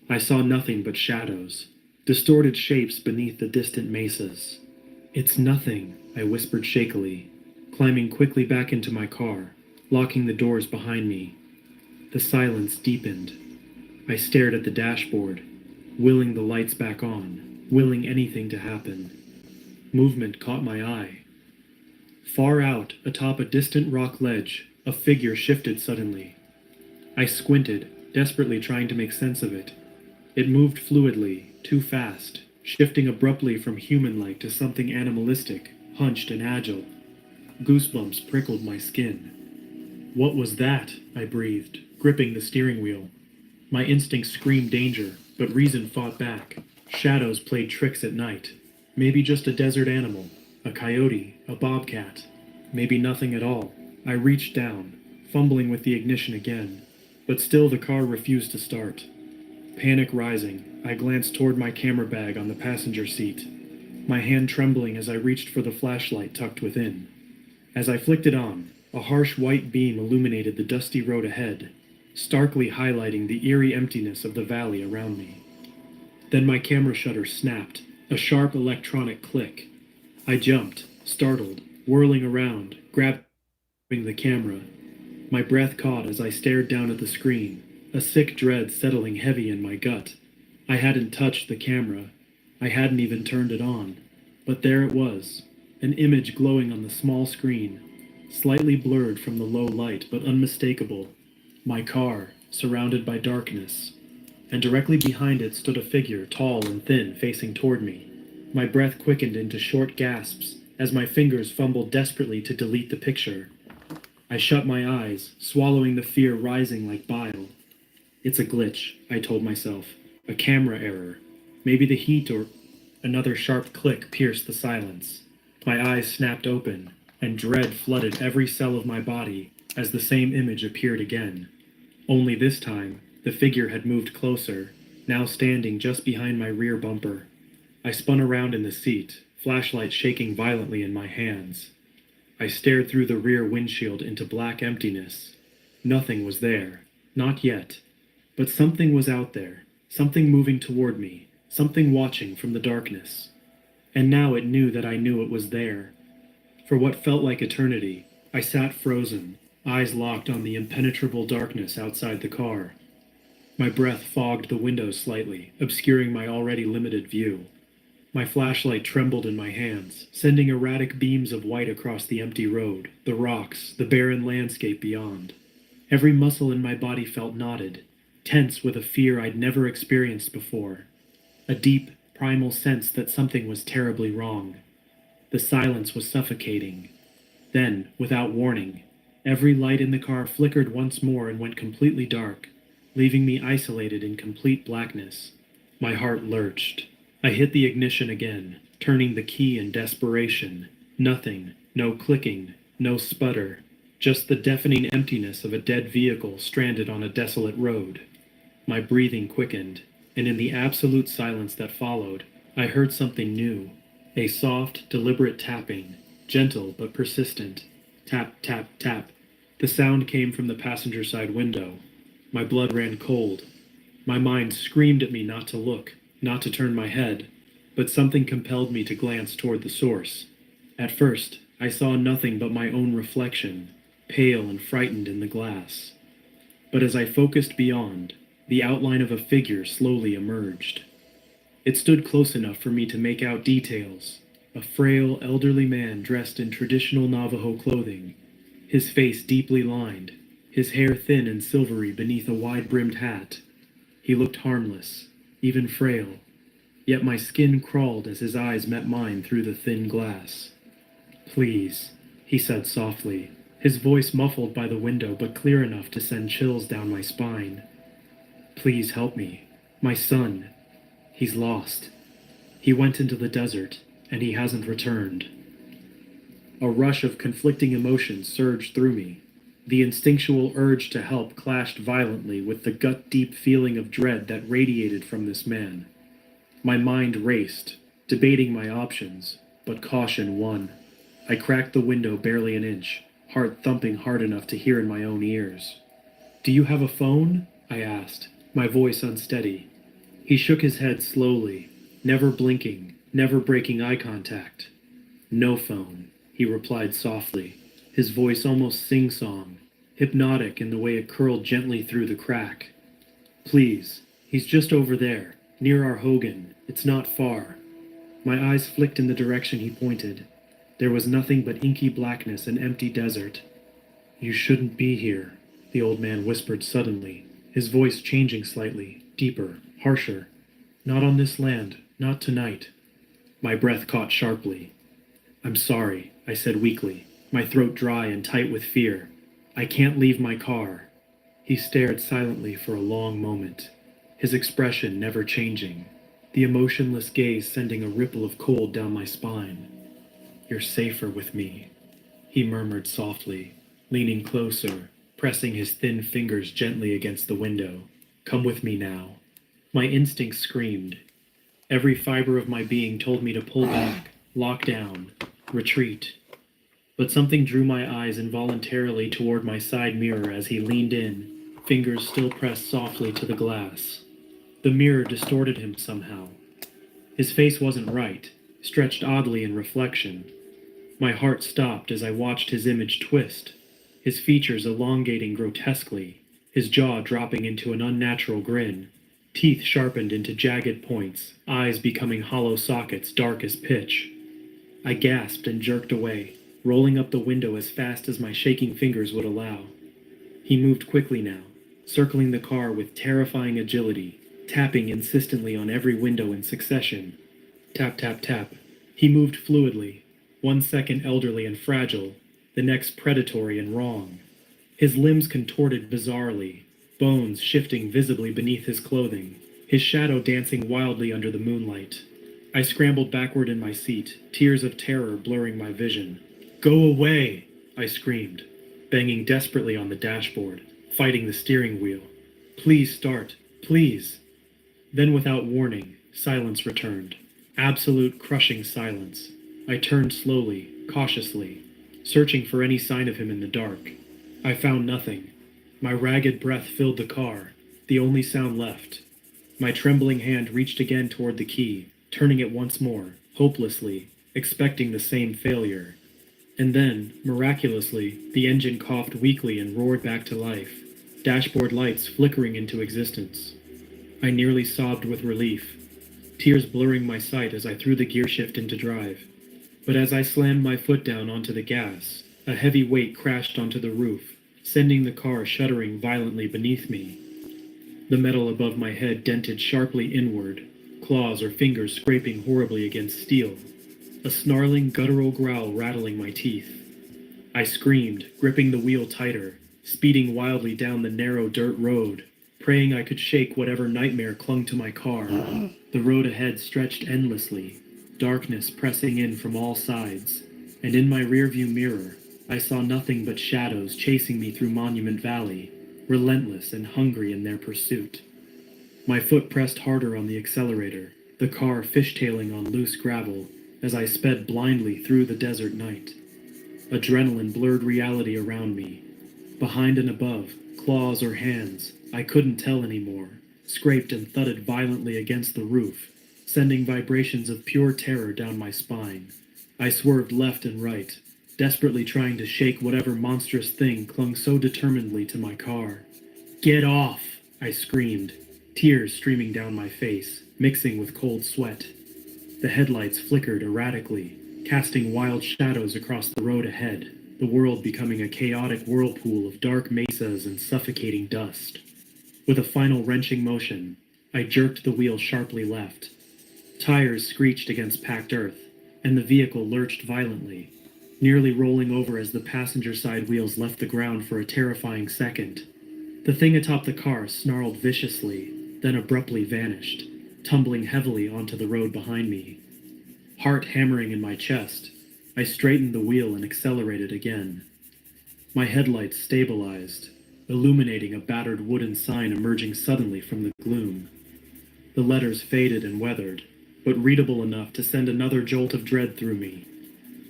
I saw nothing but shadows, distorted shapes beneath the distant mesas. "It's nothing," I whispered shakily, climbing quickly back into my car, locking the doors behind me. The silence deepened. I stared at the dashboard, willing the lights back on, willing anything to happen. Movement caught my eye. Far out, atop a distant rock ledge, a figure shifted suddenly. I squinted, desperately trying to make sense of it. It moved fluidly, too fast, shifting abruptly from human-like to something animalistic, hunched and agile. Goosebumps prickled my skin. "What was that?" I breathed, gripping the steering wheel. My instincts screamed danger, but reason fought back. Shadows played tricks at night. Maybe just a desert animal, a coyote, a bobcat. Maybe nothing at all. I reached down, fumbling with the ignition again, but still the car refused to start. Panic rising, I glanced toward my camera bag on the passenger seat, my hand trembling as I reached for the flashlight tucked within. As I flicked it on, a harsh white beam illuminated the dusty road ahead, starkly highlighting the eerie emptiness of the valley around me. Then my camera shutter snapped, a sharp electronic click. I jumped, startled, whirling around, grabbing the camera. My breath caught as I stared down at the screen, a sick dread settling heavy in my gut. I hadn't touched the camera. I hadn't even turned it on. But there it was, an image glowing on the small screen, slightly blurred from the low light but unmistakable. My car, surrounded by darkness. And directly behind it stood a figure, tall and thin, facing toward me. My breath quickened into short gasps as my fingers fumbled desperately to delete the picture. I shut my eyes, swallowing the fear rising like bile. "It's a glitch," I told myself. "A camera error. Maybe the heat or..." Another sharp click pierced the silence. My eyes snapped open, and dread flooded every cell of my body as the same image appeared again. Only this time, the figure had moved closer, now standing just behind my rear bumper. I spun around in the seat, flashlight shaking violently in my hands. I stared through the rear windshield into black emptiness. Nothing was there. Not yet. But something was out there, something moving toward me, something watching from the darkness. And now it knew that I knew it was there. For what felt like eternity, I sat frozen, eyes locked on the impenetrable darkness outside the car. My breath fogged the windows slightly, obscuring my already limited view. My flashlight trembled in my hands, sending erratic beams of white across the empty road, the rocks, the barren landscape beyond. Every muscle in my body felt knotted, tense with a fear I'd never experienced before. A deep, primal sense that something was terribly wrong. The silence was suffocating. Then, without warning, every light in the car flickered once more and went completely dark, leaving me isolated in complete blackness. My heart lurched. I hit the ignition again, turning the key in desperation. Nothing, no clicking, no sputter, just the deafening emptiness of a dead vehicle stranded on a desolate road. My breathing quickened, and in the absolute silence that followed, I heard something new. A soft, deliberate tapping, gentle but persistent. Tap, tap, tap. The sound came from the passenger side window. My blood ran cold. My mind screamed at me not to look, not to turn my head, but something compelled me to glance toward the source. At first, I saw nothing but my own reflection, pale and frightened in the glass. But as I focused beyond, the outline of a figure slowly emerged. It stood close enough for me to make out details. A frail, elderly man dressed in traditional Navajo clothing, his face deeply lined, his hair thin and silvery beneath a wide-brimmed hat. He looked harmless, even frail, yet my skin crawled as his eyes met mine through the thin glass. "Please," he said softly, his voice muffled by the window but clear enough to send chills down my spine. "Please help me. My son. He's lost. He went into the desert, and he hasn't returned." A rush of conflicting emotions surged through me. The instinctual urge to help clashed violently with the gut-deep feeling of dread that radiated from this man. My mind raced, debating my options, but caution won. I cracked the window barely an inch, heart thumping hard enough to hear in my own ears. "Do you have a phone?" I asked, my voice unsteady. He shook his head slowly, never blinking, never breaking eye contact. "No phone," he replied softly, his voice almost sing-song, hypnotic in the way it curled gently through the crack. "Please, he's just over there, near our hogan. It's not far." My eyes flicked in the direction he pointed. There was nothing but inky blackness and empty desert. "You shouldn't be here," the old man whispered suddenly, his voice changing slightly, deeper, harsher. "Not on this land, not tonight." My breath caught sharply. "I'm sorry," I said weakly, my throat dry and tight with fear. "I can't leave my car." He stared silently for a long moment, his expression never changing, the emotionless gaze sending a ripple of cold down my spine. "You're safer with me," he murmured softly, leaning closer, pressing his thin fingers gently against the window. "Come with me now." My instincts screamed. Every fiber of my being told me to pull back, lock down, retreat. But something drew my eyes involuntarily toward my side mirror as he leaned in, fingers still pressed softly to the glass. The mirror distorted him somehow. His face wasn't right, stretched oddly in reflection. My heart stopped as I watched his image twist, his features elongating grotesquely, his jaw dropping into an unnatural grin, teeth sharpened into jagged points, eyes becoming hollow sockets dark as pitch. I gasped and jerked away, rolling up the window as fast as my shaking fingers would allow. He moved quickly now, circling the car with terrifying agility, tapping insistently on every window in succession. Tap, tap, tap. He moved fluidly, 1 second elderly and fragile, the next predatory and wrong. His limbs contorted bizarrely, bones shifting visibly beneath his clothing, his shadow dancing wildly under the moonlight. I scrambled backward in my seat, tears of terror blurring my vision. "Go away!" I screamed, banging desperately on the dashboard, fighting the steering wheel. "Please start, please." Then without warning, silence returned. Absolute crushing silence. I turned slowly, cautiously, searching for any sign of him in the dark. I found nothing. My ragged breath filled the car, the only sound left. My trembling hand reached again toward the key, turning it once more, hopelessly, expecting the same failure. And then, miraculously, the engine coughed weakly and roared back to life, dashboard lights flickering into existence. I nearly sobbed with relief, tears blurring my sight as I threw the gearshift into drive. But as I slammed my foot down onto the gas, a heavy weight crashed onto the roof, sending the car shuddering violently beneath me. The metal above my head dented sharply inward, claws or fingers scraping horribly against steel, a snarling guttural growl rattling my teeth. I screamed, gripping the wheel tighter, speeding wildly down the narrow dirt road, praying I could shake whatever nightmare clung to my car. The road ahead stretched endlessly, darkness pressing in from all sides, and in my rearview mirror, I saw nothing but shadows chasing me through Monument Valley, relentless and hungry in their pursuit. My foot pressed harder on the accelerator, the car fishtailing on loose gravel as I sped blindly through the desert night. Adrenaline blurred reality around me. Behind and above, claws or hands, I couldn't tell anymore, scraped and thudded violently against the roof, sending vibrations of pure terror down my spine. I swerved left and right, desperately trying to shake whatever monstrous thing clung so determinedly to my car. Get off! I screamed, tears streaming down my face, mixing with cold sweat. The headlights flickered erratically, casting wild shadows across the road ahead, the world becoming a chaotic whirlpool of dark mesas and suffocating dust. With a final wrenching motion, I jerked the wheel sharply left. Tires screeched against packed earth, and the vehicle lurched violently, nearly rolling over as the passenger side wheels left the ground for a terrifying second. The thing atop the car snarled viciously, then abruptly vanished, tumbling heavily onto the road behind me. Heart hammering in my chest, I straightened the wheel and accelerated again. My headlights stabilized, illuminating a battered wooden sign emerging suddenly from the gloom. The letters faded and weathered, but readable enough to send another jolt of dread through me.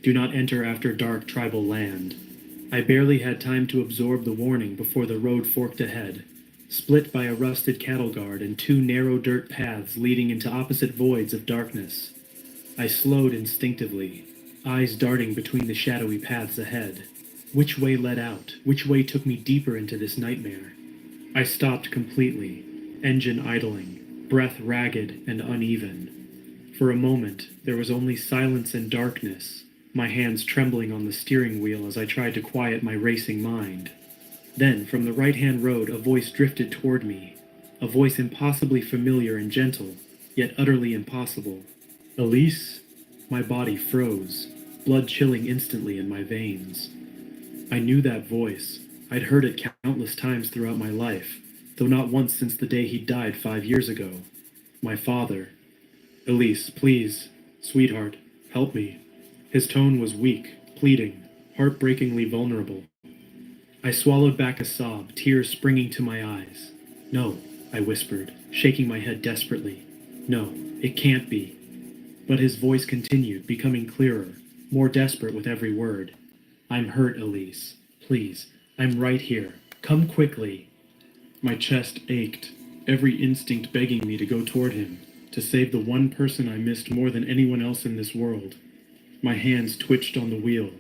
Do not enter after dark tribal land. I barely had time to absorb the warning before the road forked ahead, split by a rusted cattle guard and two narrow dirt paths leading into opposite voids of darkness. I slowed instinctively, eyes darting between the shadowy paths ahead. Which way led out? Which way took me deeper into this nightmare? I stopped completely, engine idling, breath ragged and uneven. For a moment, there was only silence and darkness, my hands trembling on the steering wheel as I tried to quiet my racing mind. Then, from the right-hand road, a voice drifted toward me, a voice impossibly familiar and gentle, yet utterly impossible. Elise? My body froze, blood chilling instantly in my veins. I knew that voice. I'd heard it countless times throughout my life, though not once since the day he died 5 years ago. My father. Elise, please, sweetheart, help me. His tone was weak, pleading, heartbreakingly vulnerable. I swallowed back a sob, tears springing to my eyes. No, I whispered, shaking my head desperately. No, it can't be. But his voice continued, becoming clearer, more desperate with every word. I'm hurt, Elise. Please, I'm right here. Come quickly. My chest ached, every instinct begging me to go toward him, to save the one person I missed more than anyone else in this world. My hands twitched on the wheel,